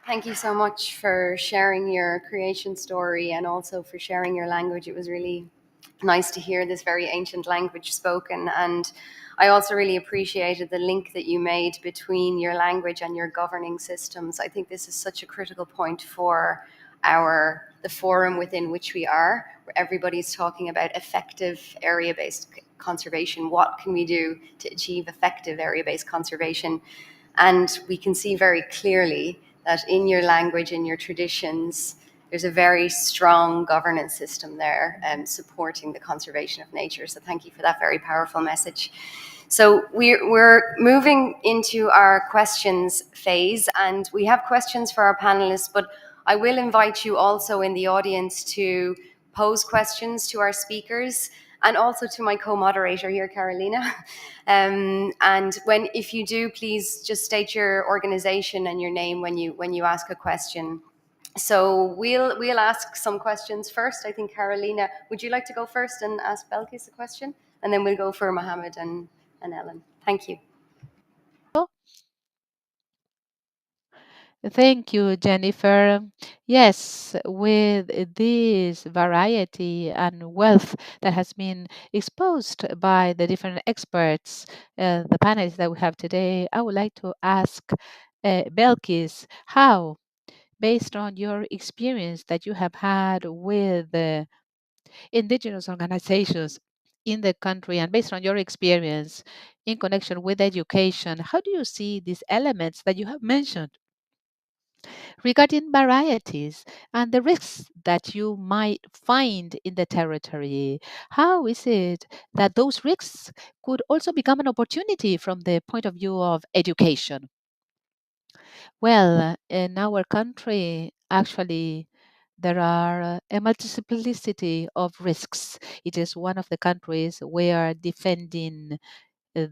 Thank you so much for sharing your creation story and also for sharing your language. It was really nice to hear this very ancient language spoken. And I also really appreciated the link that you made between your language and your governing systems. I think this is such a critical point for the forum within which we are, where everybody's talking about effective area-based conservation. What can we do to achieve effective area-based conservation? And we can see very clearly that in your language, in your traditions, there's a very strong governance system there supporting the conservation of nature. So thank you for that very powerful message. So we're moving into our questions phase, and we have questions for our panelists, but I will invite you also in the audience to pose questions to our speakers and also to my co-moderator here, Carolina. And if you do, please just state your organization and your name when you ask a question. So we'll ask some questions first. I think, Carolina, would you like to go first and ask Belkis a question? And then we'll go for Mohammed and Ellen. Thank you.
Thank you, Jennifer. Yes, with this variety and wealth that has been exposed by the different experts, the panelists that we have today, I would like to ask Belkis, how, based on your experience that you have had with indigenous organizations in the country and based on your experience in connection with education, how do you see these elements that you have mentioned regarding varieties and the risks that you might find in the territory? How is it that those risks could also become an opportunity from the point of view of education? Well, in our country, actually, there are a multiplicity of risks. It is one of the countries where defending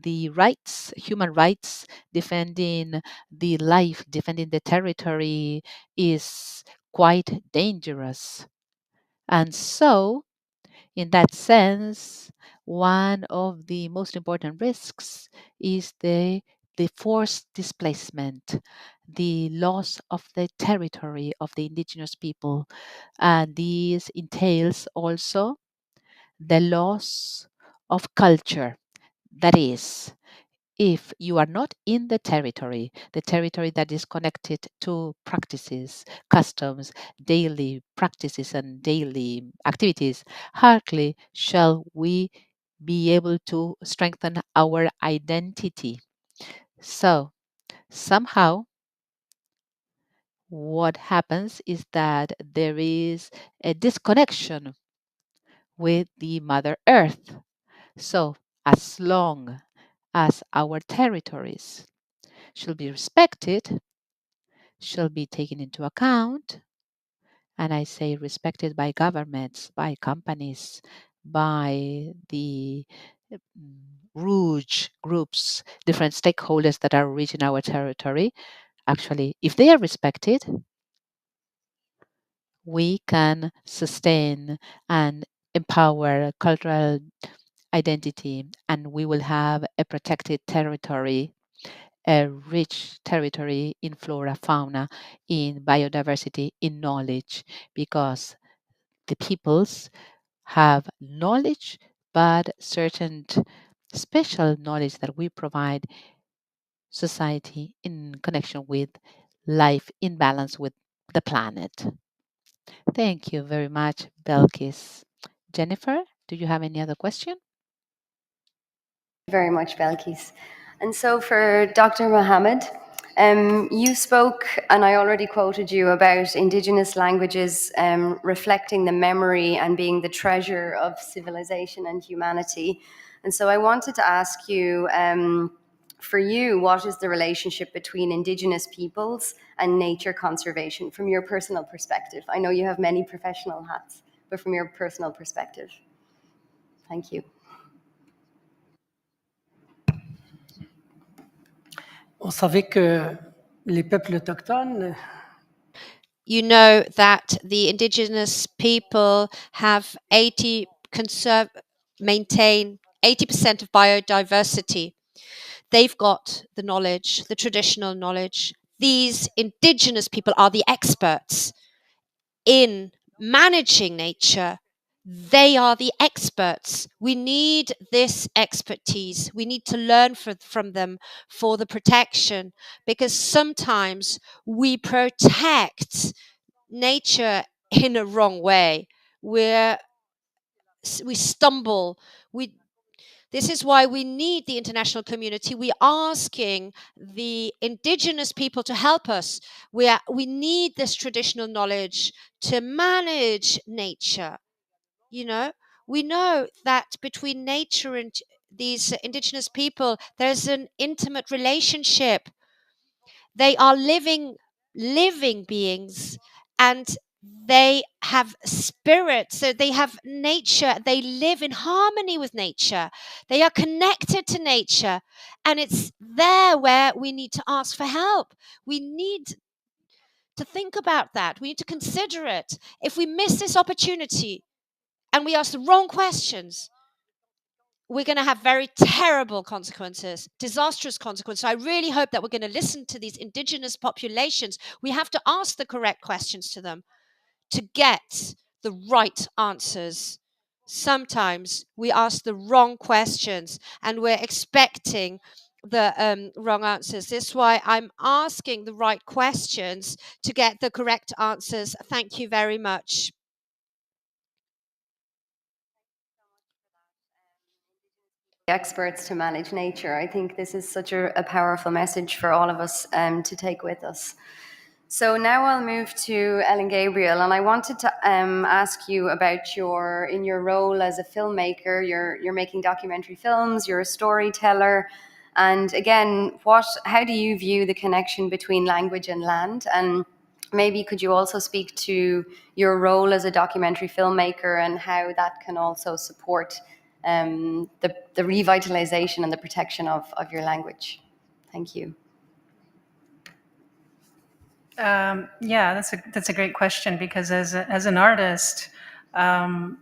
the rights, human rights, defending the life, defending the territory is quite dangerous. And so, in that sense, one of the most important risks is the forced displacement, the loss of the territory of the indigenous people. And this entails also the loss of culture. That is, if you are not in the territory that is connected to practices, customs, daily practices, and daily activities, hardly shall we be able to strengthen our identity. So, somehow, what happens is that there is a disconnection with the Mother Earth. So, as long as our territories should be respected, should be taken into account, and I say respected by governments, by companies, by the Rouge groups, different stakeholders that are reaching our territory. Actually, if they are respected, we can sustain and empower cultural identity, and we will have a protected territory, a rich territory in flora, fauna, in biodiversity, in knowledge, because the peoples have knowledge, but certain special knowledge that we provide society in connection with life in balance with the planet. Thank you very much, Belkis. Jennifer, do you have any other question?
Very much, Belkis. And so for Dr. Mohammed, you spoke, and I already quoted you, about indigenous languages reflecting the memory and being the treasure of civilization and humanity. And so I wanted to ask you, for you, what is the relationship between indigenous peoples and nature conservation from your personal perspective? I know you have many professional hats, but from your personal perspective. Thank you.
On savait que les peuples autochtones
You know that the indigenous people have maintain 80% of biodiversity. They've got the knowledge, the traditional knowledge. These indigenous people are the experts in managing nature. They are the experts. We need this expertise. We need to learn from them for the protection, because sometimes we protect nature in a wrong way. We stumble. This is why we need the international community. We're asking the indigenous people to help us. We need this traditional knowledge to manage nature. You know, we know that between nature and these indigenous people, there's an intimate relationship. They are living beings, and they have spirit, so they have nature. They live in harmony with nature. They are connected to nature, and it's there where we need to ask for help. We need to think about that. We need to consider it. If we miss this opportunity and we ask the wrong questions, we're going to have very terrible consequences, disastrous consequences. I really hope that we're going to listen to these indigenous populations. We have to ask the correct questions to them to get the right answers. Sometimes we ask the wrong questions and we're expecting the wrong answers. This is why I'm asking the right questions to get the correct answers. Thank you very much.
Experts to manage nature. I think this is such a powerful message for all of us to take with us. So now I'll move to Ellen Gabriel, and I wanted to ask you about in your role as a filmmaker. You're making documentary films. You're a storyteller, and again, how do you view the connection between language and land? And maybe could you also speak to your role as a documentary filmmaker and how that can also support the revitalization and the protection of your language? Thank you.
Yeah, that's a great question, because as an artist, and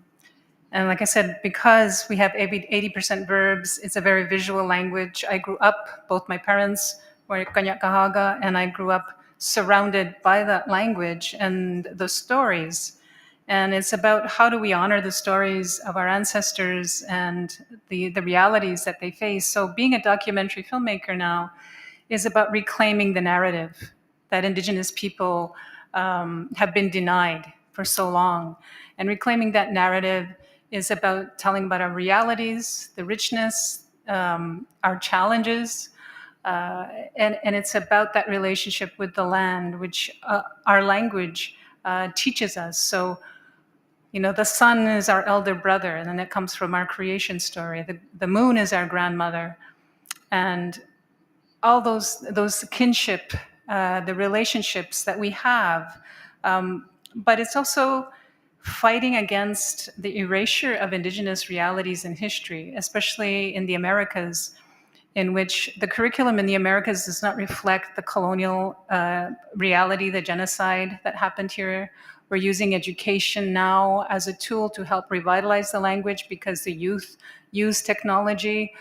like I said, because we have 80% verbs, it's a very visual language. I grew up, both my parents were Kanyakahaga, and I grew up surrounded by that language and the stories. And it's about how do we honor the stories of our ancestors and the realities that they face. So being a documentary filmmaker now is about reclaiming the narrative that Indigenous people have been denied for so long. And reclaiming that narrative is about telling about our realities, the richness, our challenges, and it's about that relationship with the land, which our language teaches us. So, you know, the sun is our elder brother, and then it comes from our creation story. The moon is our grandmother. and all those kinship, the relationships that we have. But it's also fighting against the erasure of indigenous realities in history, especially in the Americas, in which the curriculum in the Americas does not reflect the colonial reality, the genocide that happened here. We're using education now as a tool to help revitalize the language because the youth use technology.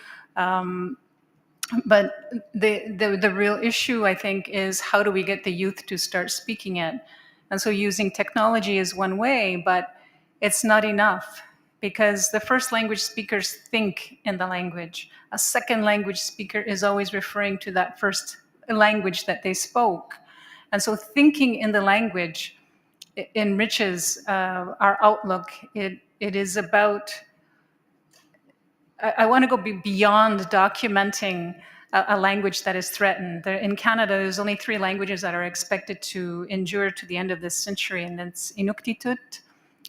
But the real issue, I think, is how do we get the youth to start speaking it? And so using technology is one way, but it's not enough because the first language speakers think in the language. A second language speaker is always referring to that first language that they spoke. And so thinking in the language enriches our outlook. It is about, I want to go beyond documenting a language that is threatened. In Canada, there's only 3 languages that are expected to endure to the end of this century, and that's Inuktitut,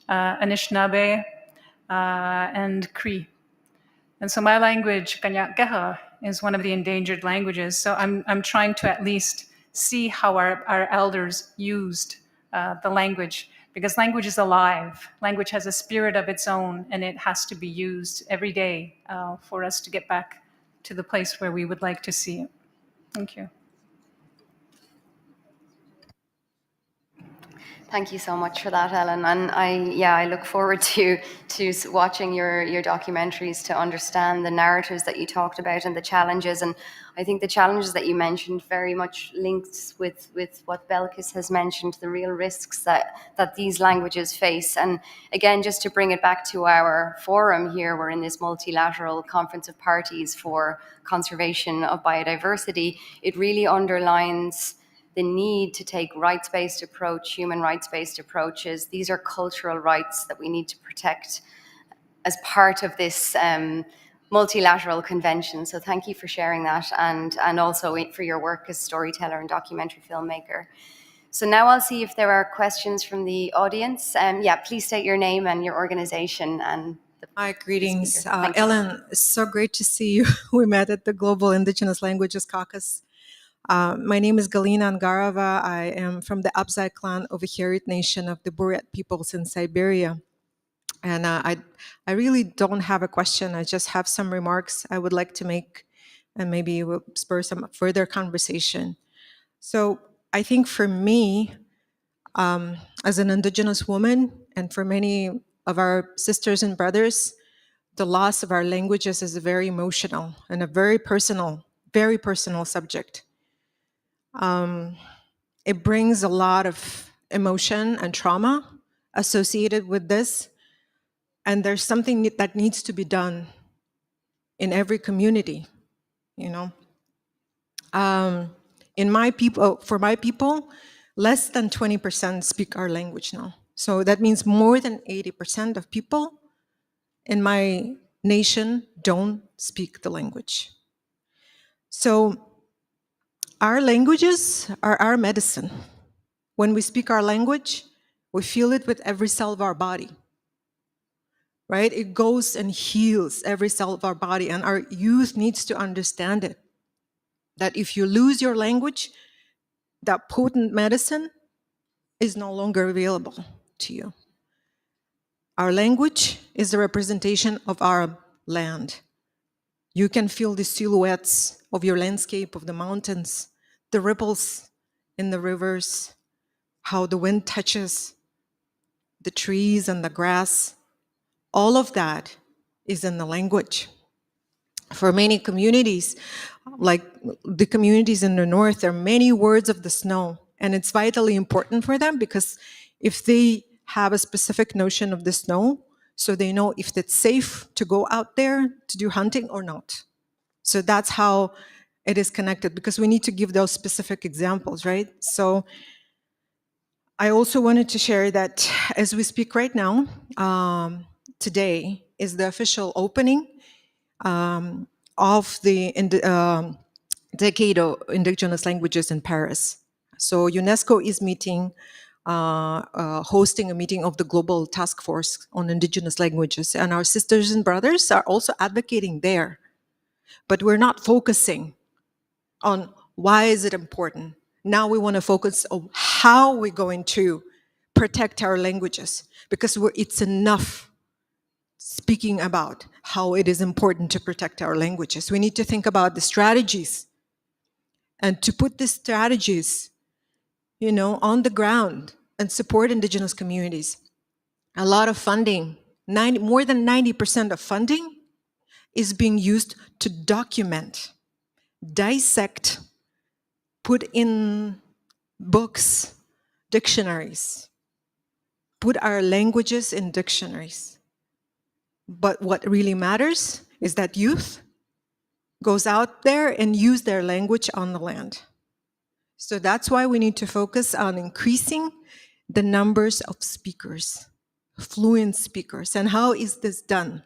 Anishinaabe, and Cree. And so my language, Kanyakaha, is one of the endangered languages. So I'm trying to at least see how our elders used the language, because language is alive. Language has a spirit of its own, and it has to be used every day for us to get back to the place where we would like to see it. Thank you.
Thank you so much for that, Ellen. And I look forward to watching your documentaries to understand the narratives that you talked about and the challenges. And I think the challenges that you mentioned very much linked with what Belkis has mentioned, the real risks that these languages face. And again, just to bring it back to our forum here, we're in this multilateral conference of parties for conservation of biodiversity. It really underlines the need to take rights-based approach, human rights-based approaches. These are cultural rights that we need to protect as part of this multilateral convention. So thank you for sharing that, and also for your work as storyteller and documentary filmmaker. So now I'll see if there are questions from the audience. Please state your name and your organization. And
hi, greetings. Ellen, it's so great to see you. We met at the Global Indigenous Languages Caucus. My name is Galina Angarova. I am from the Abzai clan of the Herit Nation of the Buryat peoples in Siberia. And I really don't have a question. I just have some remarks I would like to make, and maybe it will spur some further conversation. So I think for me, as an Indigenous woman, and for many of our sisters and brothers, the loss of our languages is a very emotional and a very personal subject. It brings a lot of emotion and trauma associated with this. And there's something that needs to be done in every community, you know. For my people, less than 20% speak our language now. So that means more than 80% of people in my nation don't speak the language. So our languages are our medicine. When we speak our language, we feel it with every cell of our body, right? It goes and heals every cell of our body, and our youth needs to understand it. That if you lose your language, that potent medicine is no longer available to you. Our language is the representation of our land. You can feel the silhouettes of your landscape, of the mountains, the ripples in the rivers, how the wind touches the trees and the grass. All of that is in the language. For many communities, like the communities in the north, there are many words of the snow, and it's vitally important for them because if they have a specific notion of the snow, so they know if it's safe to go out there to do hunting or not. So that's how it is connected, because we need to give those specific examples, right? So I also wanted to share that as we speak right now, today is the official opening of the Decade of Indigenous Languages in Paris. So UNESCO is hosting a meeting of the Global Task Force on Indigenous Languages, and our sisters and brothers are also advocating there.
but we're not focusing on why is it important. Now we want to focus on how we're going to protect our languages, because it's enough speaking about how it is important to protect our languages. We need to think about the strategies, and to put these strategies, on the ground and support indigenous communities. A lot of funding, more than 90% of funding is being used to document, dissect, put in books, dictionaries, put our languages in dictionaries. But what really matters is that youth goes out there and use their language on the land. So that's why we need to focus on increasing the numbers of speakers, fluent speakers. And how is this done?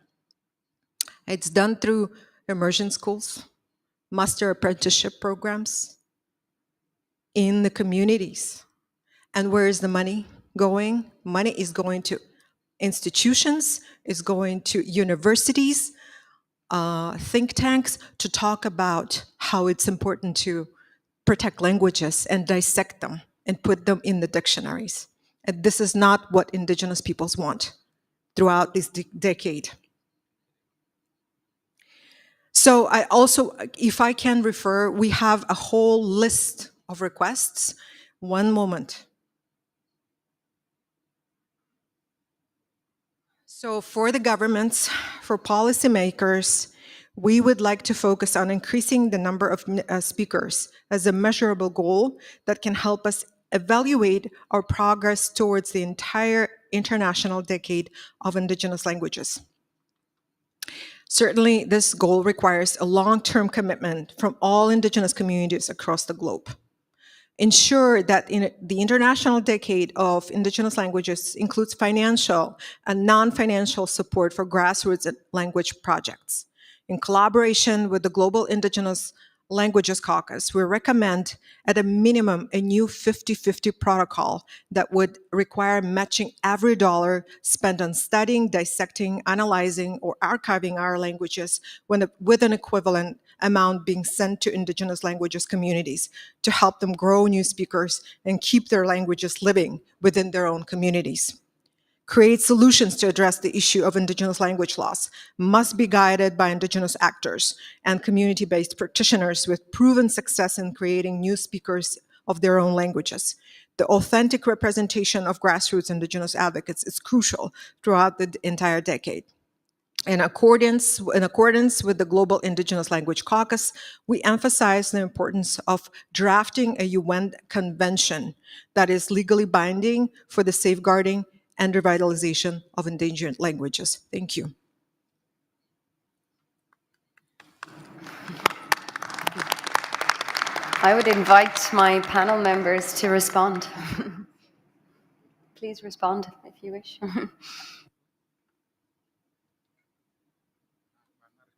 It's done through immersion schools, master apprenticeship programs in the communities. And where is the money going? Money is going to institutions, is going to universities, think tanks, to talk about how it's important to protect languages and dissect them and put them in the dictionaries. And this is not what indigenous peoples want throughout this decade. So I also, if I can refer, we have a whole list of requests. One moment. So for the governments, for policymakers, we would like to focus on increasing the number of speakers as a measurable goal that can help us evaluate our progress towards the entire international decade of indigenous languages. Certainly, this goal requires a long-term commitment from all indigenous communities across the globe. Ensure that in the International Decade of Indigenous Languages includes financial and non-financial support for grassroots language projects. In collaboration with the Global Indigenous Languages Caucus, we recommend at a minimum a new 50-50 protocol that would require matching every dollar spent on studying, dissecting, analyzing, or archiving our languages with an equivalent amount being sent to indigenous languages communities to help them grow new speakers and keep their languages living within their own communities. Create solutions to address the issue of indigenous language loss must be guided by indigenous actors and community-based practitioners with proven success in creating new speakers of their own languages. The authentic representation of grassroots indigenous advocates is crucial throughout the entire decade. In accordance with the Global Indigenous Language Caucus, we emphasize the importance of drafting a UN convention that is legally binding for the safeguarding and revitalization of endangered languages. Thank you.
I would invite my panel members to respond. Please respond if you wish.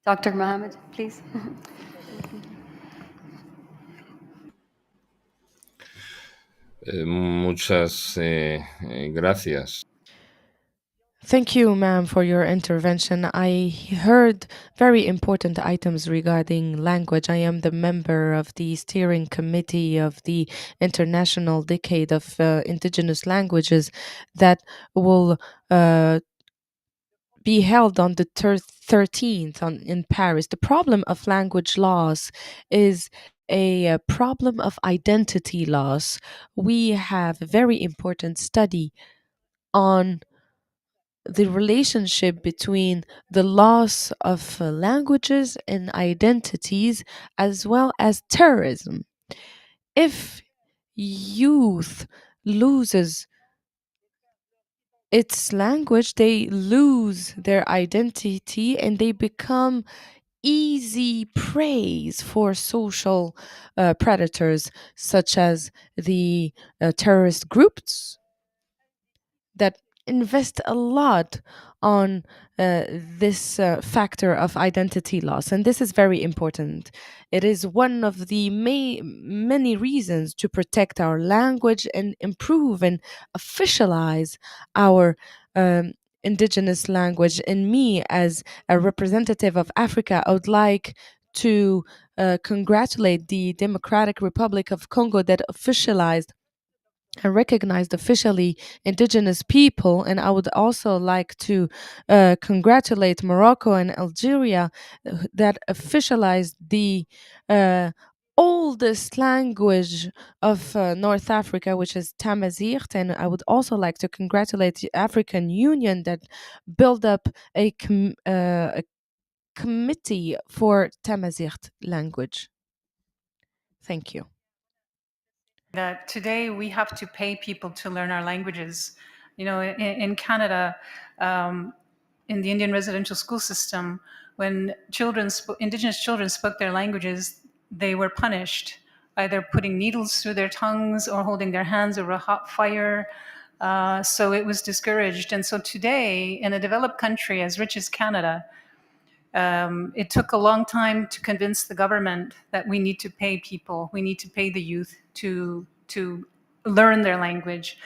Dr. Mohammed, please.
Muchas gracias.
Thank you, ma'am, for your intervention. I heard very important items regarding language. I am the member of the steering committee of the International Decade of Indigenous Languages that will be held on the 13th in Paris. The problem of language loss is a problem of identity loss. We have a very important study on the relationship between the loss of languages and identities as well as terrorism. If youth loses its language, they lose their identity and they become easy prey for social predators such as the terrorist groups that invest a lot on this factor of identity loss. And this is very important. It is one of the many reasons to protect our language and improve and officialize our indigenous language. And me, as a representative of Africa, I would like to congratulate the Democratic Republic of Congo that officialized and recognized officially indigenous people. And I would also like to congratulate Morocco and Algeria that officialized the oldest language of North Africa, which is Tamazight. And I would also like to congratulate the African Union that built up a committee for Tamazight language. Thank you.
That today we have to pay people to learn our languages. You know, in Canada, in the Indian residential school system, when Indigenous children spoke their languages, they were punished, either putting needles through their tongues or holding their hands over a hot fire. So it was discouraged. And so today, in a developed country as rich as Canada, it took a long time to convince the government that we need to pay people, we need to pay the youth to learn their language.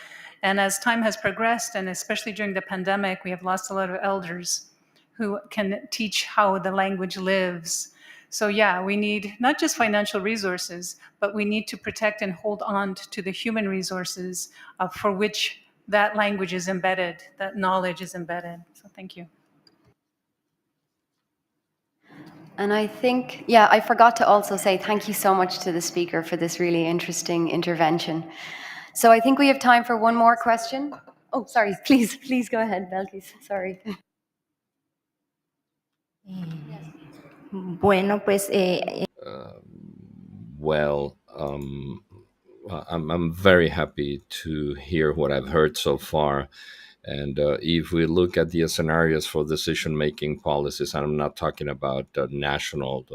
And as time has progressed, and especially during the pandemic, we have lost a lot of elders who can teach how the language lives. So yeah, we need not just financial resources, but we need to protect and hold on to the human resources for which that language is embedded, that knowledge is embedded. So thank you.
And I think, yeah, I forgot to also say thank you so much to the speaker for this really interesting intervention. So I think we have time for one more question. Oh, sorry, please go ahead, Belkis, sorry.
Bueno, pues...
Well, I'm very happy to hear what I've heard so far. And if we look at the scenarios for decision-making policies, and I'm not talking about national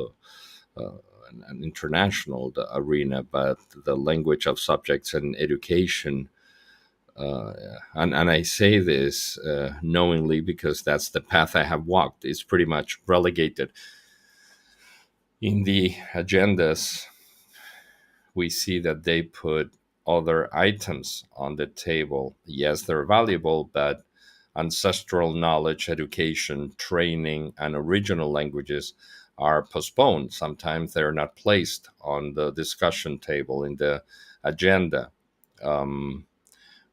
and international arena, but the language of subjects and education. And I say this knowingly because that's the path I have walked. It's pretty much relegated. In the agendas, we see that they put other items on the table. Yes, they're valuable, but ancestral knowledge, education, training, and original languages are postponed. Sometimes they're not placed on the discussion table in the agenda. And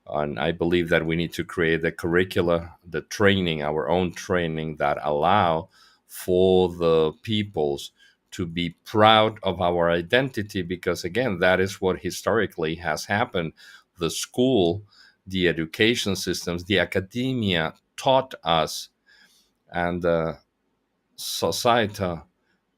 I believe that we need to create the curricula, the training, our own training that allow for the peoples to be proud of our identity, because again, that is what historically has happened. The school, the education systems, the academia taught us, and the society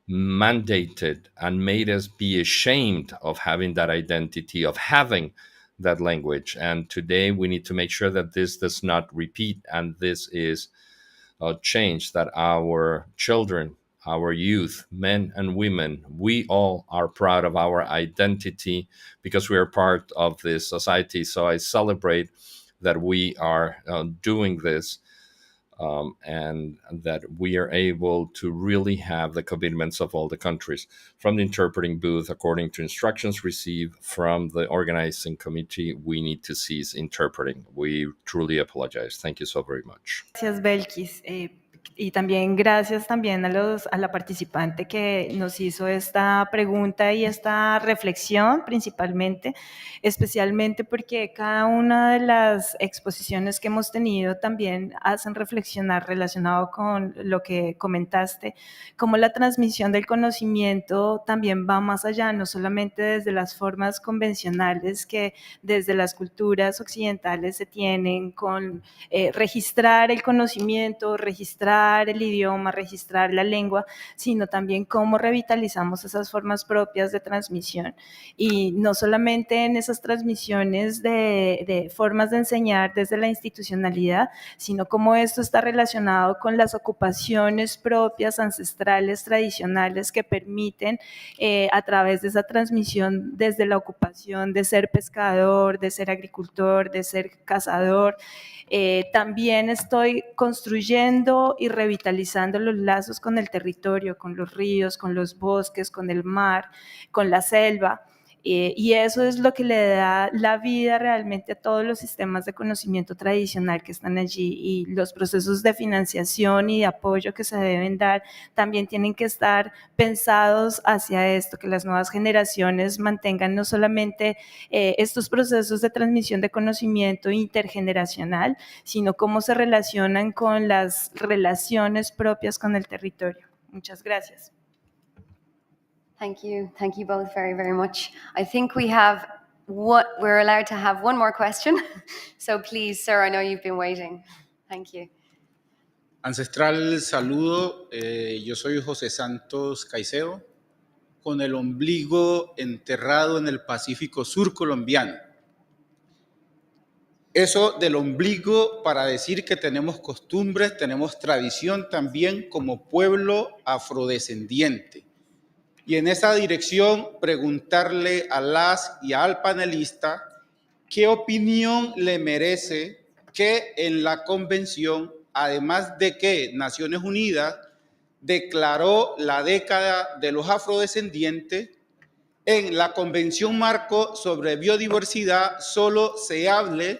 mandated and made us be ashamed of having that identity, of having that language. And today we need to make sure that this does not repeat, and this is a change, that our children, our youth, men and women, we all are proud of our identity because we are part of this society. So I celebrate that we are doing this, and that we are able to really have the commitments of all the countries. From the interpreting booth, according to instructions received from the organizing committee, we need to cease interpreting. We truly apologize. Thank you so very much.
Gracias, Belkis. Y también gracias también a la participante que nos hizo esta pregunta y esta reflexión principalmente, especialmente porque cada una de las exposiciones que hemos tenido también hacen reflexionar relacionado con lo que comentaste, cómo la transmisión del conocimiento también va más allá, no solamente desde las formas convencionales que desde las culturas occidentales se tienen con registrar el conocimiento, registrar el idioma, registrar la lengua, sino también cómo revitalizamos esas formas propias de transmisión. Y no solamente en esas transmisiones de formas de enseñar desde la institucionalidad, sino cómo esto está relacionado con las ocupaciones propias, ancestrales, tradicionales, que permiten a través de esa transmisión desde la ocupación de ser pescador, de ser agricultor, de ser cazador. También estoy construyendo y revitalizando los lazos con el territorio, con los ríos, con los bosques, con el mar, con la selva. Y eso es lo que le da la vida realmente a todos los sistemas de conocimiento tradicional que están allí, y los procesos de financiación y de apoyo que se deben dar también tienen que estar pensados hacia esto, que las nuevas generaciones mantengan no solamente estos procesos de transmisión de conocimiento intergeneracional, sino cómo se relacionan con las relaciones propias con el territorio. Muchas gracias.
Thank you both very, very much. I think we're allowed to have one more question. So please, sir, I know you've been waiting. Thank you.
Ancestral saludo, yo soy José Santos Caicedo, con el ombligo enterrado en el Pacífico Sur colombiano. Eso del ombligo para decir que tenemos costumbres, tenemos tradición también como pueblo afrodescendiente. Y en esa dirección preguntarle a las y al panelista qué opinión le merece que en la convención, además de que Naciones Unidas declaró la década de los afrodescendientes, en la Convención Marco sobre Biodiversidad solo se hable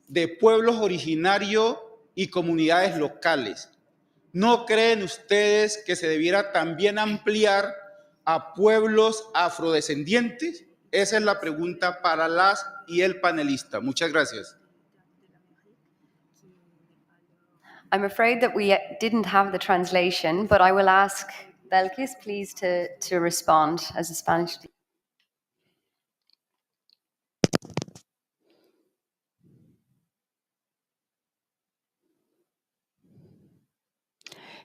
de pueblos originarios y comunidades locales. ¿No creen ustedes que se debiera también ampliar a pueblos afrodescendientes? Esa es la pregunta para las y el panelista. Muchas gracias.
I'm afraid that we didn't have the translation, but I will ask Belkis, please, to respond as a Spanish speaker.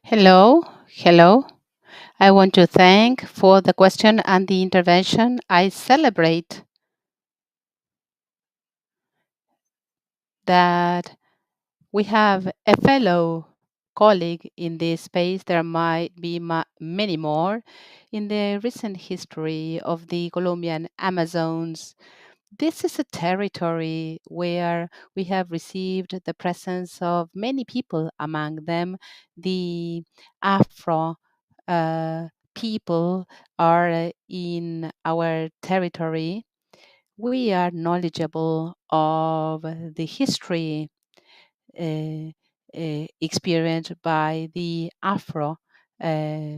Hello. I want to thank for the question and the intervention. I celebrate that we have a fellow colleague in this space. There might be many more. In the recent history of the Colombian Amazons, this is a territory where we have received the presence of many people, among them the Afro people are in our territory. We are knowledgeable of the history experienced by the Afro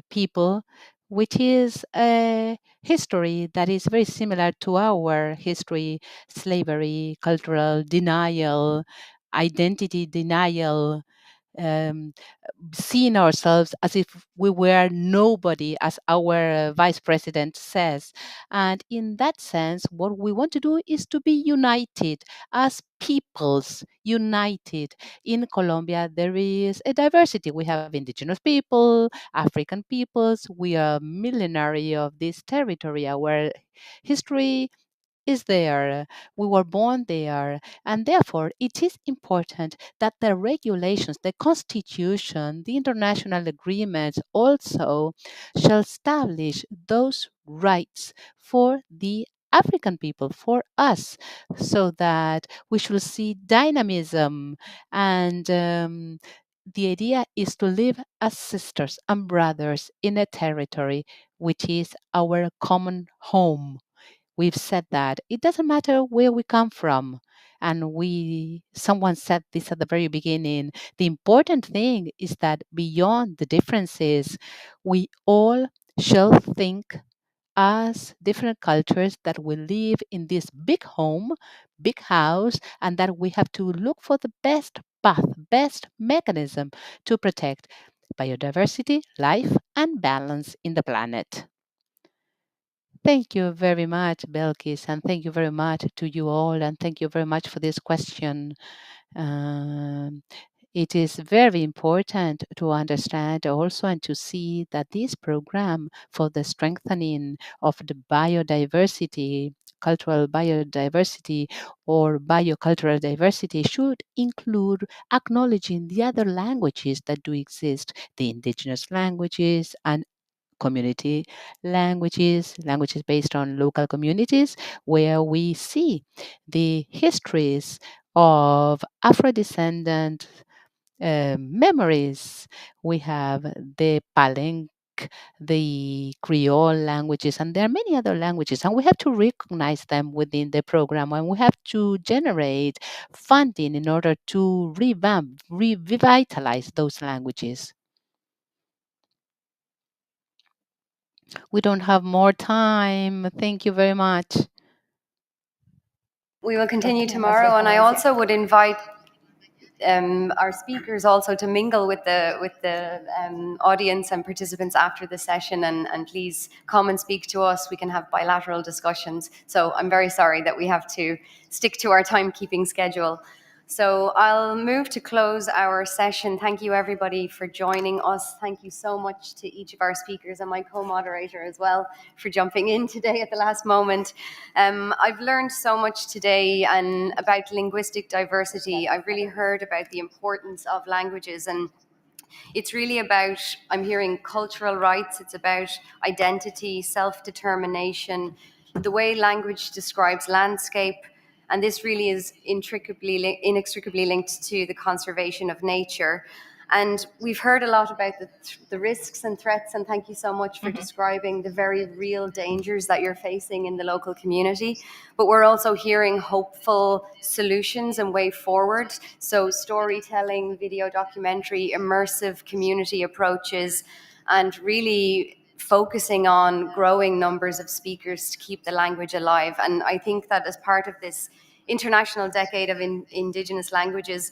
people, which is a history that is very similar to our history: slavery, cultural denial, identity denial, seeing ourselves as if we were nobody, as our vice president says. And in that sense, what we want to do is to be united as peoples, united. In Colombia, there is a diversity. We have indigenous people, African peoples. We are millenary of this territory. Our history is there. We were born there. And therefore, it is important that the regulations, the constitution, the international agreements also shall establish those rights for the African people, for us, so that we should see dynamism. And the idea is to live as sisters and brothers in a territory which is our common home. We've said that it doesn't matter where we come from. And someone said this at the very beginning. The important thing is that beyond the differences, we all shall think as different cultures that will live in this big home, big house, and that we have to look for the best path, best mechanism to protect biodiversity, life, and balance in the planet. Thank you very much, Belkis, and thank you very much to you all, and thank you very much for this question. It is very important to understand also and to see that this program for the strengthening of the biodiversity, cultural biodiversity or biocultural diversity should include acknowledging the other languages that do exist, the indigenous languages and community languages based on local communities, where we see the histories of Afro-descendant memories. We have the Palenque like the Creole languages, and there are many other languages, and we have to recognize them within the program, and we have to generate funding in order to revitalize those languages. We don't have more time. Thank you very much.
We will continue tomorrow, and I also would invite our speakers also to mingle with the audience and participants after the session, and please come and speak to us. We can have bilateral discussions. So I'm very sorry that we have to stick to our timekeeping schedule. So I'll move to close our session. Thank you everybody for joining us. Thank you so much to each of our speakers and my co-moderator as well for jumping in today at the last moment. I've learned so much today and about linguistic diversity. I've really heard about the importance of languages, and it's really about, I'm hearing cultural rights, it's about identity, self-determination, the way language describes landscape, and this really is inextricably linked to the conservation of nature. And we've heard a lot about the risks and threats, and thank you so much for describing the very real dangers that you're facing in the local community. But we're also hearing hopeful solutions and way forward. So storytelling, video documentary, immersive community approaches, and really focusing on growing numbers of speakers to keep the language alive. And I think that as part of this International Decade of Indigenous Languages,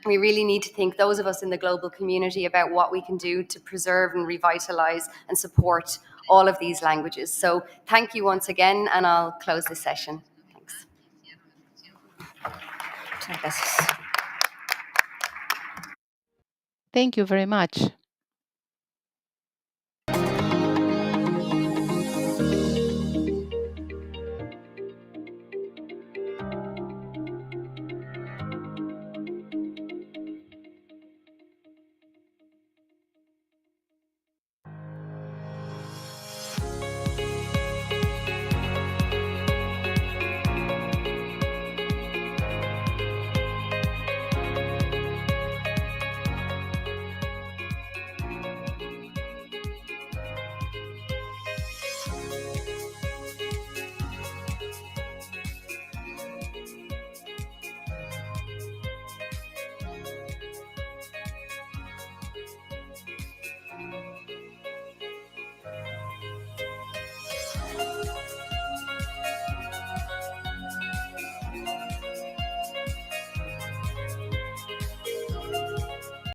we really need to think, those of us in the global community, about what we can do to preserve and revitalize and support all of these languages. So thank you once again, and I'll close this session. Thanks.
Thank you very much.